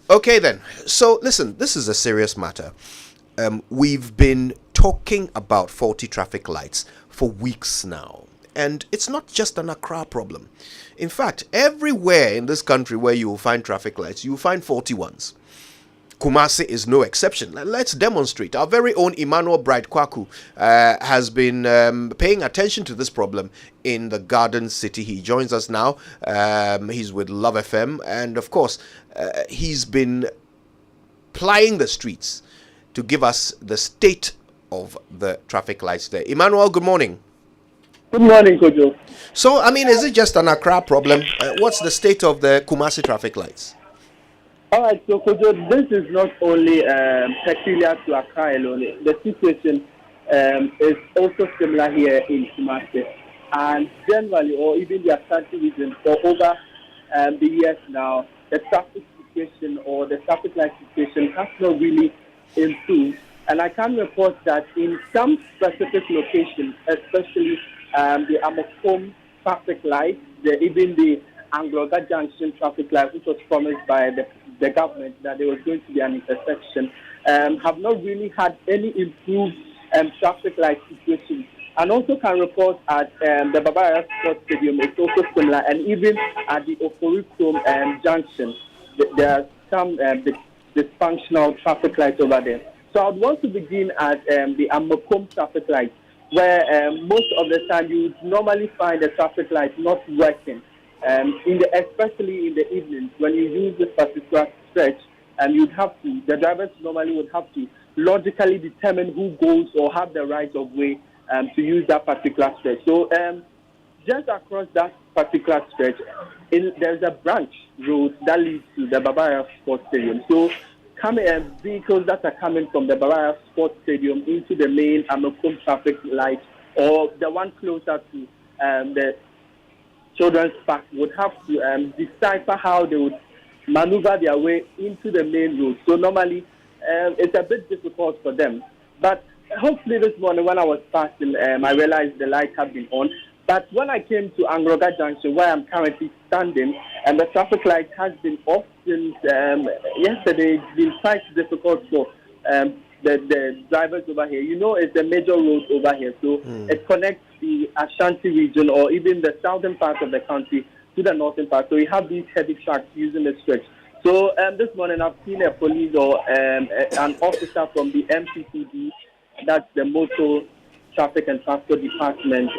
Okay then. So listen, this is a serious matter. We've been talking about faulty traffic lights for weeks now. And it's not just an Accra problem. In fact, everywhere in this country where you will find traffic lights, you will find faulty ones. Kumasi is no exception. Let's demonstrate. Our very own Emmanuel Bright Kwaku has been paying attention to this problem in the Garden City. He joins us now. He's with Love FM. And of course, he's been plying the streets to give us the state of the traffic lights there. Emmanuel, good morning. Good morning, Kojo. So, I mean, is it just an Accra problem? What's the state of the Kumasi traffic lights? All right, so Kojo, this is not only peculiar to Accra alone. The situation is also similar here in Kumasi. And generally, or even the Ashanti region, for over the years now, the traffic situation or the traffic light situation has not really improved. And I can report that in some specific locations, especially the Amokom traffic light, even the Angloga Junction traffic light, which was promised by the government that there was going to be an intersection, have not really had any improved traffic light situation. And also can report at the Babaya Sports Stadium, it's also similar, and even at the Oforikrom Junction, there are some dysfunctional traffic lights over there. So I would want to begin at the Amokom traffic light, where most of the time you would normally find the traffic light not working. Especially in the evenings, when you use this particular stretch, the drivers normally would have to logically determine who goes or have the right of way to use that particular stretch. So just across that particular stretch, there's a branch road that leads to the Babaya Sports Stadium. So vehicles that are coming from the Babaya Sports Stadium into the main Amokom traffic light, or the one closer to the Children's Park, would have to decipher how they would maneuver their way into the main road. So normally, it's a bit difficult for them. But hopefully this morning when I was passing, I realized the light had been on. But when I came to Angroga Junction, where I'm currently standing, and the traffic light has been off since yesterday, it's been quite difficult for the drivers over here. You know, it's a major road over here, so it connects the Ashanti region or even the southern part of the country to the northern part. So you have these heavy trucks using the stretch. So this morning I've seen a police or an officer from the MPCD, that's the Motor Traffic and Transport Department,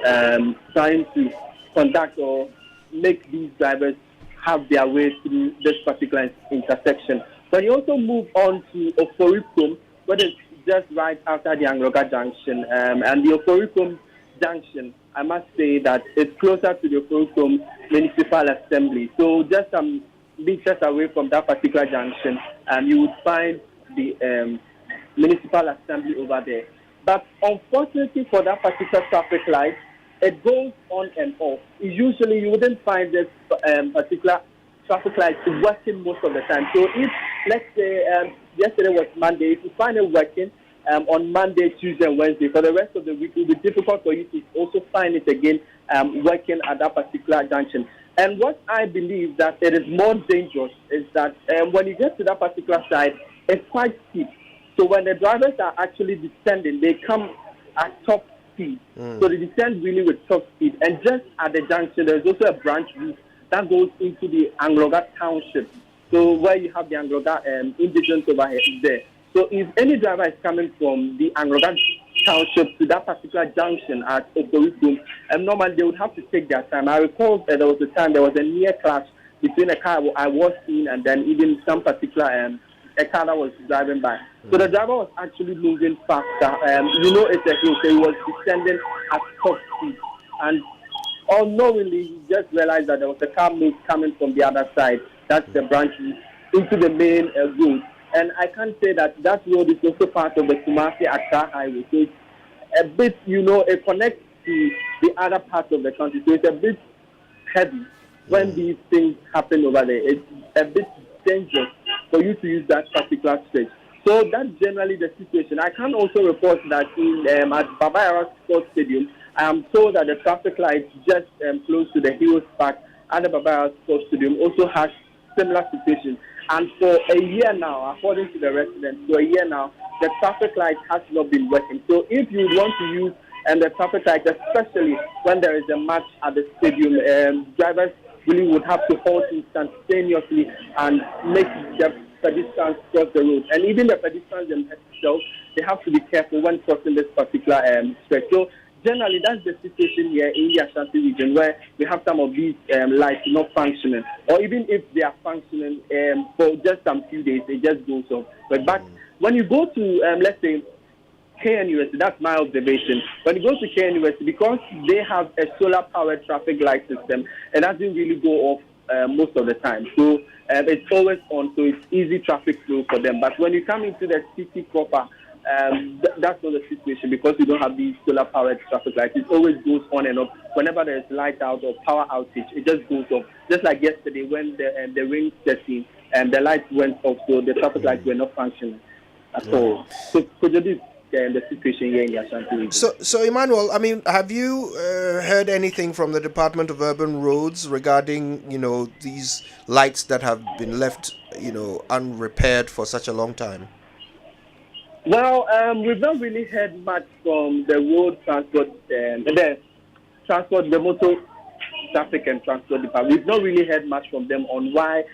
trying to conduct or make these drivers have their way through this particular intersection. But you also move on to Oforikrom, where it's just right after the Angroga Junction. And the Oforikrom Junction, I must say that it's closer to the Oforikrom Municipal Assembly. So just some meters away from that particular junction, you would find the Municipal Assembly over there. But unfortunately for that particular traffic light, it goes on and off. Usually you wouldn't find this particular traffic light working most of the time. So if, let's say, yesterday was Monday, if you find it working on Monday, Tuesday, and Wednesday, for the rest of the week, it will be difficult for you to also find it again working at that particular junction. And what I believe that it is more dangerous is that when you get to that particular side, it's quite steep. So when the drivers are actually descending, they come at top speed. So they descend really with top speed. And just at the junction, there's also a branch route that goes into the Angloga township. So where you have the Angloga indigents over here there. So if any driver is coming from the Angloga township to that particular junction at Oborigum, normally they would have to take their time. I recall there was a time there was a near clash between a car I was in and then even some particular a car that was driving by. So the driver was actually moving faster. It's a hill, so he was descending at top speed. And unknowingly, he just realized that there was a car coming from the other side. That's the branch into the main road. And I can say that road is also part of the Kumasi-Accra highway. So it's a bit, it connects to the other parts of the country. So it's a bit heavy when these things happen over there. It's a bit dangerous for you to use that particular stretch. So that's generally the situation. I can also report that at Baba Yara Sports Stadium, I am told that the traffic lights just close to the Heroes Park at the Baba Yara Sports Stadium also has similar situation. And for a year now, according to the residents, for a year now, the traffic light has not been working. So if you want to use the traffic light, especially when there is a match at the stadium, drivers really would have to halt instantaneously and make the pedestrians cross the road. And even the pedestrians themselves, they have to be careful when crossing this particular stretch. So generally, that's the situation here in the Ashanti region, where we have some of these lights not functioning, or even if they are functioning for just some few days, it just goes off. But when you go to, let's say, KNUST, that's my observation. When you go to KNUST, because they have a solar-powered traffic light system, it doesn't really go off most of the time. So it's always on, so it's easy traffic flow for them. But when you come into the city proper, that's not the situation because you don't have these solar-powered traffic lights. It always goes on and off. Whenever there's light out or power outage, it just goes off. Just like yesterday when the rain set in and the lights went off, so the traffic lights were not functioning at all. So this the situation here in the Ashanti region. So Emmanuel, I mean, have you heard anything from the Department of Urban Roads regarding, these lights that have been left, unrepaired for such a long time? Well, we've not really heard much from the road transport, the motor traffic and transport department. We've not really heard much from them on why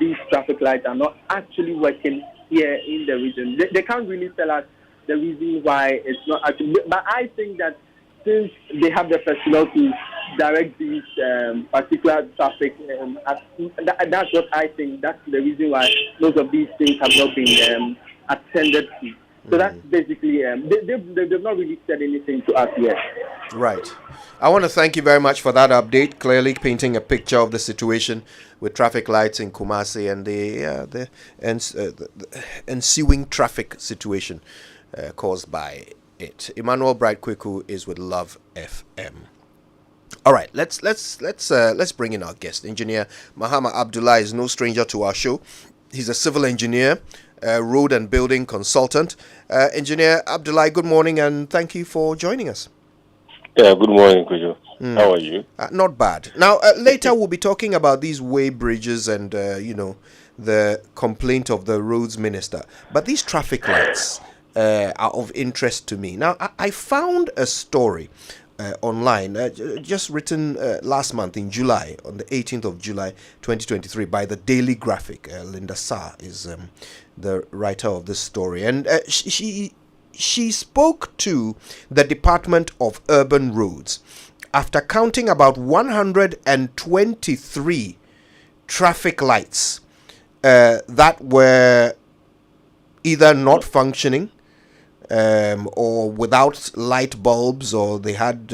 these traffic lights are not actually working here in the region. They can't really tell us the reason why it's not actually. But I think that since they have the personnel to direct these particular traffic, that's what I think. That's the reason why most of these things have not been attended to. So that's basically, they've not really said anything to us yet. Right. I want to thank you very much for that update, clearly painting a picture of the situation with traffic lights in Kumasi and the ensuing traffic situation caused by it. Emmanuel Bright Kweku is with Love FM. All right, let's bring in our guest. Engineer Mahama Abdullah is no stranger to our show. He's a civil engineer, road and building consultant. Engineer Abdullah, good morning and thank you for joining us. Yeah, good morning, Kujo. How are you? Not bad. Now, later we'll be talking about these way bridges and, the complaint of the roads minister. But these traffic lights are of interest to me. Now, I found a story online, just written last month in July, on the 18th of July 2023 by the Daily Graphic. Linda Sa is the writer of this story, and she spoke to the Department of Urban Roads after counting about 123 traffic lights that were either not functioning or without light bulbs, or they had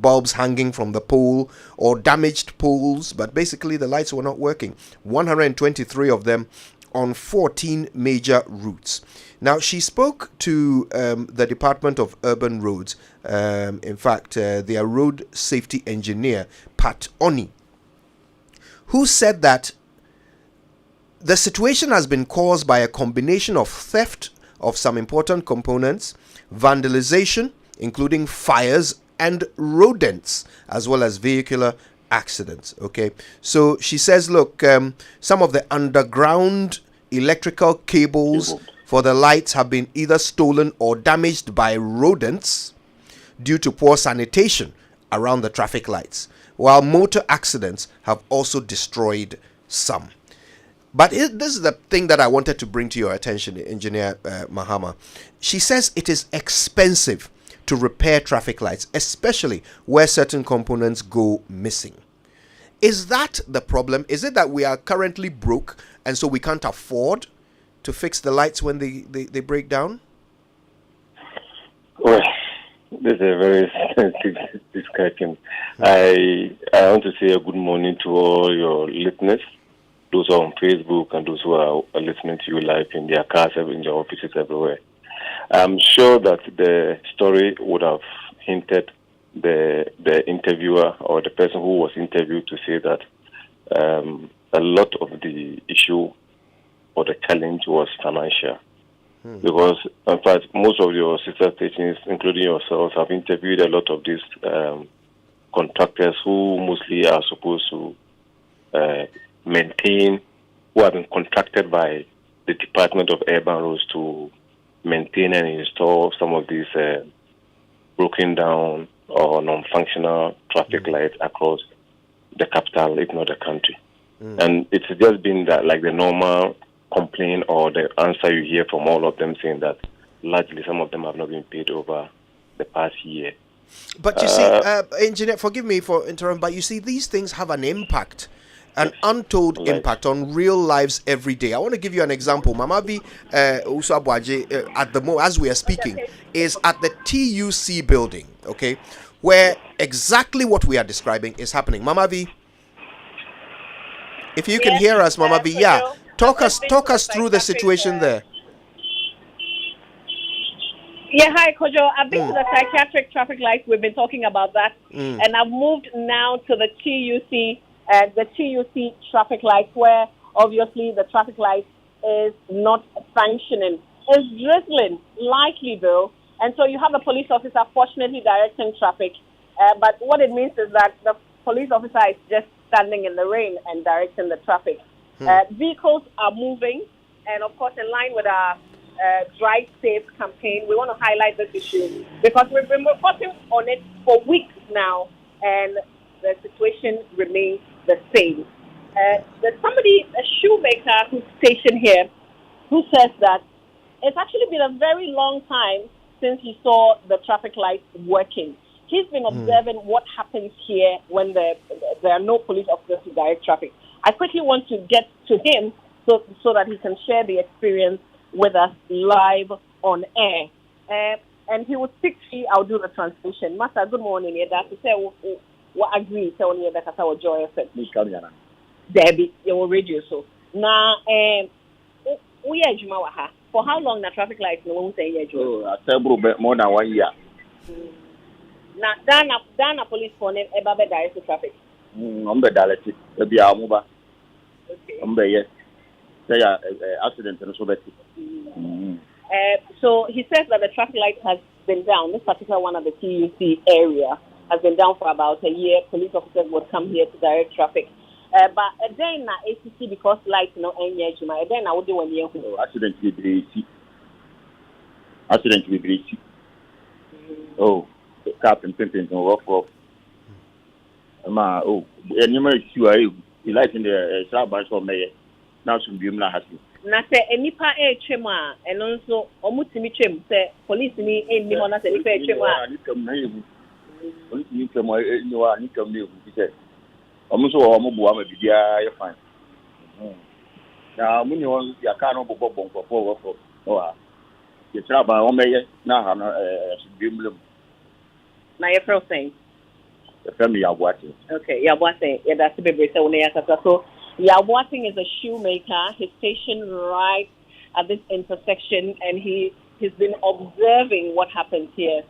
bulbs hanging from the pole, or damaged poles, but basically the lights were not working. 123 of them on 14 major routes. Now, she spoke to the Department of Urban Roads, in fact, their road safety engineer, Pat Oni, who said that the situation has been caused by a combination of theft of some important components, vandalization, including fires and rodents, as well as vehicular accidents. Okay, so she says, look, some of the underground electrical cables for the lights have been either stolen or damaged by rodents due to poor sanitation around the traffic lights, while motor accidents have also destroyed some. But this is the thing that I wanted to bring to your attention, Engineer Mahama. She says it is expensive to repair traffic lights, especially where certain components go missing. Is that the problem? Is it that we are currently broke and so we can't afford to fix the lights when they break down? Well, this is a very sensitive discussion. I want to say a good morning to all your listeners, those who are on Facebook and those who are listening to you live in their cars, in their offices, everywhere. I'm sure that the story would have hinted the interviewer or the person who was interviewed to say that a lot of the issue or the challenge was financial. Because, in fact, most of your sister stations, including yourselves, have interviewed a lot of these contractors who mostly are supposed to maintain, who have been contracted by the Department of Urban Roads to maintain and install some of these broken down or non-functional traffic lights across the capital, if not the country. And it's just been that, like the normal complaint or the answer you hear from all of them, saying that largely some of them have not been paid over the past year. But you see, Engineer, forgive me for interrupting, but you see, these things have an impact, an untold impact on real lives every day. I want to give you an example. Mamabi Usabwaje, at the moment, as we are speaking, is at the TUC building, okay, where exactly what we are describing is happening. Mamabi, if you can hear us, Mamabi, yeah, talk us through the situation there. Yeah, hi, Kojo. I've been to the psychiatric traffic lights. We've been talking about that. And I've moved now to the TUC traffic lights, where obviously the traffic light is not functioning. It's drizzling lightly, though. And so you have a police officer fortunately directing traffic. But what it means is that the police officer is just standing in the rain and directing the traffic. Vehicles are moving. And, of course, in line with our Drive Safe campaign, we want to highlight this issue because we've been reporting on it for weeks now, and the situation remains the same. There's somebody, a shoemaker who's stationed here, who says that it's actually been a very long time since he saw the traffic lights working. He's been observing what happens here when there are no police officers to direct traffic. I quickly want to get to him so that he can share the experience with us live on air. And he will speak to you. I'll do the translation. Master, good morning. Yeah, that's to say what agree. Tell me that I will join us. Debbie, your radio so. Now, we are Jumawaha. For how long the traffic lights no one say yeah, several more than 1 year. Now, Dana police phone ebabe direct traffic. Umbe direct. Be a muba. Umbe yes. Say accident and so better. So he says that the traffic light has been down. This particular one of the TUC area has been down for about a year. Police officers would come here to direct traffic. But a day na ACC because light no any juma. A day na would do 1 year. Accident will be Accident will be Oh, Captain Pimpin no work for. Oh, and you may see you light in the slab bunch for me. Now should be na happy. Na se enipa twem a eno nso omutimi twem se police ni enni ho na se enipa twem a nikam na yebu police ni twem ni wa nikam na yebu se omuso wo mo bua ma bibia ye fine na munyi won ya ka no bobo bonko for o ye tra ba o meye na ha no bi mlem na ye fro saying the family ya boati okay ya boati ya da se bebe se wona ya kasa so Yawating is a shoemaker. He's stationed right at this intersection, and he's been observing what happens here.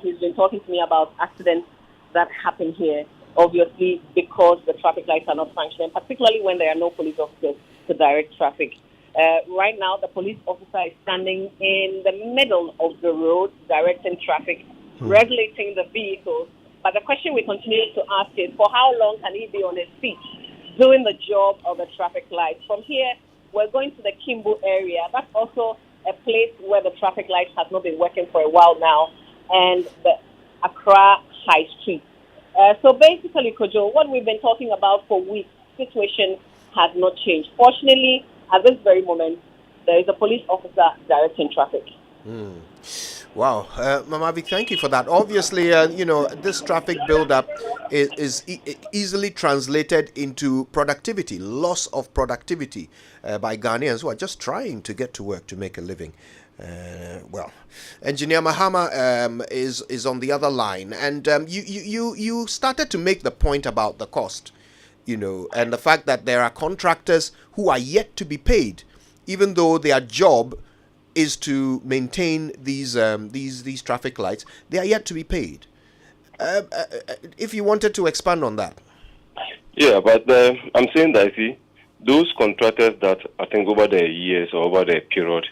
He's been talking to me about accidents that happen here, obviously because the traffic lights are not functioning, particularly when there are no police officers to direct traffic. Right now, the police officer is standing in the middle of the road, directing traffic, regulating the vehicles. But the question we continue to ask is, for how long can he be on his feet doing the job of the traffic lights? From here, we're going to the Kimbo area. That's also a place where the traffic lights has not been working for a while now, and the Accra High Street. So basically, Kojo, what we've been talking about for weeks, the situation has not changed. Fortunately, at this very moment, there is a police officer directing traffic. Wow. Mamavi, thank you for that. Obviously, this traffic buildup is easily translated into productivity, loss of productivity by Ghanaians who are just trying to get to work to make a living. Engineer Mahama is on the other line, and you started to make the point about the cost, and the fact that there are contractors who are yet to be paid, even though their job is to maintain these traffic lights. They are yet to be paid. If you wanted to expand on that. Yeah, but I'm saying that, see, those contractors that I think over the years or over the period,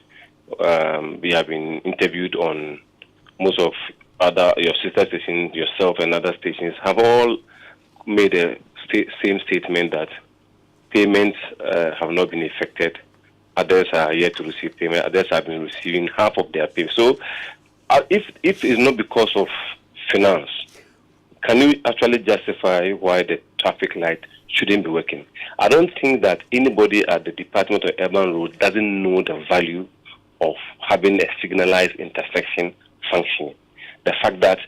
we have been interviewed on most of your sister stations, yourself and other stations, have all made the same statement that payments have not been effected. Others are yet to receive payment. Others have been receiving half of their pay. So, if it's not because of finance, can you actually justify why the traffic light shouldn't be working? I don't think that anybody at the Department of Urban Road doesn't know the value of having a signalized intersection functioning. The fact that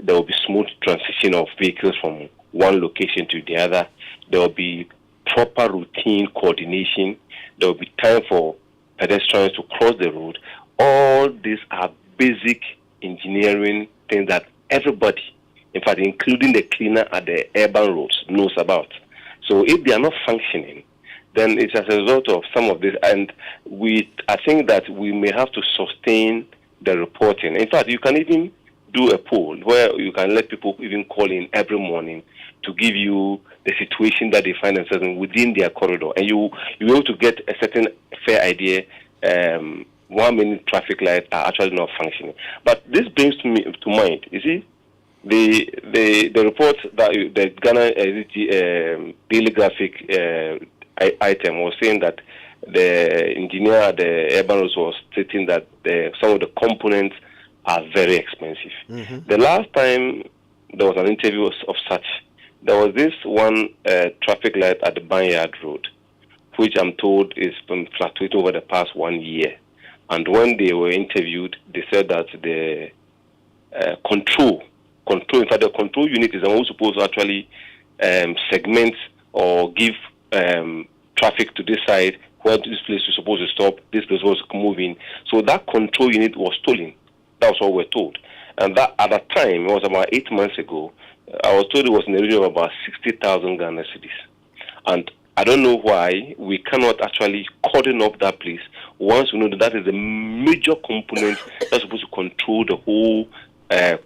there will be smooth transition of vehicles from one location to the other, there will be proper routine coordination, there will be time for pedestrians to cross the road. All these are basic engineering things that everybody, in fact, including the cleaner at the urban roads, knows about. So if they are not functioning, then it's as a result of some of this. And I think that we may have to sustain the reporting. In fact, you can even do a poll where you can let people even call in every morning to give you the situation that they find themselves in within their corridor, and you will be able to get a certain fair idea how many traffic lights are actually not functioning. But this brings to mind, you see, the report that the Ghana Daily Graphic item was saying that the engineer at the urban roads was stating that some of the components are very expensive. The last time there was an interview of such, there was this one traffic light at the Banyard Road, which I'm told is been fluctuating over the past 1 year. And when they were interviewed, they said that the control, in fact, the control unit is the one who's supposed to actually segment or give traffic to this side, where this place is supposed to stop, this place was moving. So that control unit was stolen. That was what we're told. And that at that time, it was about 8 months ago, I was told it was in the region of about 60,000 Ghana cedis. And I don't know why we cannot actually cordon up that place once we know that is a major component that's supposed to control the whole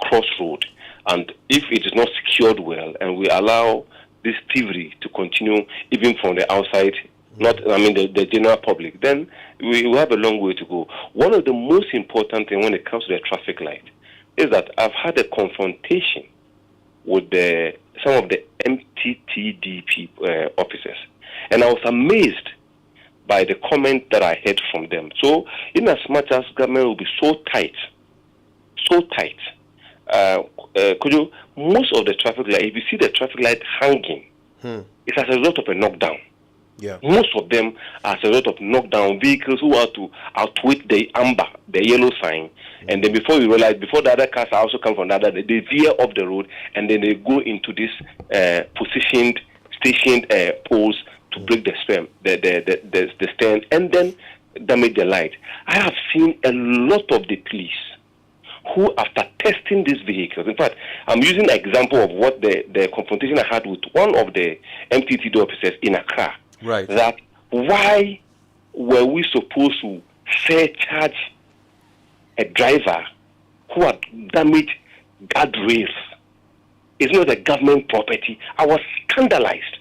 crossroad. And if it is not secured well and we allow this thievery to continue even from the outside, the general public, then we will have a long way to go. One of the most important things when it comes to the traffic light is that I've had a confrontation with some of the MTTD officers, and I was amazed by the comment that I heard from them. So, in as much as government will be so tight, most of the traffic light, if you see the traffic light hanging, it's as a result of a knockdown. Yeah. Most of them are as a result of knockdown vehicles who are to outwit the amber, the yellow sign, and then before you realize, before the other cars also come from the other, they veer off the road and then they go into this stationed poles to break the stem, the stand, and then damage the light. I have seen a lot of the police who, after testing these vehicles, in fact, I'm using an example of what the confrontation I had with one of the MTTD officers in Accra. Right. That why were we supposed to surcharge a driver who had damaged guardrails. It's not a government property. I was scandalized.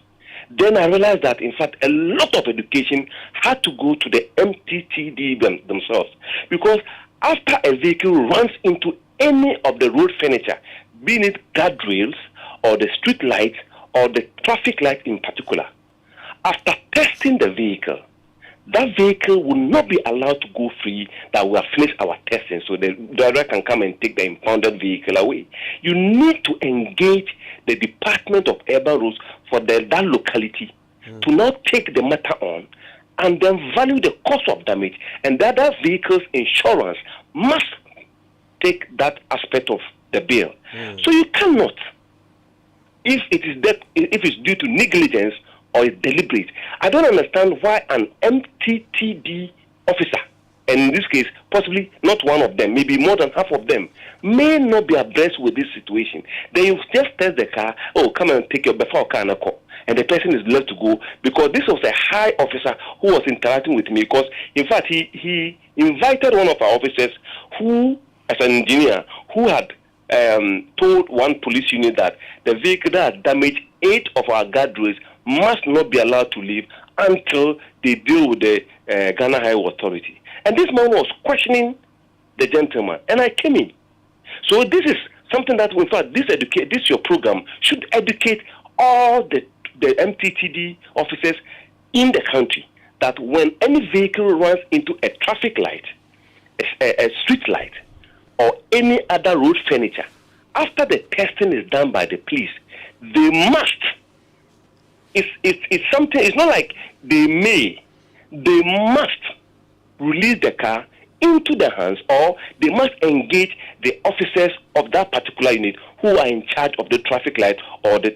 Then I realized that, in fact, a lot of education had to go to the MTTD themselves. Because after a vehicle runs into any of the road furniture, be it guardrails or the street lights or the traffic light in particular, after testing the vehicle, that vehicle will not be allowed to go free that we have finished our testing, so the driver can come and take the impounded vehicle away. You need to engage the Department of Urban Roads for that locality to now take the matter on and then value the cost of damage, and that vehicle's insurance must take that aspect of the bill. So you cannot, if it's due to negligence or is deliberate. I don't understand why an MTTD officer, and in this case, possibly not one of them, maybe more than half of them, may not be abreast with this situation. They just test the car, come and take your before car and the person is left to go, because this was a high officer who was interacting with me, because in fact he invited one of our officers who, as an engineer, who had told one police unit that the vehicle that had damaged 8 of our guardrails must not be allowed to leave until they deal with the Ghana Highway Authority. And this man was questioning the gentleman, and I came in. So this is something that, in fact, this your program should educate all the MTTD officers in the country that when any vehicle runs into a traffic light, a street light, or any other road furniture, after the testing is done by the police, they must. It's something. It's not like they must release the car into the hands, or they must engage the officers of that particular unit who are in charge of the traffic light or the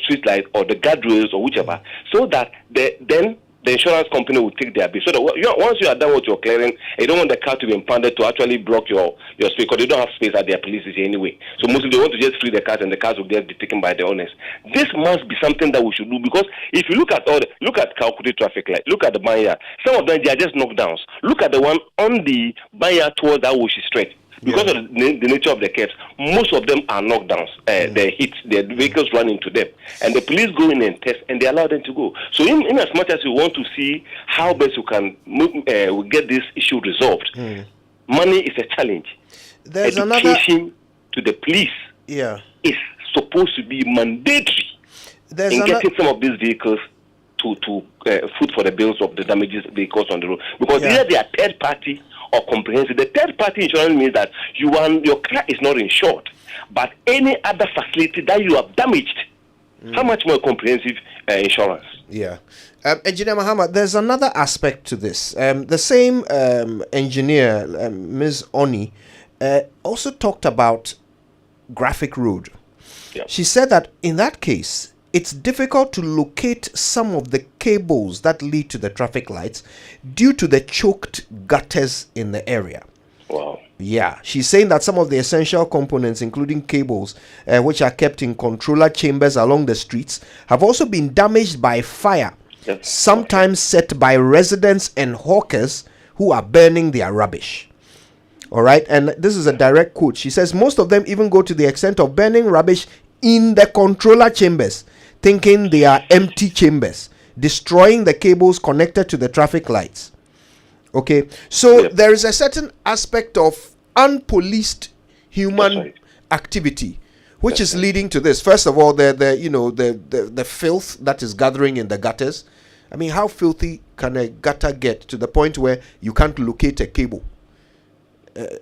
street light or the guardrails or whichever, so that then the insurance company will take their bill. So that once you are done with your clearing, you don't want the car to be impounded to actually block your space, because they don't have space at their police anyway. So mostly they want to just free the cars, and the cars will just be taken by the owners. This must be something that we should do, because if you look at Kalkudi traffic light, look at the Banya, some of them they are just knockdowns. Look at the one on the Banya towards that Wushi Strait. Because of the nature of the curves, most of them are knockdowns. They hit, the vehicles run into them. And the police go in and test, and they allow them to go. So in as much as we want to see how best we can we get this issue resolved, money is a challenge. There's Education to the police is supposed to be mandatory in getting some of these vehicles to foot for the bills of the damages vehicles on the road. Because either they are third party or comprehensive. The third party insurance means that your car is not insured, but any other facility that you have damaged, how much more comprehensive insurance? Yeah. Engineer Muhammad, there's another aspect to this. The same engineer, Ms. Oni, also talked about Graphic Road. Yeah. She said that in that case, it's difficult to locate some of the cables that lead to the traffic lights due to the choked gutters in the area. Wow. Yeah, she's saying that some of the essential components, including cables, which are kept in controller chambers along the streets, have also been damaged by fire, sometimes set by residents and hawkers who are burning their rubbish. All right, and this is a direct quote. She says most of them even go to the extent of burning rubbish in the controller chambers, thinking they are empty chambers, destroying the cables connected to the traffic lights. Okay, so there is a certain aspect of unpoliced human activity which is leading to this. First of all, the filth that is gathering in the gutters. I mean, how filthy can a gutter get to the point where you can't locate a cable?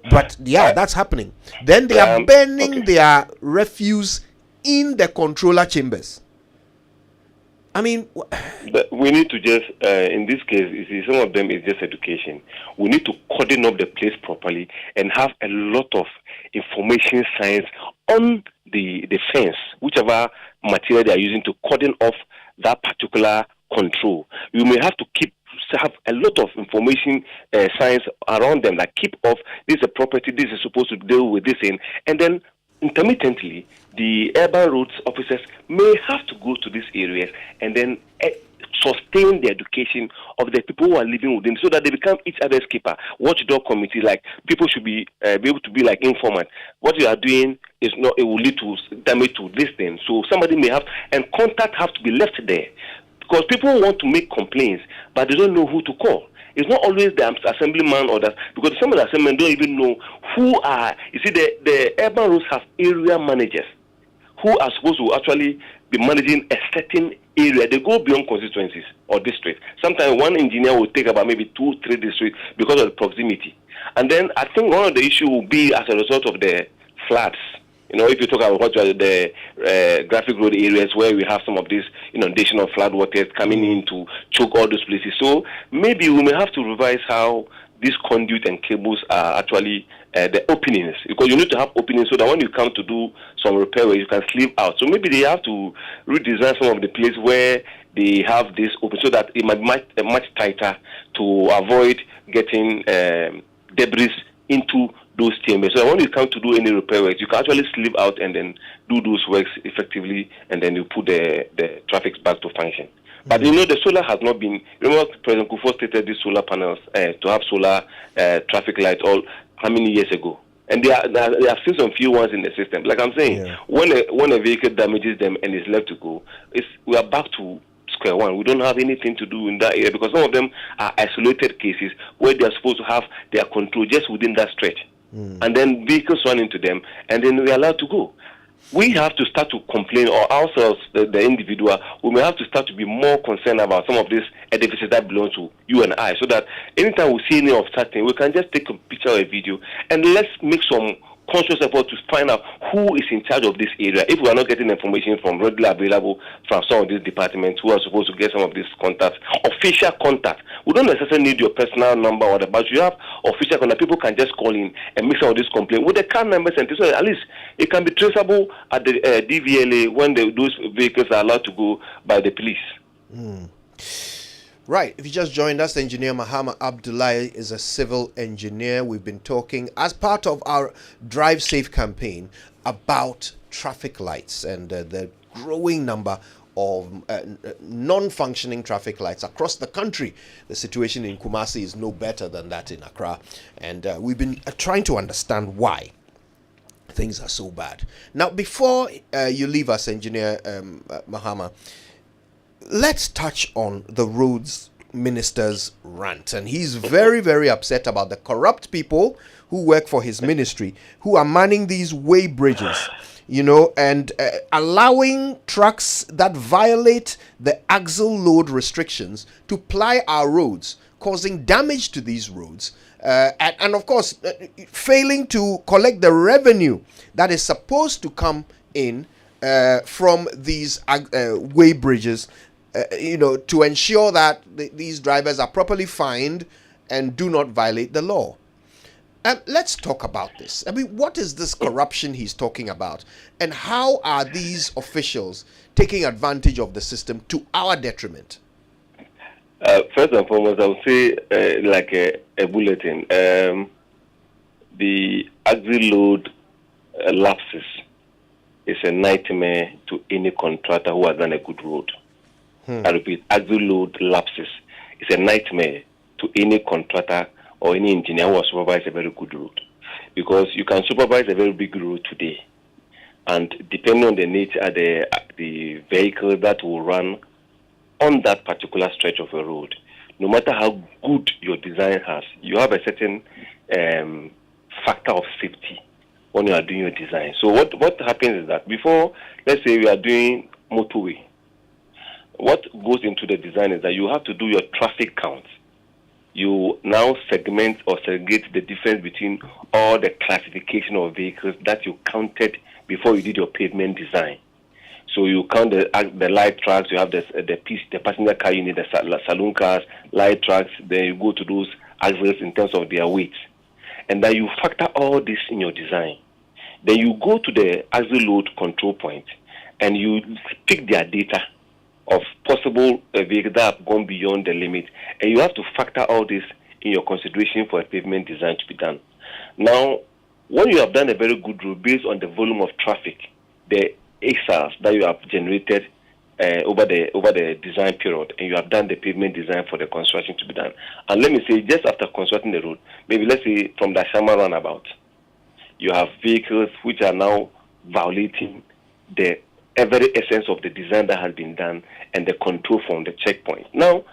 But yeah, that's happening. Then they are burning their refuse in the controller chambers. I mean, but we need to just, in this case, you see, some of them is just education. We need to cordon up the place properly and have a lot of information science on the fence, whichever material they are using to cordon off that particular control. You may have to have a lot of information science around them, like keep off, this is a property, this is supposed to deal with this in, and then intermittently, the urban roads officers may have to go to these areas and then sustain the education of the people who are living within, so that they become each other's keeper. Watchdog committee, like people should be able to be like informant. What you are doing is not, it will lead to damage to this thing. So somebody may have, and contact have to be left there, because people want to make complaints, but they don't know who to call. It's not always the assemblyman or that, because some of the assemblymen don't even know who are. You see, the urban roads have area managers who are supposed to actually be managing a certain area. They go beyond constituencies or districts. Sometimes one engineer will take about maybe 2-3 districts because of the proximity. And then I think one of the issues will be as a result of the floods. You know, if you talk about what the graphic road areas where we have some of these inundation of flood waters coming in to choke all those places. So maybe we may have to revise how these conduit and cables are actually the openings, because you need to have openings so that when you come to do some repair, you can slip out. So maybe they have to redesign some of the places where they have this open, so that it might be much tighter to avoid getting debris into those chambers. So when you come to do any repair works, you can actually slip out and then do those works effectively, and then you put the traffic back to function. But you know, the solar has not been. Remember, President Kufuor stated these solar panels to have solar traffic lights all how many years ago? And they have seen some few ones in the system. Like I'm saying, when a vehicle damages them and is left to go, we are back to square one. We don't have anything to do in that area, because some of them are isolated cases where they are supposed to have their control just within that stretch. And then vehicles run into them, and then we are allowed to go. We have to start to complain, or ourselves, the individual, we may have to start to be more concerned about some of these edifices that belong to you and I, so that anytime we see any of such thing, we can just take a picture or a video, and let's make some conscious effort to find out who is in charge of this area. If we are not getting information from readily available from some of these departments who are supposed to get some of these contacts, official contact. We don't necessarily need your personal number or whatever, but you have official contact. People can just call in and make some of this complaint with the car numbers, and so at least it can be traceable at the DVLA when those vehicles are allowed to go by the police. Right, if you just joined us, Engineer Mahama Abdullahi is a civil engineer. We've been talking as part of our Drive Safe campaign about traffic lights and the growing number of non-functioning traffic lights across the country. The situation in Kumasi is no better than that in Accra, and we've been trying to understand why things are so bad. Now, before you leave us, Engineer Mahama, let's touch on the roads minister's rant. And he's very, very upset about the corrupt people who work for his ministry, who are manning these way bridges, and allowing trucks that violate the axle load restrictions to ply our roads, causing damage to these roads. And of course, failing to collect the revenue that is supposed to come in from these way bridges, to ensure that these drivers are properly fined and do not violate the law. Let's talk about this. I mean, what is this corruption he's talking about? And how are these officials taking advantage of the system to our detriment? First and foremost, I would say, like a bulletin, the axle load lapses is a nightmare to any contractor who has done a good road. I repeat, axle load lapses is a nightmare to any contractor or any engineer who has supervised a very good road. Because you can supervise a very big road today, and depending on the nature of the vehicle that will run on that particular stretch of a road, no matter how good your design has, you have a certain factor of safety when you are doing your design. So what happens is that before, let's say we are doing motorway, what goes into the design is that you have to do your traffic count. You now segment or segregate the difference between all the classification of vehicles that you counted before you did your pavement design. So you count the light trucks, you have the passenger car unit, the saloon cars, light trucks, then you go to those axles in terms of their weight. And then you factor all this in your design. Then you go to the axle load control point and you pick their data of possible vehicles that have gone beyond the limit, and you have to factor all this in your consideration for a pavement design to be done. Now, when you have done a very good road based on the volume of traffic, the ASARs that you have generated over the design period, and you have done the pavement design for the construction to be done. And let me say, just after constructing the road, maybe let's say from the Shama roundabout, you have vehicles which are now violating the very essence of the design that has been done and the control from the checkpoint. Now,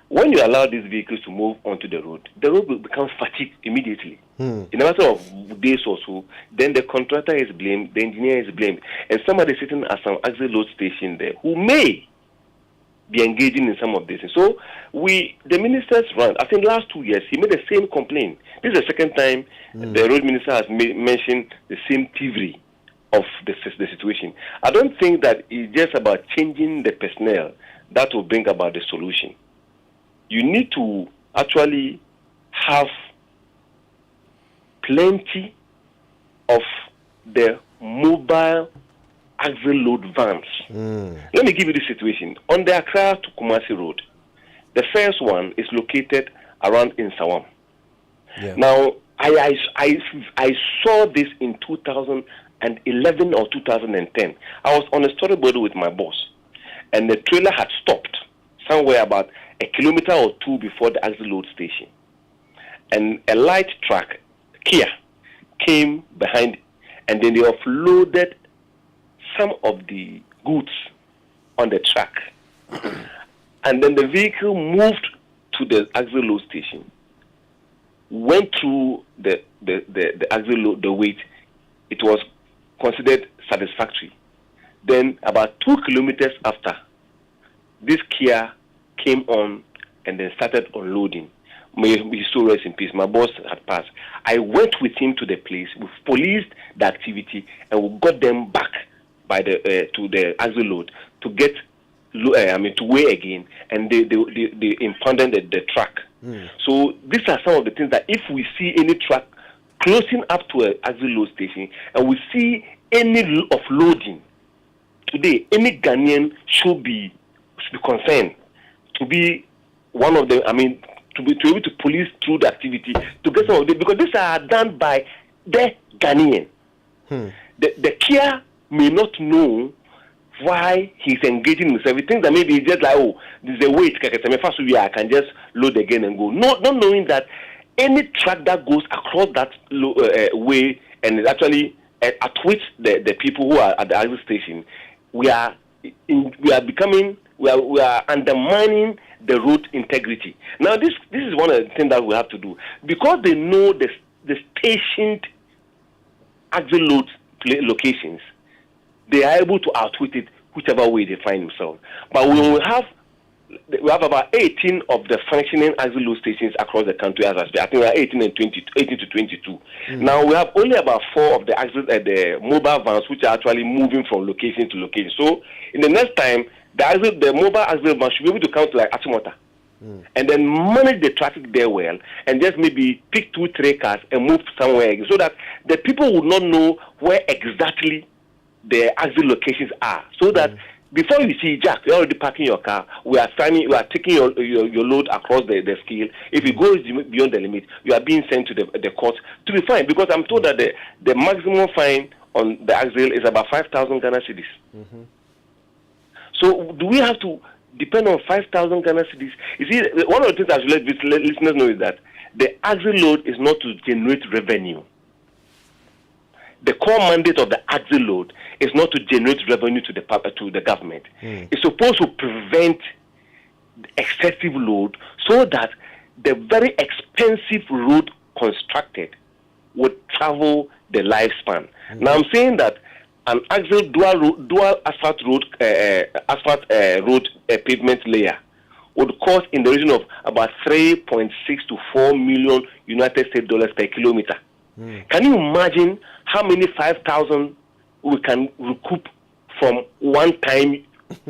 when you allow these vehicles to move onto the road will become fatigued immediately. In a matter of days or so, then the contractor is blamed, the engineer is blamed, and somebody sitting at some axle load station there who may be engaging in some of this. So the ministers run, I think last 2 years, he made the same complaint. This is the second time the road minister has mentioned the same thievery of the situation. I don't think that it's just about changing the personnel that will bring about the solution. You need to actually have plenty of the mobile axle load vans. Let me give you the situation. On the Accra to Kumasi Road, the first one is located around in Sawam. Now, I saw this in 2011 or 2010. I was on a storyboard with my boss, and the trailer had stopped somewhere about a kilometer or two before the axle load station. And a light truck, Kia, came behind, and then they offloaded some of the goods on the truck. And then the vehicle moved to the axle load station, went through the axle load, the weight. It was considered satisfactory. Then about 2 kilometers after, this Kia came on and then started unloading. May his soul rest in peace. My boss had passed. I went with him to the place. We policed the activity and we got them back by the to the axle load to get to weigh again, and they impounded the truck. So these are some of the things that if we see any truck closing up to an axle load station and we see any offloading today, any Ghanaian should be concerned to be one of them. To be able to police through the activity to get some of it, because these are done by the Ghanaian. The Kia may not know why he's engaging himself. He thinks that maybe he's just like, oh, this is a weight, I can just load again and go. Not knowing that any truck that goes across that way and is actually at which the people who are at the axle station, we are undermining the road integrity. Now, this is one of the things that we have to do, because they know the stationed axle load locations. They are able to outwit it whichever way they find themselves. But we have about 18 of the functioning axle load stations across the country. As I say, I think we are 18 to 22. Now we have only about 4 of the mobile vans which are actually moving from location to location. So in the next time, the mobile axle van should be able to come to like Achimota and then manage the traffic there well, and just maybe pick 2-3 cars and move somewhere so that the people would not know where exactly the axle locations are. So that before you see Jack, you're already parking your car. We are taking your load across the scale. If it goes beyond the limit, you are being sent to the court to be fined, because I'm told that the maximum fine on the axle is about 5,000 Ghana cedis. So do we have to depend on 5,000 Ghana cedis? You see, one of the things I should let listeners know is that the axle load is not to generate revenue. The core mandate of the axle load is not to generate revenue to the government. It's supposed to prevent excessive load so that the very expensive road constructed would travel the lifespan. Now I'm saying that an axle dual asphalt road pavement layer would cost in the region of about 3.6 to 4 million United States dollars per kilometer. Can you imagine how many 5,000 we can recoup from one time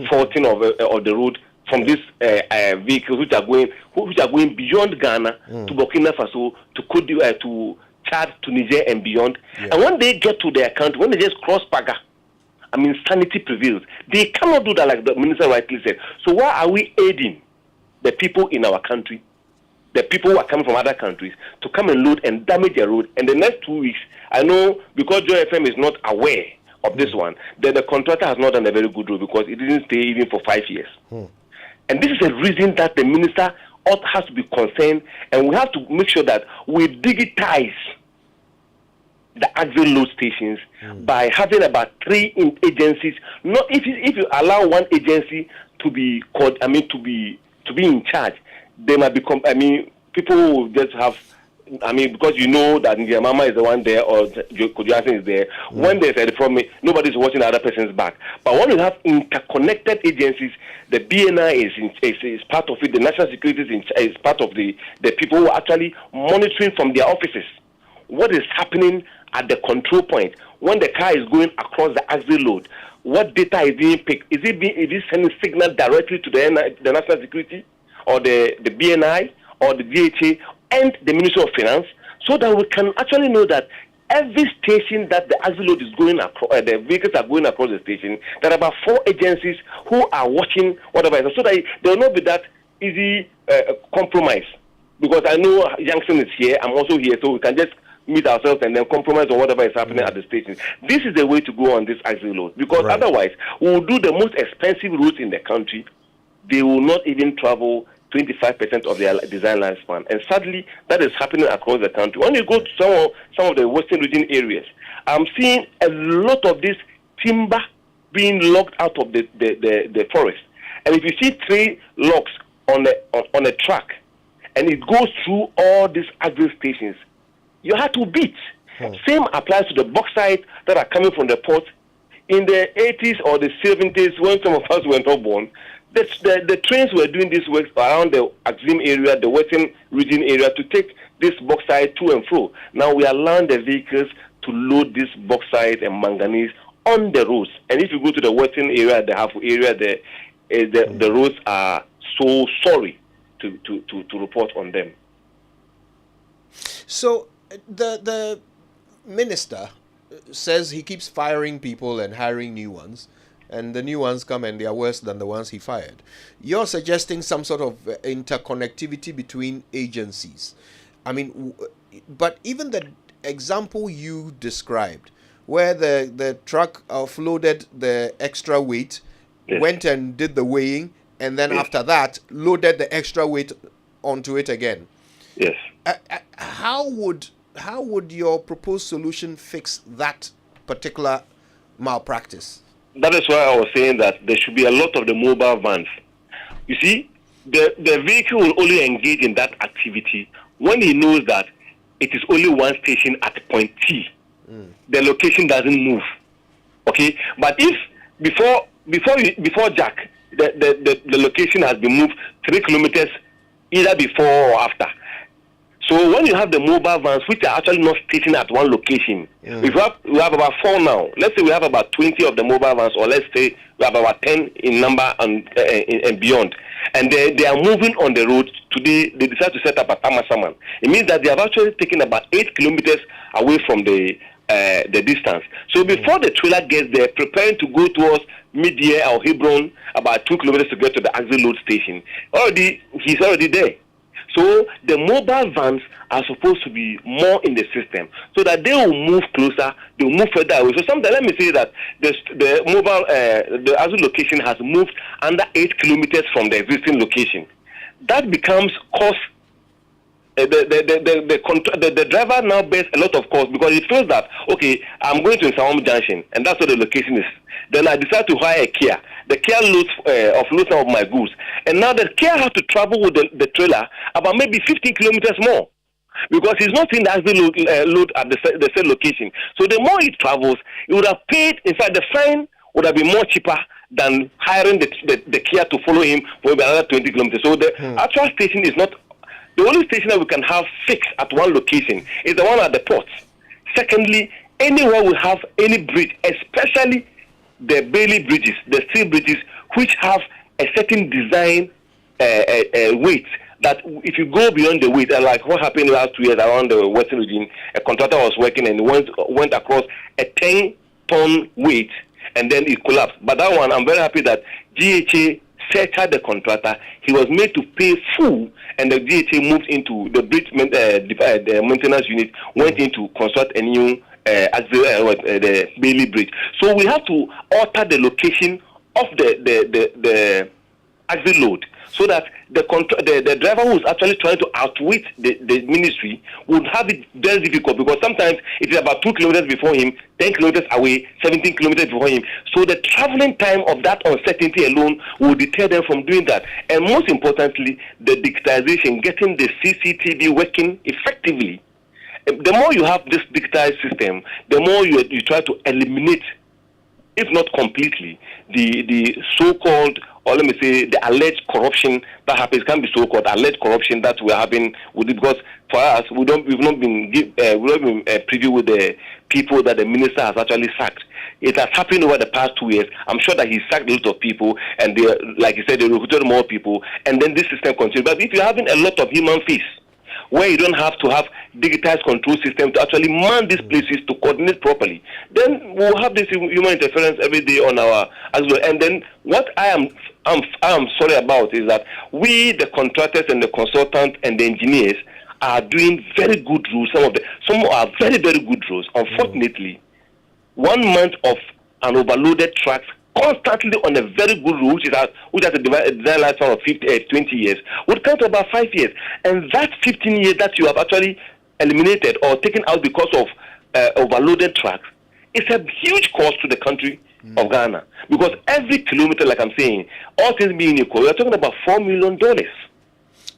faulting of the road from these vehicles which are going beyond Ghana to Burkina Faso, to Cote d'Ivoire, to Chad, to Niger and beyond. And when they get to their country, when they just cross Paga, sanity prevails. They cannot do that, like the minister rightly said. So why are we aiding the people in our country, the people who are coming from other countries, to come and load and damage the road? And the next 2 weeks, I know because Joy FM is not aware of this one, then the contractor has not done a very good job because it didn't stay even for 5 years. And this is a reason that the minister has to be concerned, and we have to make sure that we digitize the axle load stations by having about 3 agencies. Not if you allow one agency to be called, to be in charge, they might become. People will just have. Because you know that Mama is the one there or Kojohasen is there. When there's a problem, nobody's watching the other person's back. But when you have interconnected agencies, the BNI is part of it. The national security is part of the people who are actually monitoring from their offices what is happening at the control point when the car is going across the axle load. What data is being picked? Is it sending signal directly to the national security or the BNI or the DHA and the Ministry of Finance, so that we can actually know that every station that the axle load is going across, the vehicles are going across the station, there are about 4 agencies who are watching whatever, so that there will not be that easy compromise. Because I know Youngson is here, I'm also here, so we can just meet ourselves and then compromise on whatever is happening at the station. This is the way to go on this axle load, because otherwise we will do the most expensive routes in the country. They will not even travel 25% of their design lifespan. And sadly, that is happening across the country. When you go to some of the western region areas, I'm seeing a lot of this timber being logged out of the forest. And if you see 3 logs on a track, and it goes through all these agri stations, you have to beat. Same applies to the bauxite that are coming from the port. In the 80s or the 70s, when some of us were not born, the trains were doing this work around the Axim area, the western region area, to take this bauxite to and fro. Now we are allowing the vehicles to load this bauxite and manganese on the roads. And if you go to the western area, the Hafu area, the roads are so sorry to report on them. So the minister says he keeps firing people and hiring new ones, and the new ones come and they are worse than the ones he fired. You're suggesting some sort of interconnectivity between agencies. But even the example you described, where the truck offloaded the extra weight, went and did the weighing, and then after that loaded the extra weight onto it again. Yes. How would your proposed solution fix that particular malpractice? That is why I was saying that there should be a lot of the mobile vans. You see, the vehicle will only engage in that activity when he knows that it is only one station at point T. The location doesn't move. Okay? But if before Jack, the location has been moved 3 kilometers either before or after. So when you have the mobile vans, which are actually not stationed at one location, we have about 4 now. Let's say we have about 20 of the mobile vans, or let's say we have about 10 in number and beyond. And they are moving on the road. Today, they decide to set up at Amasaman. It means that they have actually taken about 8 kilometers away from the distance. So before the trailer gets there, preparing to go towards Mid-Year or Hebron, about 2 kilometers to get to the axle load station, he's already there. So the mobile vans are supposed to be more in the system so that they will move closer, they will move further away. So sometimes let me say that the mobile, the axle location has moved under 8 kilometers from the existing location. That becomes cost. The driver now bears a lot of cost because he feels that, okay, I'm going to Nsawam Junction and that's where the location is. Then I decide to hire a Kia. The Kia offloads some of my goods. And now the Kia has to travel with the trailer about maybe 15 kilometers more because he's not seeing the axle load at the same location. So the more he travels, he would have paid, in fact, the fine would have been more cheaper than hiring the Kia to follow him for maybe another 20 kilometers. So the actual station is not. The only station that we can have fixed at one location is the one at the port. Secondly, anywhere we have any bridge, especially the Bailey bridges, the steel bridges, which have a certain design weight, that if you go beyond the weight, like what happened last 2 years around the Western region, a contractor was working and went across a 10-ton weight and then it collapsed. But that one, I'm very happy that GHA settled the contractor. He was made to pay full, and the DHA moved into the bridge the maintenance unit, went in to construct a new the Bailey Bridge. So we have to alter the location of the axle load, so that the driver who is actually trying to outwit the ministry would have it very difficult, because sometimes it is about 2 kilometers before him, 10 kilometers away, 17 kilometers before him. So the traveling time of that uncertainty alone will deter them from doing that. And most importantly, the digitization, getting the CCTV working effectively. The more you have this digitized system, the more you try to eliminate, if not completely, the so-called, or let me say, the alleged corruption that happens. Can be so-called alleged corruption that we're having with it, because for us, we've not been privy with the people that the minister has actually sacked. It has happened over the past 2 years. I'm sure that he sacked a lot of people, and they, like he said, they recruited more people, and then this system continues. But if you're having a lot of human face, where you don't have to have digitized control system to actually man these places to coordinate properly, then we'll have this human interference every day on our as well. And then what I am sorry about is that we, the contractors and the consultants and the engineers, are doing very good roads. Some are very, very good roads. Unfortunately, 1 month of an overloaded trucks constantly on a very good road, which has a design lifespan of 20 years, would count to about 5 years. And that 15 years that you have actually eliminated or taken out because of overloaded trucks is a huge cost to the country of Ghana. Because every kilometer, like I'm saying, all things being equal, we're talking about $4 million,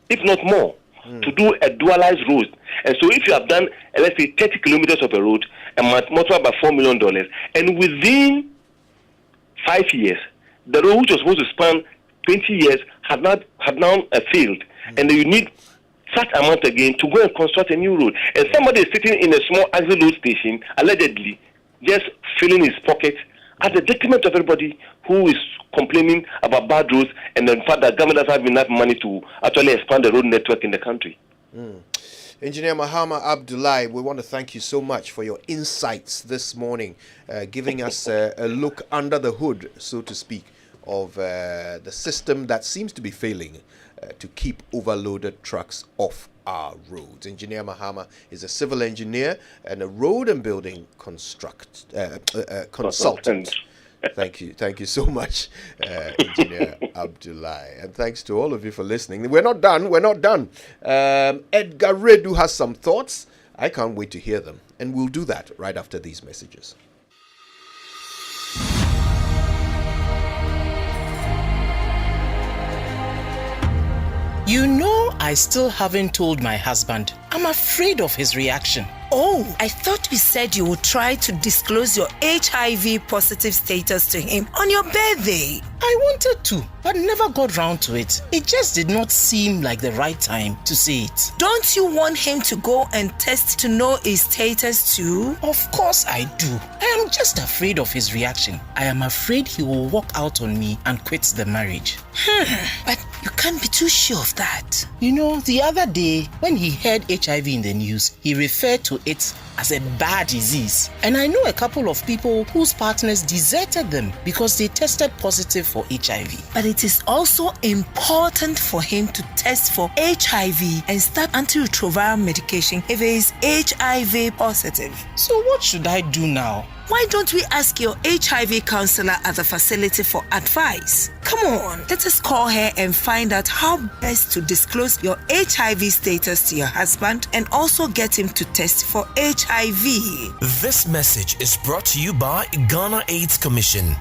if not more, to do a dualized road. And so if you have done, let's say, 30 kilometers of a road and multiply by $4 million, and within 5 years, the road which was supposed to span 20 years had now failed, and then you need such amount again to go and construct a new road. And somebody is sitting in a small axle load station, allegedly, just filling his pocket at the detriment of everybody who is complaining about bad roads and the fact that government doesn't have enough money to actually expand the road network in the country. Engineer Mahama Abdullahi, we want to thank you so much for your insights this morning, giving us a look under the hood, so to speak, of the system that seems to be failing to keep overloaded trucks off our roads. Engineer Mahama is a civil engineer and a road and building consultant. Thank you so much, Engineer Abdullahi, and thanks to all of you for listening. We're not done. Edgar Redu has some thoughts. I can't wait to hear them, and we'll do that right after these messages. You know, I still haven't told my husband. I'm afraid of his reaction. Oh, I thought you said you would try to disclose your HIV positive status to him on your birthday. I wanted to, but never got round to it. It just did not seem like the right time to say it. Don't you want him to go and test to know his status too? Of course I do. I am just afraid of his reaction. I am afraid he will walk out on me and quit the marriage. But you can't be too sure of that. You know, the other day, when he heard HIV in the news, he referred to it as a bad disease. And I know a couple of people whose partners deserted them because they tested positive for HIV. But it is also important for him to test for HIV and start antiretroviral medication if he is HIV positive. So what should I do now? Why don't we ask your HIV counselor at the facility for advice? Come on, let us call her and find out how best to disclose your HIV status to your husband and also get him to test for HIV. This message is brought to you by Ghana AIDS Commission.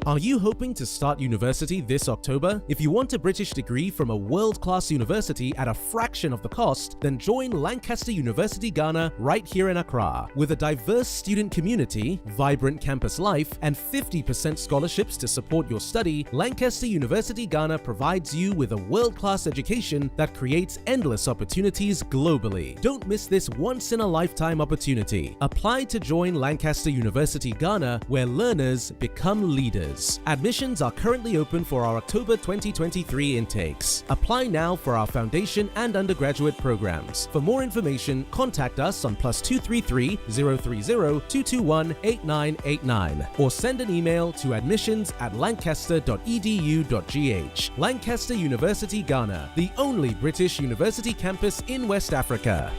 Are you hoping to start university this October? If you want a British degree from a world-class university at a fraction of the cost, then join Lancaster University Ghana right here in Accra. With a diverse student community, vibrant campus life, and 50% scholarships to support your study, Lancaster University Ghana provides you with a world-class education that creates endless opportunities globally. Don't miss this once-in-a-lifetime opportunity. Apply to join Lancaster University Ghana, where learners become leaders. years. Admissions are currently open for our October 2023 intakes. Apply now for our foundation and undergraduate programs. For more information, contact us on +233 030 221 8989 or send an email to admissions@lancaster.edu.gh. Lancaster University, Ghana, the only British university campus in West Africa.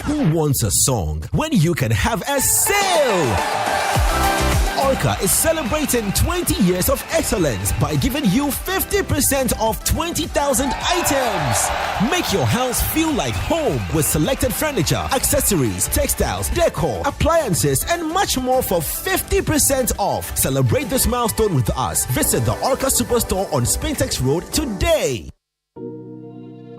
Who wants a song when you can have a sale? Orca is celebrating 20 years of excellence by giving you 50% off 20,000 items. Make your house feel like home with selected furniture, accessories, textiles, decor, appliances, and much more for 50% off. Celebrate this milestone with us. Visit the Orca Superstore on Spintex Road today.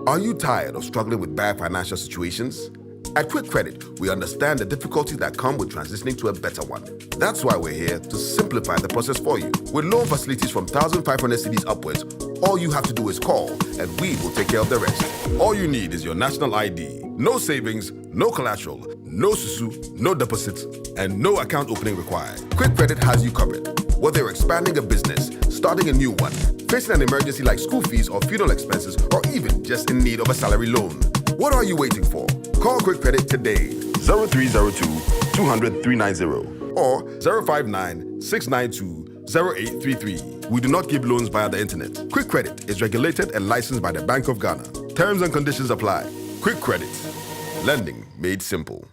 Are you tired of struggling with bad financial situations? At Quick Credit, we understand the difficulties that come with transitioning to a better one. That's why we're here to simplify the process for you. With loan facilities from 1,500 cedis upwards, all you have to do is call and we will take care of the rest. All you need is your national ID. No savings, no collateral, no susu, no deposits, and no account opening required. Quick Credit has you covered. Whether you're expanding a business, starting a new one, facing an emergency like school fees or funeral expenses, or even just in need of a salary loan. What are you waiting for? Call Quick Credit today, 0302 200 390 or 059 692 0833. We do not give loans via the internet. Quick Credit is regulated and licensed by the Bank of Ghana. Terms and conditions apply. Quick Credit. Lending made simple.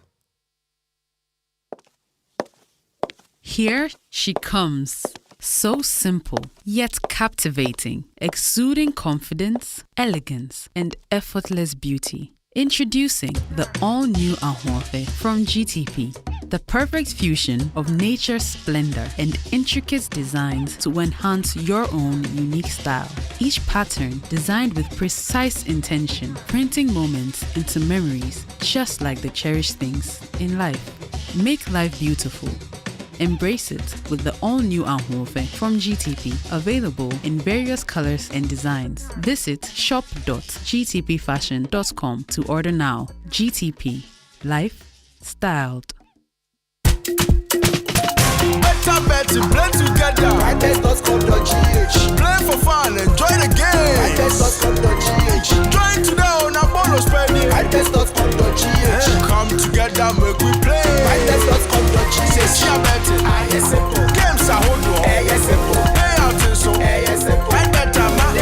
Here she comes. So simple, yet captivating, exuding confidence, elegance, and effortless beauty. Introducing the all-new Ahorfe from GTP. The perfect fusion of nature's splendor and intricate designs to enhance your own unique style. Each pattern designed with precise intention, printing moments into memories, just like the cherished things in life. Make life beautiful. Embrace it with the all-new Ahorfe from GTP, available in various colors and designs. Visit shop.gtpfashion.com to order now. GTP. Life styled. Better bet to play together. Play for fun, enjoy the game. Join today on Apollo spending. Come together, make we play. Say share betting. Games are hold on. Pay out so. Right better man.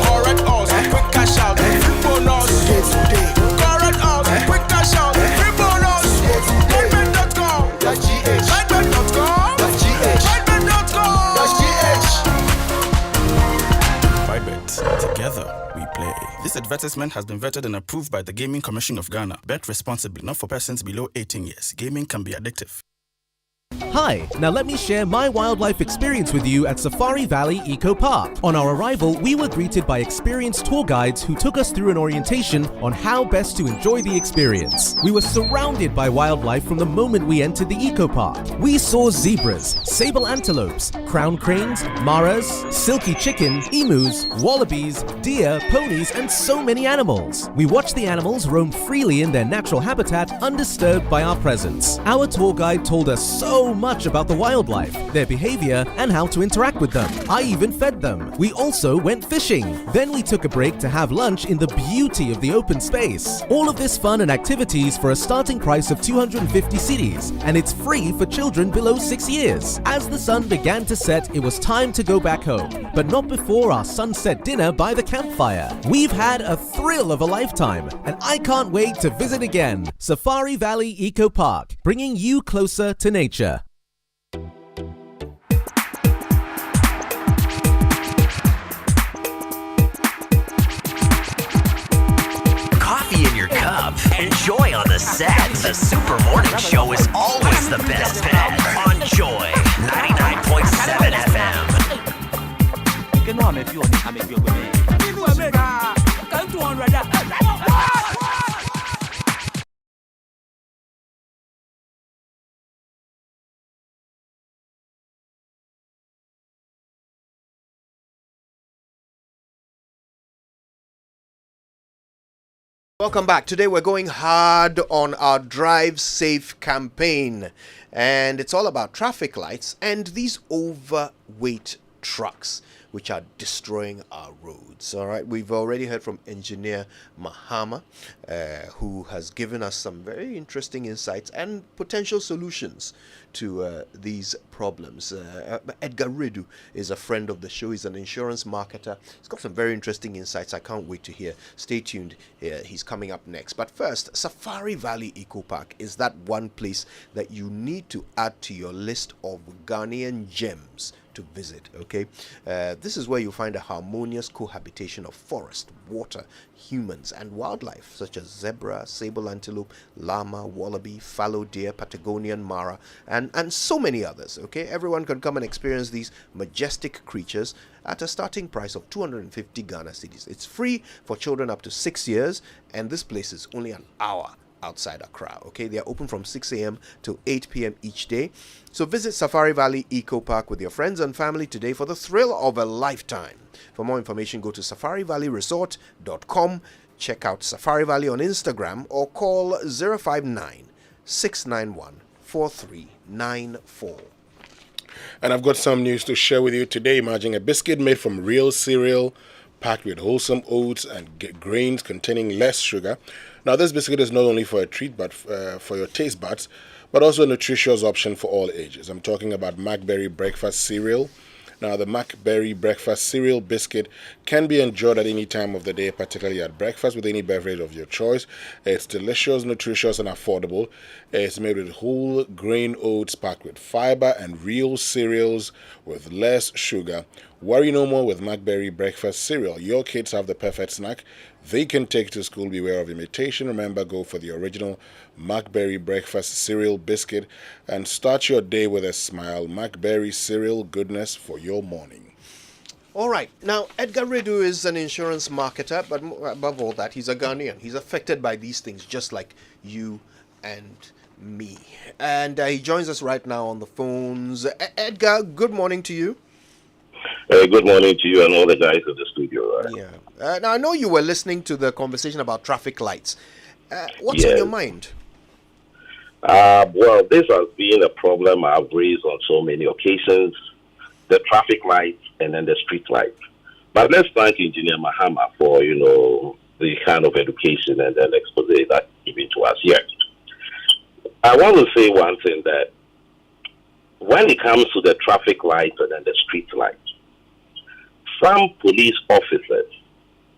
Correct us, quick cash out, free bonus. Correct us, quick cash out, free bonus. Lightbet.com. Lightbet.com. Lightbet. Together we play. This advertisement has been vetted and approved by the Gaming Commission of Ghana. Bet responsibly, not for persons below 18 years. Gaming can be addictive. Hi, now let me share my wildlife experience with you at Safari Valley Eco Park. On our arrival, we were greeted by experienced tour guides who took us through an orientation on how best to enjoy the experience. We were surrounded by wildlife from the moment we entered the eco park. We saw zebras, sable antelopes, crown cranes, maras, silky chicken, emus, wallabies, deer, ponies, and so many animals. We watched the animals roam freely in their natural habitat, undisturbed by our presence. Our tour guide told us so much about the wildlife, their behavior, and how to interact with them. I even fed them. We also went fishing. Then we took a break to have lunch in the beauty of the open space. All of this fun and activities for a starting price of 250 cedis, and it's free for children below 6 years. As the sun began to set, it was time to go back home, but not before our sunset dinner by the campfire. We've had a thrill of a lifetime, and I can't wait to visit again. Safari Valley Eco Park, bringing you closer to nature. Coffee in your cup. Enjoy on the set. The Super Morning Show is always the best bet on Joy 99.7 FM. Welcome back. Today we're going hard on our Drive Safe campaign, and it's all about traffic lights and these overweight trucks which are destroying our roads. All right, we've already heard from Engineer Mahama, who has given us some very interesting insights and potential solutions to these problems. Edgar Redu is a friend of the show. He's an insurance marketer. He's got some very interesting insights. I can't wait to hear. Stay tuned. He's coming up next. But first, Safari Valley Eco Park is that one place that you need to add to your list of Ghanaian gems to visit. Okay, this is where you find a harmonious cohabitation of forest, water, humans, and wildlife such as zebra, sable antelope, llama, wallaby, fallow deer, Patagonian mara, and so many others. Okay, everyone can come and experience these majestic creatures at a starting price of 250 Ghana cedis. It's free for children up to 6 years, and this place is only an hour outside Accra. Okay, they are open from 6 a.m. to 8 p.m. each day. So visit Safari Valley Eco Park with your friends and family today for the thrill of a lifetime. For more information, go to safarivalleyresort.com. Check out Safari Valley on Instagram or call 059 691 4394. And I've got some news to share with you today. Imagine a biscuit made from real cereal, packed with wholesome oats and grains containing less sugar. Now, this biscuit is not only for a treat, but for your taste buds, but also a nutritious option for all ages. I'm talking about Macberry Breakfast Cereal. Now, the Macberry Breakfast Cereal biscuit can be enjoyed at any time of the day, particularly at breakfast with any beverage of your choice. It's delicious, nutritious, and affordable. It's made with whole grain oats packed with fiber and real cereals with less sugar. Worry no more with Macberry Breakfast Cereal. Your kids have the perfect snack they can take to school. Beware of imitation. Remember, go for the original Macberry Breakfast Cereal biscuit and start your day with a smile. Macberry Cereal, goodness for your morning. All right. Now, Edgar Redu is an insurance marketer, but above all that, he's a Ghanaian. He's affected by these things just like you and me. And he joins us right now on the phones. Edgar, good morning to you. Good morning to you and all the guys in the studio. Right? Yeah. Now, I know you were listening to the conversation about traffic lights. What's on your mind? Well, this has been a problem I've raised on so many occasions, the traffic lights and then the street lights. But let's thank Engineer Mahama for, the kind of education and then expose that given to us here. I want to say one thing, that when it comes to the traffic lights and then the street lights, some police officers,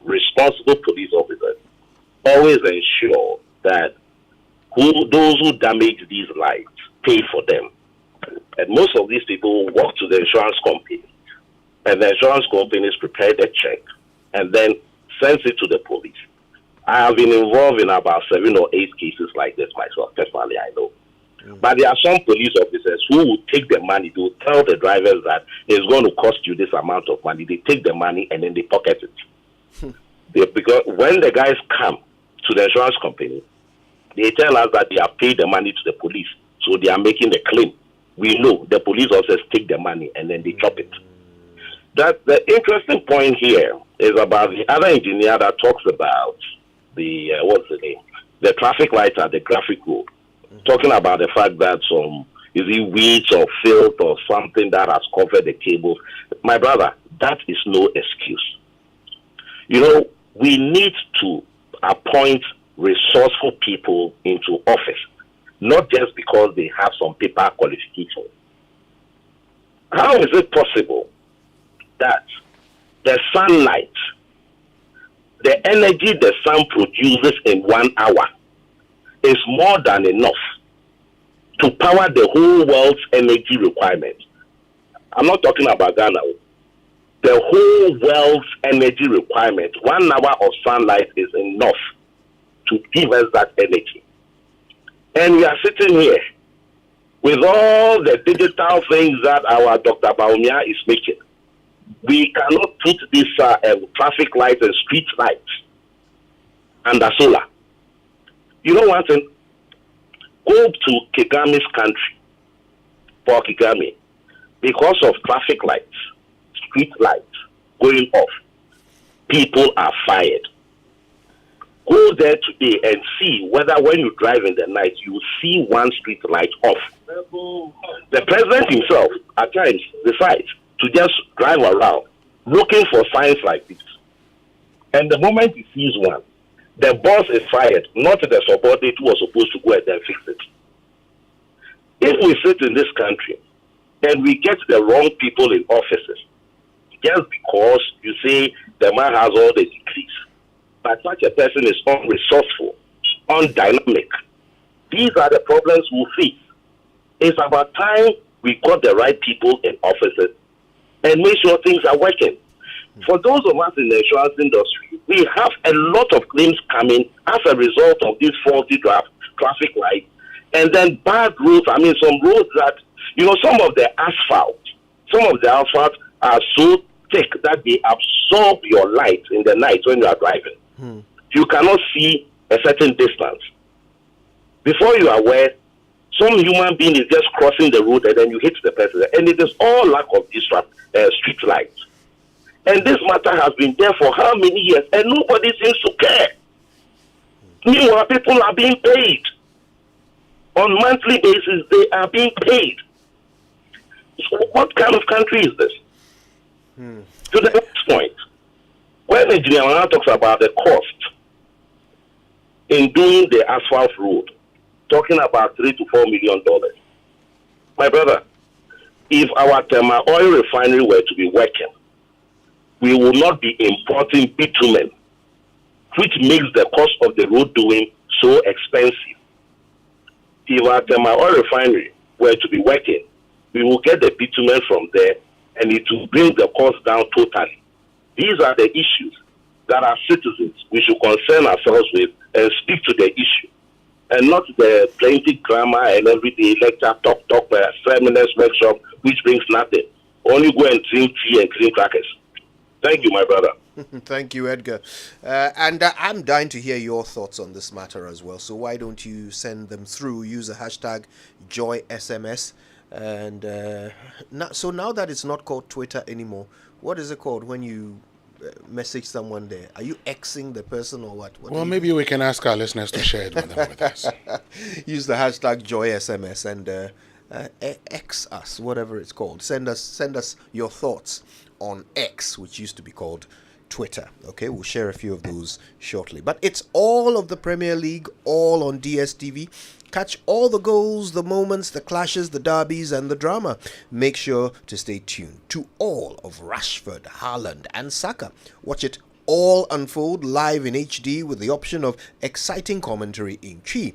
responsible police officers, always ensure that those who damage these lights pay for them. And most of these people walk to the insurance company, and the insurance companies prepare the check and then sends it to the police. I have been involved in about 7 or 8 cases like this myself, personally, I know. But there are some police officers who will take the money. They will tell the drivers that it's going to cost you this amount of money. They take the money and then they pocket it. Because when the guys come to the insurance company, they tell us that they have paid the money to the police, so they are making the claim. We know the police officers take the money and then they chop it. That the interesting point here is about the other engineer that talks about the what's the name? The traffic lights at the graphic road. Talking about the fact that some weeds or filth or something that has covered the cables. My brother, that is no excuse. We need to appoint resourceful people into office, not just because they have some paper qualifications. How is it possible that the sunlight, the energy the sun produces in 1 hour, is more than enough to power the whole world's energy requirement? I'm not talking about Ghana. The whole world's energy requirement, 1 hour of sunlight is enough to give us that energy. And we are sitting here with all the digital things that our Dr. Baumia is making. We cannot put these traffic lights and street lights under solar. One thing, go to Kigami's country, Paul Kigami, because of traffic lights, street lights going off, people are fired. Go there today and see whether when you drive in the night, you see one street light off. The president himself, at times, decides to just drive around looking for signs like this. And the moment he sees one, the boss is fired, not the subordinate who was supposed to go and then fix it. If we sit in this country and we get the wrong people in offices, just because you say the man has all the degrees, but such a person is unresourceful, undynamic, these are the problems we face. It's about time we got the right people in offices and make sure things are working. For those of us in the insurance industry, we have a lot of claims coming as a result of these faulty traffic lights and then bad roads. I mean, some roads that, some of the asphalt are so thick that they absorb your light in the night when you are driving. You cannot see a certain distance. Before you are aware, some human being is just crossing the road and then you hit the person. And it is all lack of street lights. And this matter has been there for how many years and nobody seems to care. Meanwhile, people are being paid. On monthly basis, they are being paid. So what kind of country is this? To the next point, when Engineer Mahama talks about the cost in doing the asphalt road, talking about $3 to $4 million. My brother, if our thermal oil refinery were to be working, we will not be importing bitumen, which makes the cost of the road doing so expensive. If our thermal oil refinery were to be working, we will get the bitumen from there and it will bring the cost down totally. These are the issues that as citizens we should concern ourselves with and speak to the issue, and not the plenty grammar and everyday lecture, talk, feminist workshop, which brings nothing. Only go and drink tea and cream crackers. Thank you, my brother. Thank you, Edgar. And I'm dying to hear your thoughts on this matter as well. So why don't you send them through? Use the hashtag JoySMS. And now that it's not called Twitter anymore, what is it called when you message someone there? Are you Xing the person or what? Well, maybe we can ask our listeners to share it with us. Use the hashtag JoySMS and X us, whatever it's called. Send us your thoughts on X, which used to be called Twitter. Okay, we'll share a few of those shortly. But it's all of the Premier League, all on DSTV. Catch all the goals, the moments, the clashes, the derbies, and the drama. Make sure to stay tuned to all of Rashford, Haaland, and Saka. Watch it all unfold live in HD with the option of exciting commentary in Chi.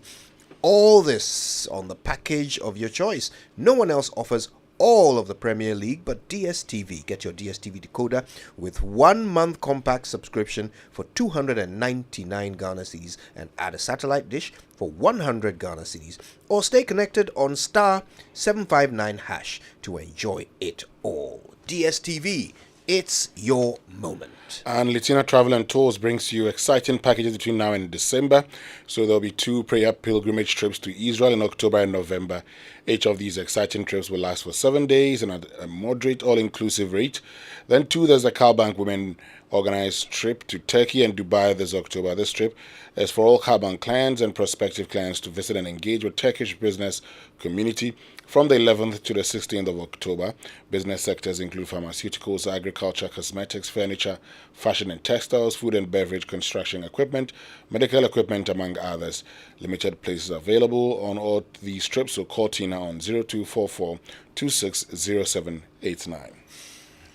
All this on the package of your choice. No one else offers all of the Premier League but DSTV. Get your DSTV decoder with 1 month compact subscription for 299 Ghana cedis and add a satellite dish for 100 Ghana cedis, or stay connected on star 759 hash to enjoy it all. DSTV, it's your moment. And Latina Travel and Tours brings you exciting packages between now and December. So there'll be 2 prayer pilgrimage trips to Israel in October and November. Each of these exciting trips will last for 7 days and at a moderate all-inclusive rate. Then 2, there's the CalBank Women organized trip to Turkey and Dubai this October. This trip is for all CalBank clients and prospective clients to visit and engage with Turkish business community from the 11th to the 16th of October. Business sectors include pharmaceuticals, agriculture, cosmetics, furniture, fashion and textiles, food and beverage, construction equipment, medical equipment, among others. Limited places available on all these trips, so call Tina on 0244 260789.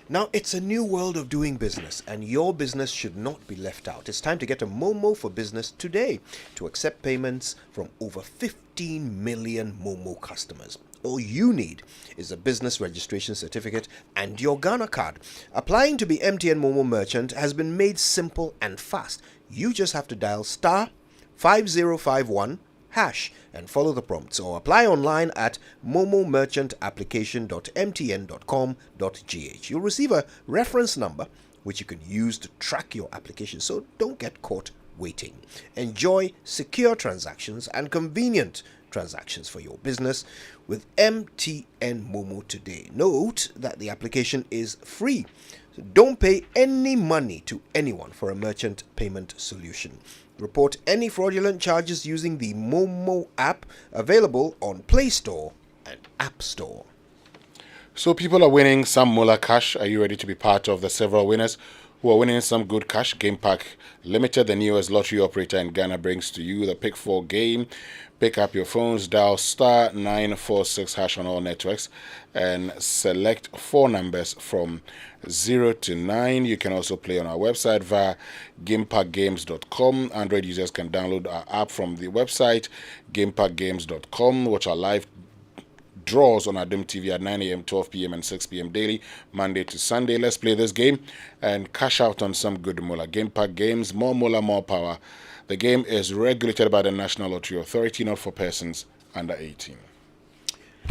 Now, it's a new world of doing business, and your business should not be left out. It's time to get a Momo for Business today to accept payments from over 15 million Momo customers. All you need is a business registration certificate and your Ghana card. Applying to be MTN Momo Merchant has been made simple and fast. You just have to dial star 5051 hash and follow the prompts, or apply online at momomerchantapplication.mtn.com.gh. You'll receive a reference number which you can use to track your application, so don't get caught waiting. Enjoy secure transactions and convenient transactions for your business with MTN Momo today. Note that the application is free. So don't pay any money to anyone for a merchant payment solution. Report any fraudulent charges using the Momo app, available on Play Store and App Store. So people are winning some Mola cash. Are you ready to be part of the several winners who are winning some good cash? Game Pack Limited, the newest lottery operator in Ghana, brings to you the Pick 4 game. Pick up your phones, dial star 946 hash on all networks and select 4 numbers from 0 to 9. You can also play on our website via gamepackgames.com. Android users can download our app from the website gamepackgames.com. Watch our live draws on Adum TV at 9 a.m., 12 p.m. and 6 p.m. daily, Monday to Sunday. Let's play this game and cash out on some good Mola. Game Pack Games, more Mola, more power. The game is regulated by the National Lottery Authority, not for persons under 18.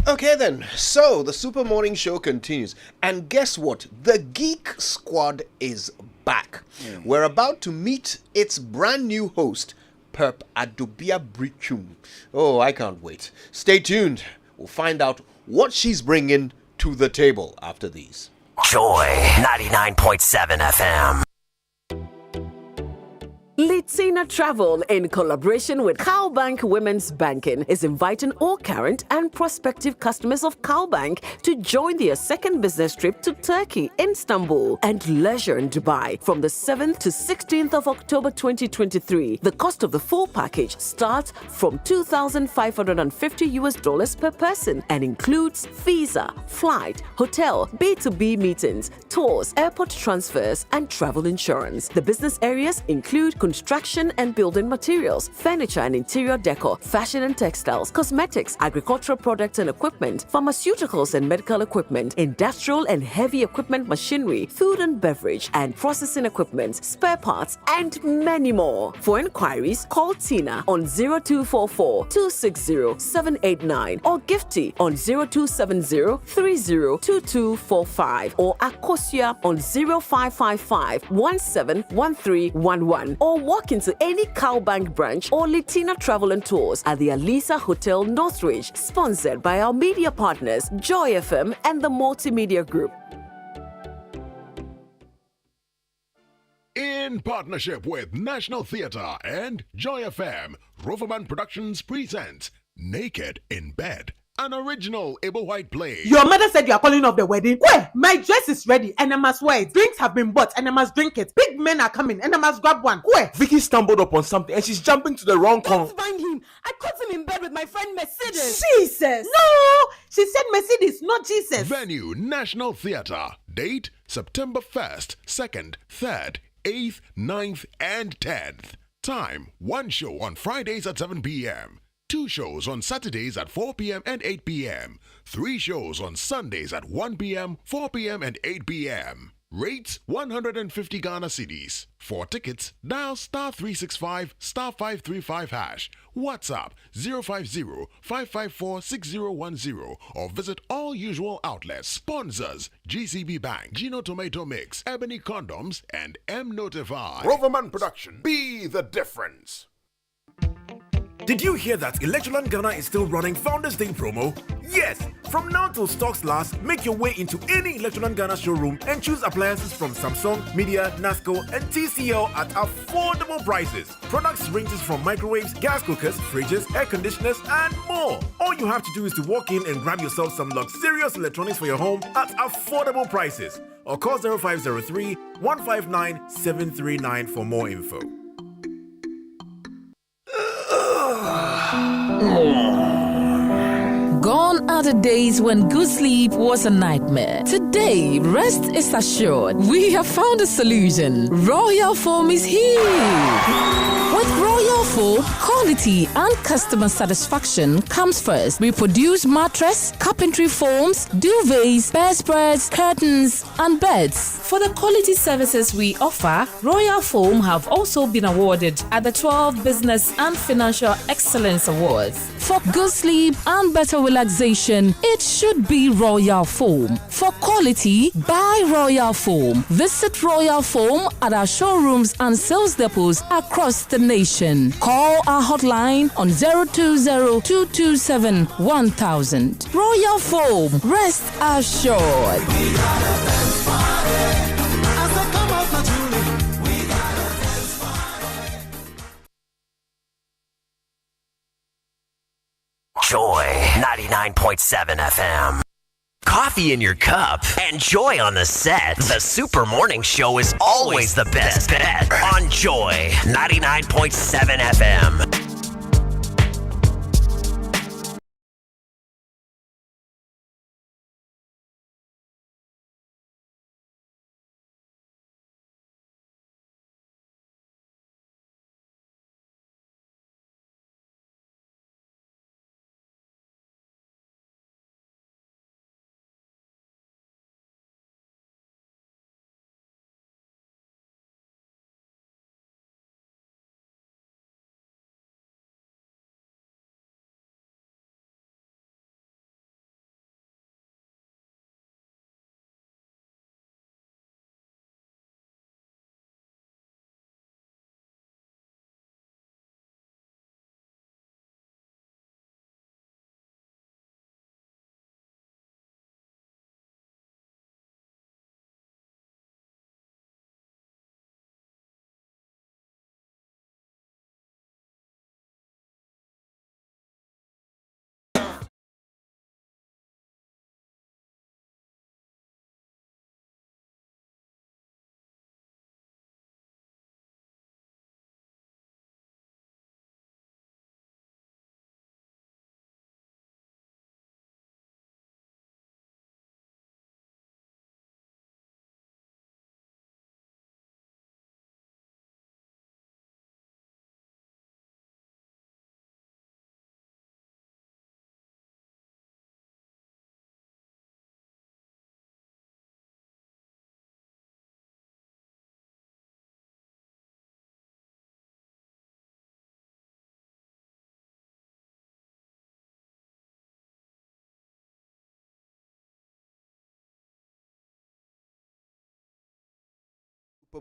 Okay then, so the Super Morning Show continues. And guess what? The Geek Squad is back. We're about to meet its brand new host, Perp Adubia Brichum. Oh, I can't wait. Stay tuned. We'll find out what she's bringing to the table after these. Joy 99.7 FM. Litzina Travel, in collaboration with Cowbank Women's Banking, is inviting all current and prospective customers of Cowbank to join their second business trip to Turkey, Istanbul, and leisure in Dubai from the 7th to 16th of October 2023. The cost of the full package starts from $2,550 per person and includes visa, flight, hotel, B2B meetings, tours, airport transfers, and travel insurance. The business areas include construction and building materials, furniture and interior decor, fashion and textiles, cosmetics, agricultural products and equipment, pharmaceuticals and medical equipment, industrial and heavy equipment machinery, food and beverage and processing equipment, spare parts, and many more. For inquiries, call Tina on 0244-260-789 or Gifty on 0270-302245 or Akosia on 0555-171311 or walk into any Cowbank branch or Litina Travel and Tours at the Alisa Hotel Northridge, sponsored by our media partners Joy FM and the Multimedia Group. In partnership with National Theatre and Joy FM, Roverman Productions presents Naked in Bed, an original Able White play. Your mother said you are calling off the wedding. Where? My dress is ready and I must wear it. Drinks have been bought and I must drink it. Big men are coming and I must grab one. Where? Vicky stumbled upon something and she's jumping to the wrong corner. Don't find him. I caught him in bed with my friend Mercedes. Jesus. No, she said Mercedes, not Jesus. Venue, National Theatre. Date, September 1st, 2nd, 3rd, 8th, 9th, and 10th. Time, 1 show on Fridays at 7 p.m. 2 shows on Saturdays at 4 p.m. and 8 p.m. 3 shows on Sundays at 1 p.m., 4 p.m. and 8 p.m. Rates 150 Ghana cedis. For tickets, dial star 365 star 535 hash. WhatsApp 050-554-6010 or visit all usual outlets. Sponsors GCB Bank, Gino Tomato Mix, Ebony Condoms, and M Notify. Roverman Production. Be the difference. Did you hear that Electroland Ghana is still running Founders Day promo? Yes! From now till stocks last, make your way into any Electroland Ghana showroom and choose appliances from Samsung, Media, Nasco, and TCL at affordable prices. Products ranges from microwaves, gas cookers, fridges, air conditioners, and more. All you have to do is to walk in and grab yourself some luxurious electronics for your home at affordable prices. Or call 0503-159-739 for more info. Gone are the days when good sleep was a nightmare. Today, rest is assured. We have found a solution. Royal Foam is here. With Royal Foam, quality and customer satisfaction comes first. We produce mattress, carpentry foams, duvets, bedspreads, curtains, and beds. For the quality services we offer, Royal Foam have also been awarded at the 12 Business and Financial Excellence Awards. For good sleep and better relaxation, it should be Royal Foam. For quality, buy Royal Foam. Visit Royal Foam at our showrooms and sales depots across the nation. Call our hotline on 020-227-1000. Royal Foam, rest assured. Joy 99.7 FM. Coffee in your cup and joy on the set. The Super Morning Show is always the best bet on Joy 99.7 FM.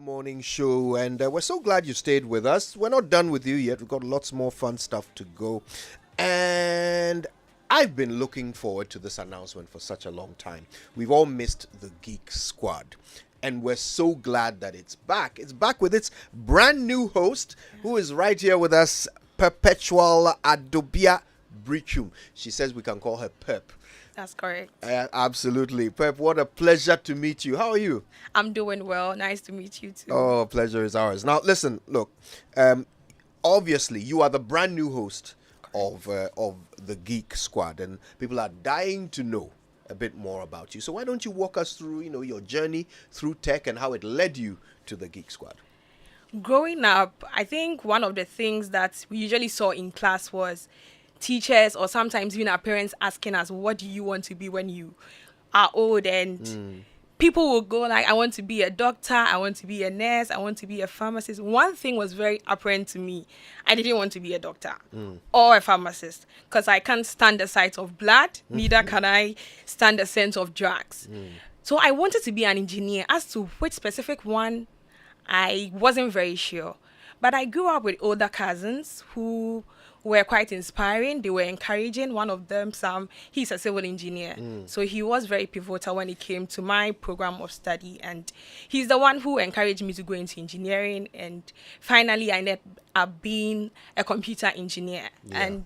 Morning show, and we're so glad you stayed with us. We're not done with you yet. We've got lots more fun stuff to go, and I've been looking forward to this announcement for such a long time. We've all missed the Geek Squad, and we're so glad that it's back. It's back with its brand new host, who is right here with us, Perpetual Adobia Brichum. She says we can call her Perp. That's correct. Absolutely. Pep, what a pleasure to meet you. How are you? I'm doing well. Nice to meet you too. Oh, pleasure is ours. Now, listen, look, obviously you are the brand new host of the Geek Squad, and people are dying to know a bit more about you. So why don't you walk us through, your journey through tech and how it led you to the Geek Squad? Growing up, I think one of the things that we usually saw in class was teachers or sometimes even our parents asking us, what do you want to be when you are old? And people will go like, I want to be a doctor, I want to be a nurse, I want to be a pharmacist. One thing was very apparent to me. I didn't want to be a doctor or a pharmacist because I can't stand the sight of blood, neither can I stand the scent of drugs. So I wanted to be an engineer. As to which specific one, I wasn't very sure. But I grew up with older cousins who were quite inspiring. They were encouraging. One of them, Sam, he's a civil engineer. So he was very pivotal when it came to my program of study. And he's the one who encouraged me to go into engineering. And finally, I ended up being a computer engineer. And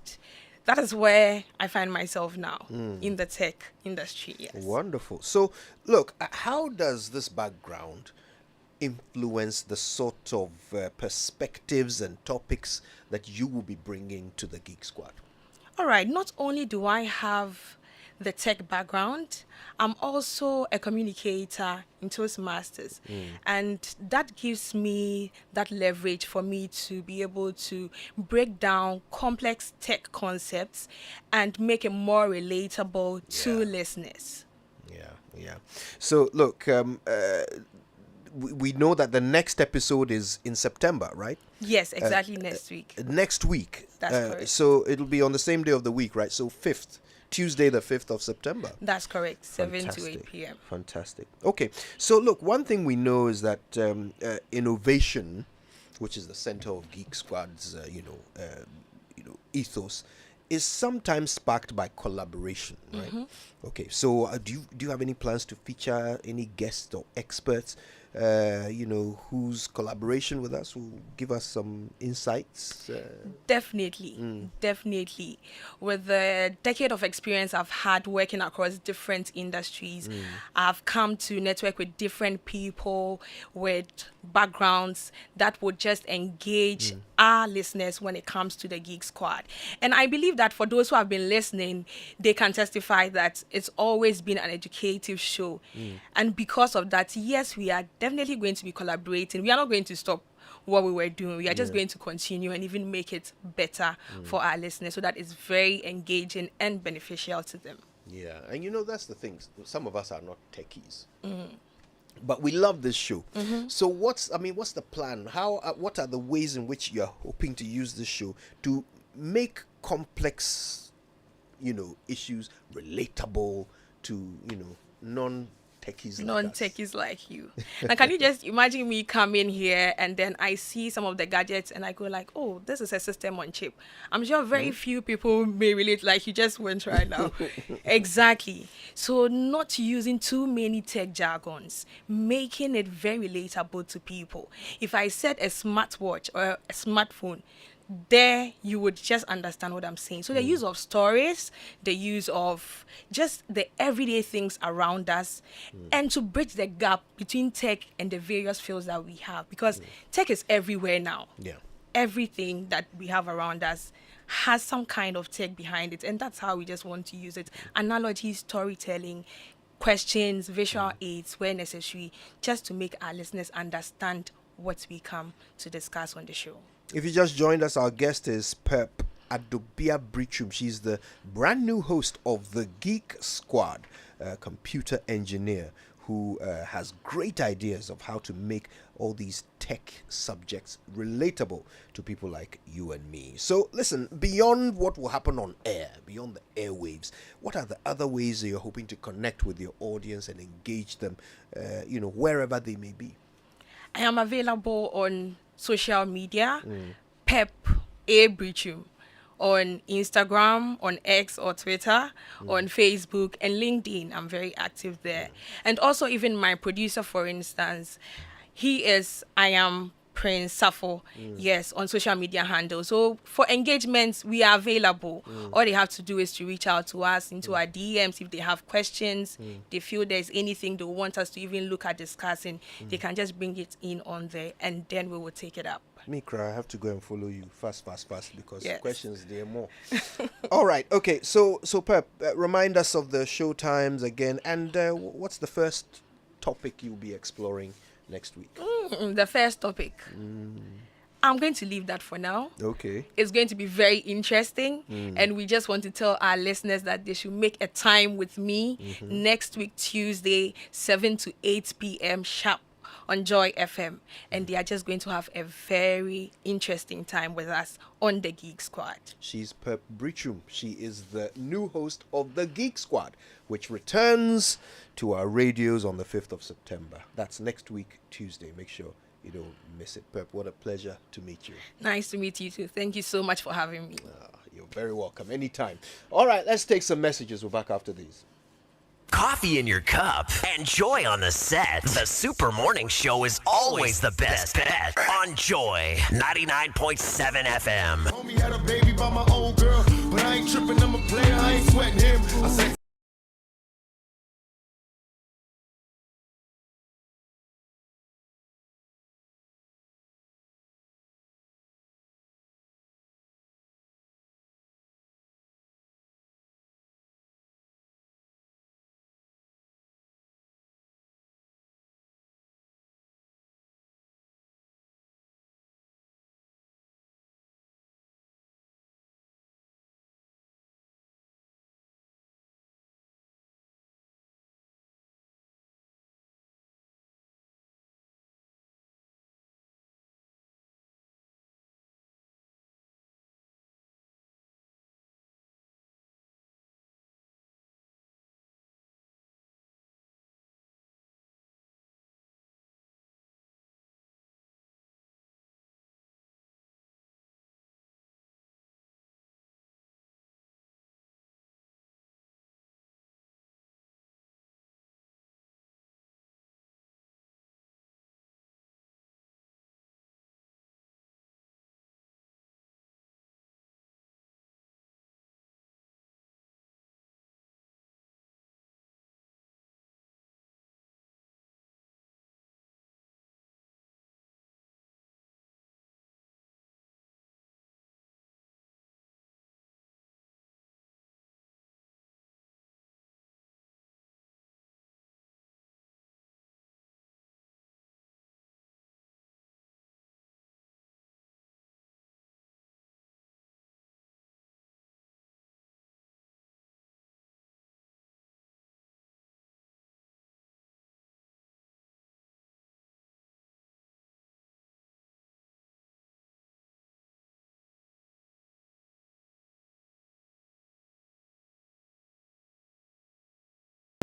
that is where I find myself now, in the tech industry. Yes. Wonderful. So, look, how does this background influence the sort of perspectives and topics that you will be bringing to the Geek Squad? All right. Not only do I have the tech background, I'm also a communicator in Toastmasters. And that gives me that leverage for me to be able to break down complex tech concepts and make it more relatable to listeners. Yeah. So, look, we know that the next episode is in September, right? Yes, exactly, next week. Next week. That's correct. So it'll be on the same day of the week, right? So 5th, Tuesday the 5th of September. That's correct, 7 to 8 p.m. Fantastic. Okay, so look, one thing we know is that innovation which is the center of Geek Squad's, ethos, is sometimes sparked by collaboration, right? Okay, so do you have any plans to feature any guests or experts, whose collaboration with us will give us some insights? Definitely. With the decade of experience I've had working across different industries, I've come to network with different people with backgrounds that would just engage our listeners when it comes to the Geek Squad. And I believe that for those who have been listening, they can testify that it's always been an educative show. And because of that, yes, we are definitely going to be collaborating. We are not going to stop what we were doing. We are just going to continue and even make it better for our listeners, so that it's very engaging and beneficial to them. Yeah, and that's the thing. Some of us are not techies. But we love this show. So what's the plan? What are the ways in which you're hoping to use this show to make complex, issues relatable to, non-techies like you. Now, can you just imagine me coming here and then I see some of the gadgets and I go like, oh, this is a system on chip. I'm sure very few people may relate like you just went right now. Exactly. So not using too many tech jargons, making it very relatable to people. If I said a smartwatch or a smartphone, there you would just understand what I'm saying. So the use of stories, the use of just the everyday things around us, and to bridge the gap between tech and the various fields that we have, because tech is everywhere now. Everything that we have around us has some kind of tech behind it, and that's how we just want to use it. Analogy, storytelling, questions, visual aids where necessary, just to make our listeners understand what we come to discuss on the show. If you just joined us, our guest is Pep Adobia Brichum. She's the brand new host of the Geek Squad, a computer engineer who has great ideas of how to make all these tech subjects relatable to people like you and me. So listen, beyond what will happen on air, beyond the airwaves, what are the other ways that you're hoping to connect with your audience and engage them, wherever they may be? I am available on social media, Pep A. Brichum, on Instagram, on X or Twitter, on Facebook and LinkedIn. I'm very active there. And also even my producer, for instance, I am Prince Safo, yes, on social media handles. So for engagements, we are available. All they have to do is to reach out to us into our DMs if they have questions, they feel there's anything they want us to even look at discussing, they can just bring it in on there and then we will take it up. Mikra, I have to go and follow you fast because questions there are more. All right, okay, so Pep, remind us of the show times again, and what's the first topic you'll be exploring next week? The first topic. I'm going to leave that for now. Okay. It's going to be very interesting, and we just want to tell our listeners that they should make a time with me next week, Tuesday, 7 to 8 p.m. sharp on Joy FM, and they are just going to have a very interesting time with us on the Geek Squad. She's Pep Brichum. She is the new host of the Geek Squad, which returns to our radios on the 5th of September. That's next week, Tuesday. Make sure you don't miss it. Pep, what a pleasure to meet you. Nice to meet you too. Thank you so much for having me. You're very welcome. Anytime. All right, let's take some messages. We're back after these. Coffee in your cup and joy on the set. The Super Morning Show is always the best bet on Joy 99.7 FM. Homie had a baby by my old girl, but I ain't tripping, I'm a player, I ain't sweating him. I said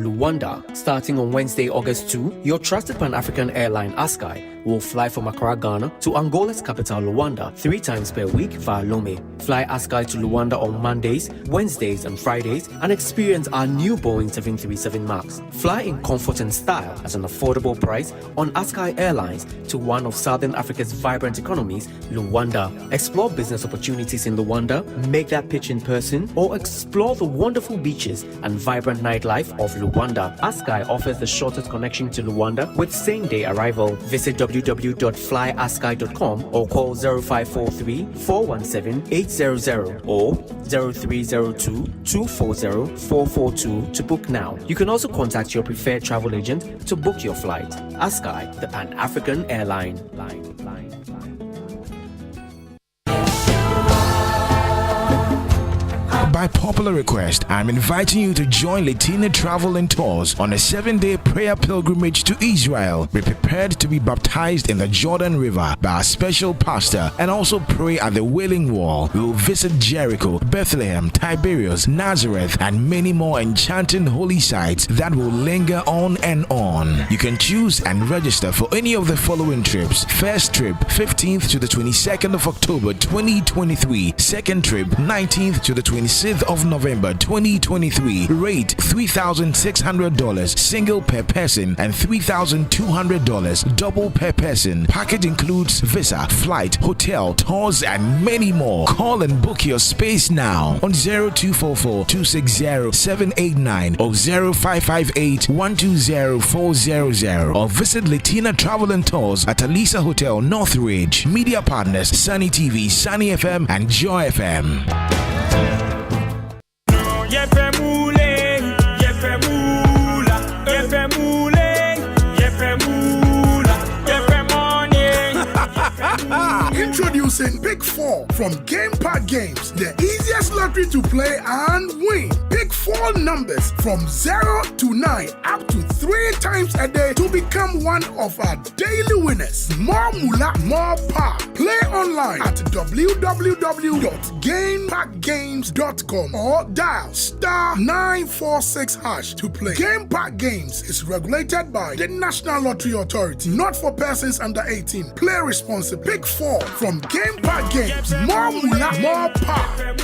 Luanda. Starting on Wednesday, August 2, your trusted Pan-African airline Askai will fly from Accra, Ghana to Angola's capital, Luanda, 3 times per week via Lome. Fly Askai to Luanda on Mondays, Wednesdays, and Fridays and experience our new Boeing 737 MAX. Fly in comfort and style at an affordable price on Askai Airlines to one of Southern Africa's vibrant economies, Luanda. Explore business opportunities in Luanda, make that pitch in person, or explore the wonderful beaches and vibrant nightlife of Luanda. Askai offers the shortest connection to Luanda with same-day arrival. Visit www.flyaskai.com or call 0543 417 800 or 0302 240 442 to book now. You can also contact your preferred travel agent to book your flight. Askai, the Pan-African airline. By popular request, I'm inviting you to join Latina Travel and Tours on a 7-day prayer pilgrimage to Israel. Be prepared to be baptized in the Jordan River by our special pastor and also pray at the Wailing Wall. We will visit Jericho, Bethlehem, Tiberias, Nazareth, and many more enchanting holy sites that will linger on and on. You can choose and register for any of the following trips. First trip, 15th to the 22nd of October 2023. Second trip, 19th to the 26th of November 2023. Rate $3,600 single per person and $3,200 double per person. Package includes visa, flight, hotel, tours, and many more. Call and book your space now on 0244 260 789 or 0558 120 400 or visit Latina Travel and Tours at Alisa Hotel, Northridge. Media partners Sunny TV, Sunny FM, and Joy FM. Introducing Pick 4 from Game Park Games, the easiest lottery to play and win. Pick 4 numbers from 0 to 9 up to 3 times a day to become one of our daily winners. More moolah, more power. Play online at www.gameparkgames.com or dial *946# to play. Game Park Games is regulated by the National Lottery Authority, not for persons under 18. Play responsibly. Pick 4 from Game Park Games. More moolah, more power.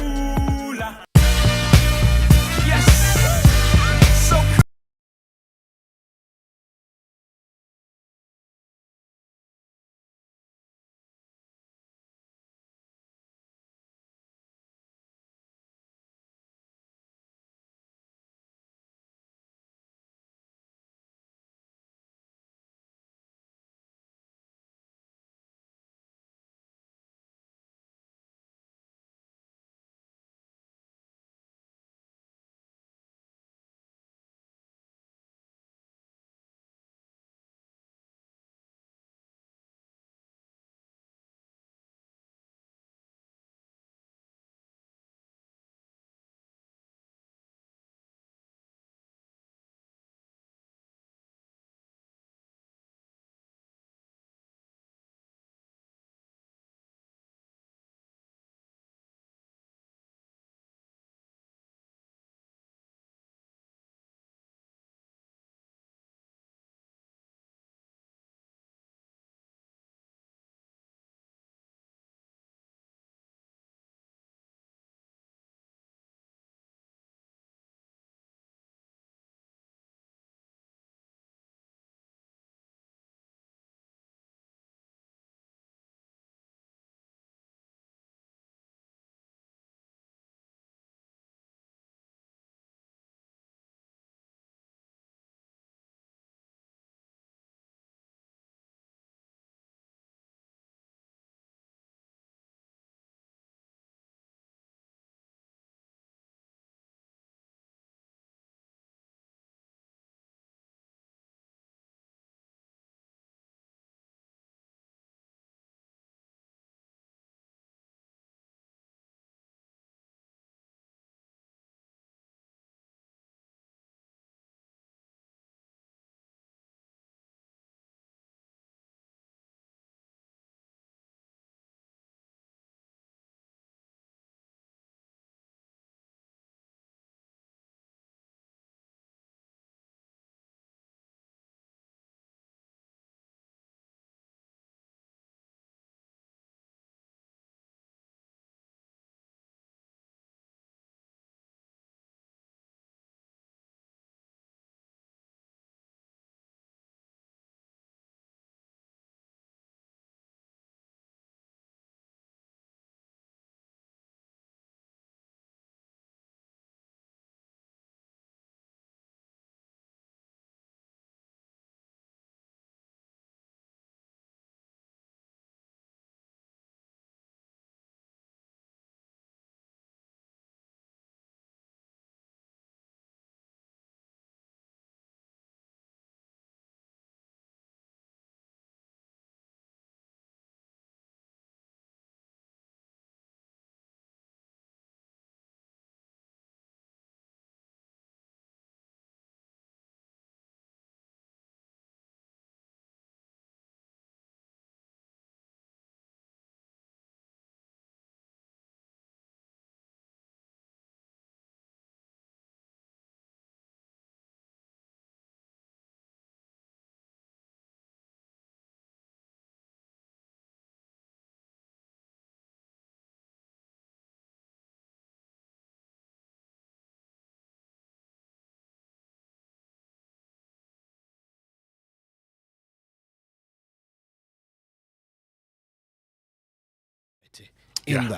Mubeti. In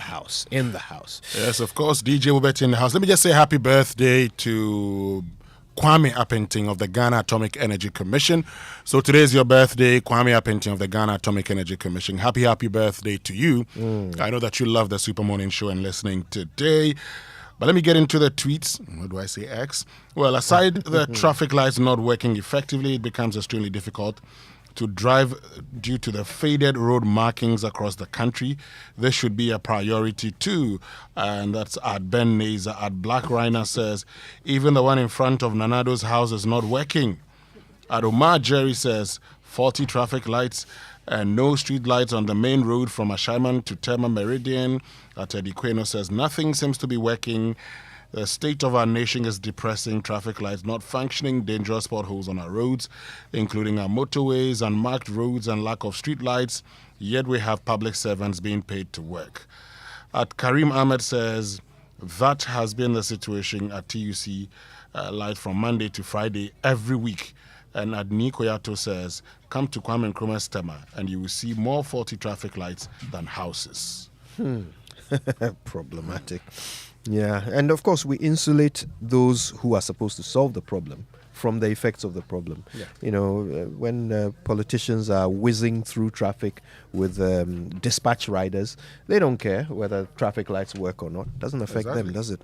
the house. Yes, of course, DJ Mubeti in the house. Let me just say happy birthday to Kwame Appenting of the Ghana Atomic Energy Commission. So today is your birthday, Kwame Appenting of the Ghana Atomic Energy Commission. Happy birthday to you. I know that you love the Super Morning Show and listening today. But let me get into the tweets. What do I say, X? Well, aside the traffic lights not working effectively, it becomes extremely difficult to drive due to the faded road markings across the country. This should be a priority too. And that's at Ben Nazer. At Black Rhino says, even the one in front of Nanado's house is not working. At Omar Jerry says, faulty traffic lights and no street lights on the main road from Ashaiman to Tema Meridian. At Eddie Queno says, nothing seems to be working. The state of our nation is depressing. Traffic lights not functioning, dangerous potholes on our roads, including our motorways, unmarked roads, and lack of street lights. Yet we have public servants being paid to work. At Karim Ahmed says, that has been the situation at TUC light from Monday to Friday every week. And at Nikoyato says, come to Kwame Nkrumah's Tema and you will see more faulty traffic lights than houses. Problematic. Yeah, and of course we insulate those who are supposed to solve the problem from the effects of the problem. Yeah. You know, when politicians are whizzing through traffic with dispatch riders, they don't care whether traffic lights work or not. Doesn't affect them, does it?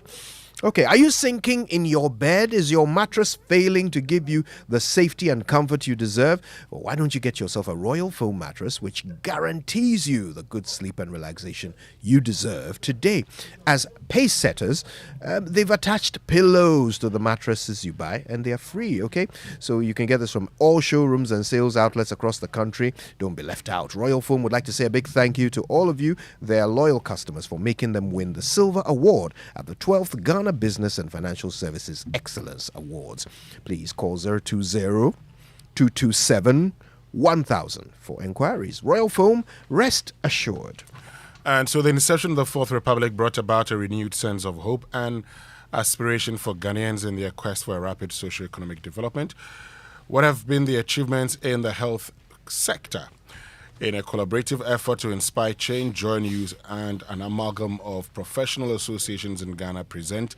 Okay, are you sinking in your bed? Is your mattress failing to give you the safety and comfort you deserve? Well, why don't you get yourself a Royal Foam mattress which guarantees you the good sleep and relaxation you deserve today? As pace setters, they've attached pillows to the mattresses you buy and they're free, okay? So you can get this from all showrooms and sales outlets across the country. Don't be left out. Royal Foam would like to say a big thank you to all of you, their loyal customers, for making them win the Silver Award at the 12th Ghana Business and Financial Services Excellence Awards. Please call 020-227-1000 for inquiries. Royal Foam, rest assured. And so the inception of the Fourth Republic brought about a renewed sense of hope and aspiration for Ghanaians in their quest for a rapid socio-economic development. What have been the achievements in the health sector? In a collaborative effort to inspire change, Joy News and an amalgam of professional associations in Ghana present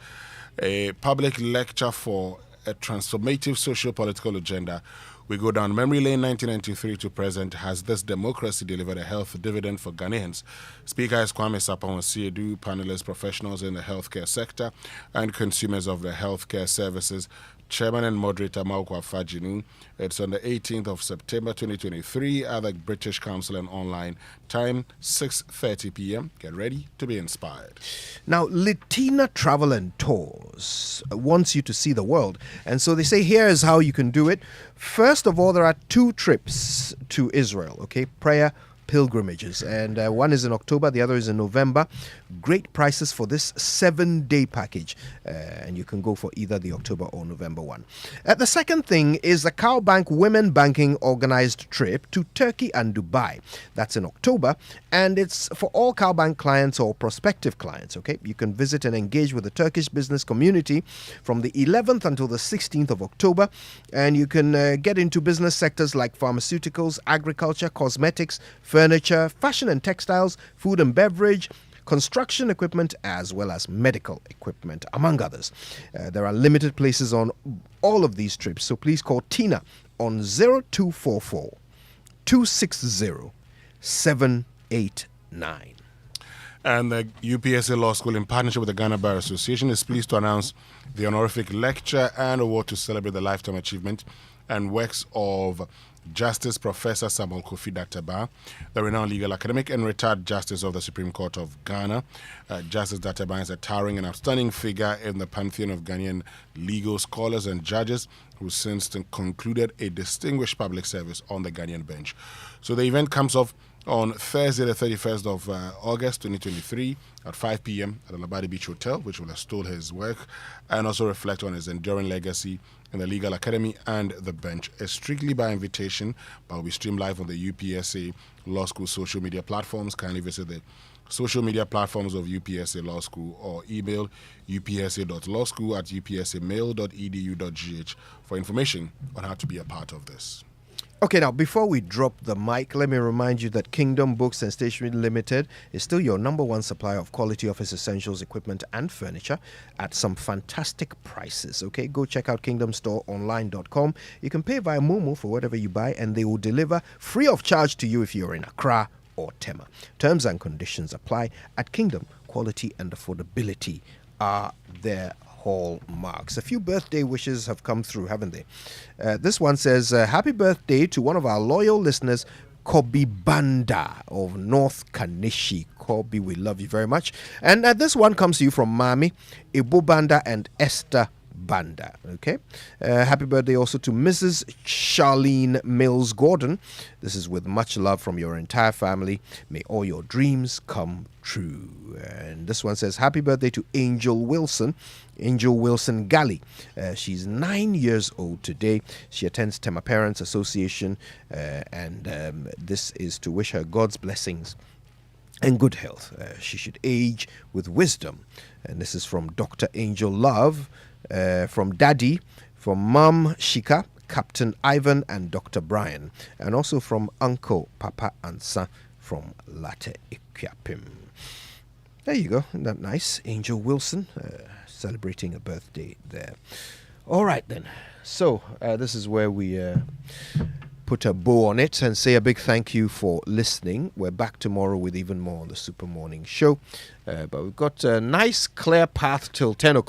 a public lecture for a transformative socio-political agenda. We go down memory lane 1993 to present. Has this democracy delivered a health dividend for Ghanaians? Speaker is Kwame Sapon Siedu, panelists, professionals in the healthcare sector and consumers of the healthcare services. Chairman and moderator Maukwa Fajinu. It's on the 18th of September 2023 at the British Council and online. Time 6:30 p.m. Get ready to be inspired. Now, Latina Travel and Tours wants you to see the world. And so they say, here's how you can do it. First of all, there are 2 trips to Israel, okay? Prayer pilgrimages, and one is in October, the other is in November. Great prices for this 7-day package, and you can go for either the October or November one. The second thing is the Cowbank Women Banking organized trip to Turkey and Dubai. That's in October, and it's for all Cowbank clients or prospective clients, okay? You can visit and engage with the Turkish business community from the 11th until the 16th of October, and you can get into business sectors like pharmaceuticals, agriculture, cosmetics, furniture, fashion and textiles, food and beverage, construction equipment, as well as medical equipment, among others. There are limited places on all of these trips, so please call Tina on 0244 260 789. And the UPSA Law School, in partnership with the Ghana Bar Association, is pleased to announce the honorific lecture and award to celebrate the lifetime achievement and works of Justice Professor Samuel Kofi Daktaba, the renowned legal academic and retired Justice of the Supreme Court of Ghana. Justice Daktaba is a towering and outstanding figure in the pantheon of Ghanaian legal scholars and judges who since concluded a distinguished public service on the Ghanaian bench. So the event comes off on Thursday, the 31st of August 2023 at 5 p.m. at the Labadi Beach Hotel, which will extol his work and also reflect on his enduring legacy in the Legal Academy and the bench. It's strictly by invitation, but will be streamed live on the UPSA Law School social media platforms. Kindly visit the social media platforms of UPSA Law School or email upsa.lawschool@upsamail.edu.gh for information on how to be a part of this. Okay, now before we drop the mic, let me remind you that Kingdom Books and Stationery Limited is still your number one supplier of quality office essentials, equipment, and furniture at some fantastic prices. Okay, go check out kingdomstoreonline.com. You can pay via Momo for whatever you buy, and they will deliver free of charge to you if you're in Accra or Tema. Terms and conditions apply. At Kingdom, quality and affordability are their hallmarks. A few birthday wishes have come through, haven't they? This one says, happy birthday to one of our loyal listeners, Kobi Banda of North Kanishi. Kobi, we love you very much. And this one comes to you from Mami, Ibu Banda, and Esther Banda. Okay. Happy birthday also to Mrs. Charlene Mills Gordon. This is with much love from your entire family. May all your dreams come true. And this one says, happy birthday to Angel Wilson Galley. She's 9 years old today. She attends Tema Parents Association, and this is to wish her God's blessings and good health. She should age with wisdom. And this is from Dr. Angel Love, from Daddy, from Mom Shika, Captain Ivan, and Dr. Brian, and also from Uncle Papa Ansa from Latte Ikwapim. There you go. Isn't that nice? Angel Wilson celebrating a birthday there. All right, then. So this is where we put a bow on it and say a big thank you for listening. We're back tomorrow with even more on the Super Morning Show. But we've got a nice, clear path till 10 o'clock.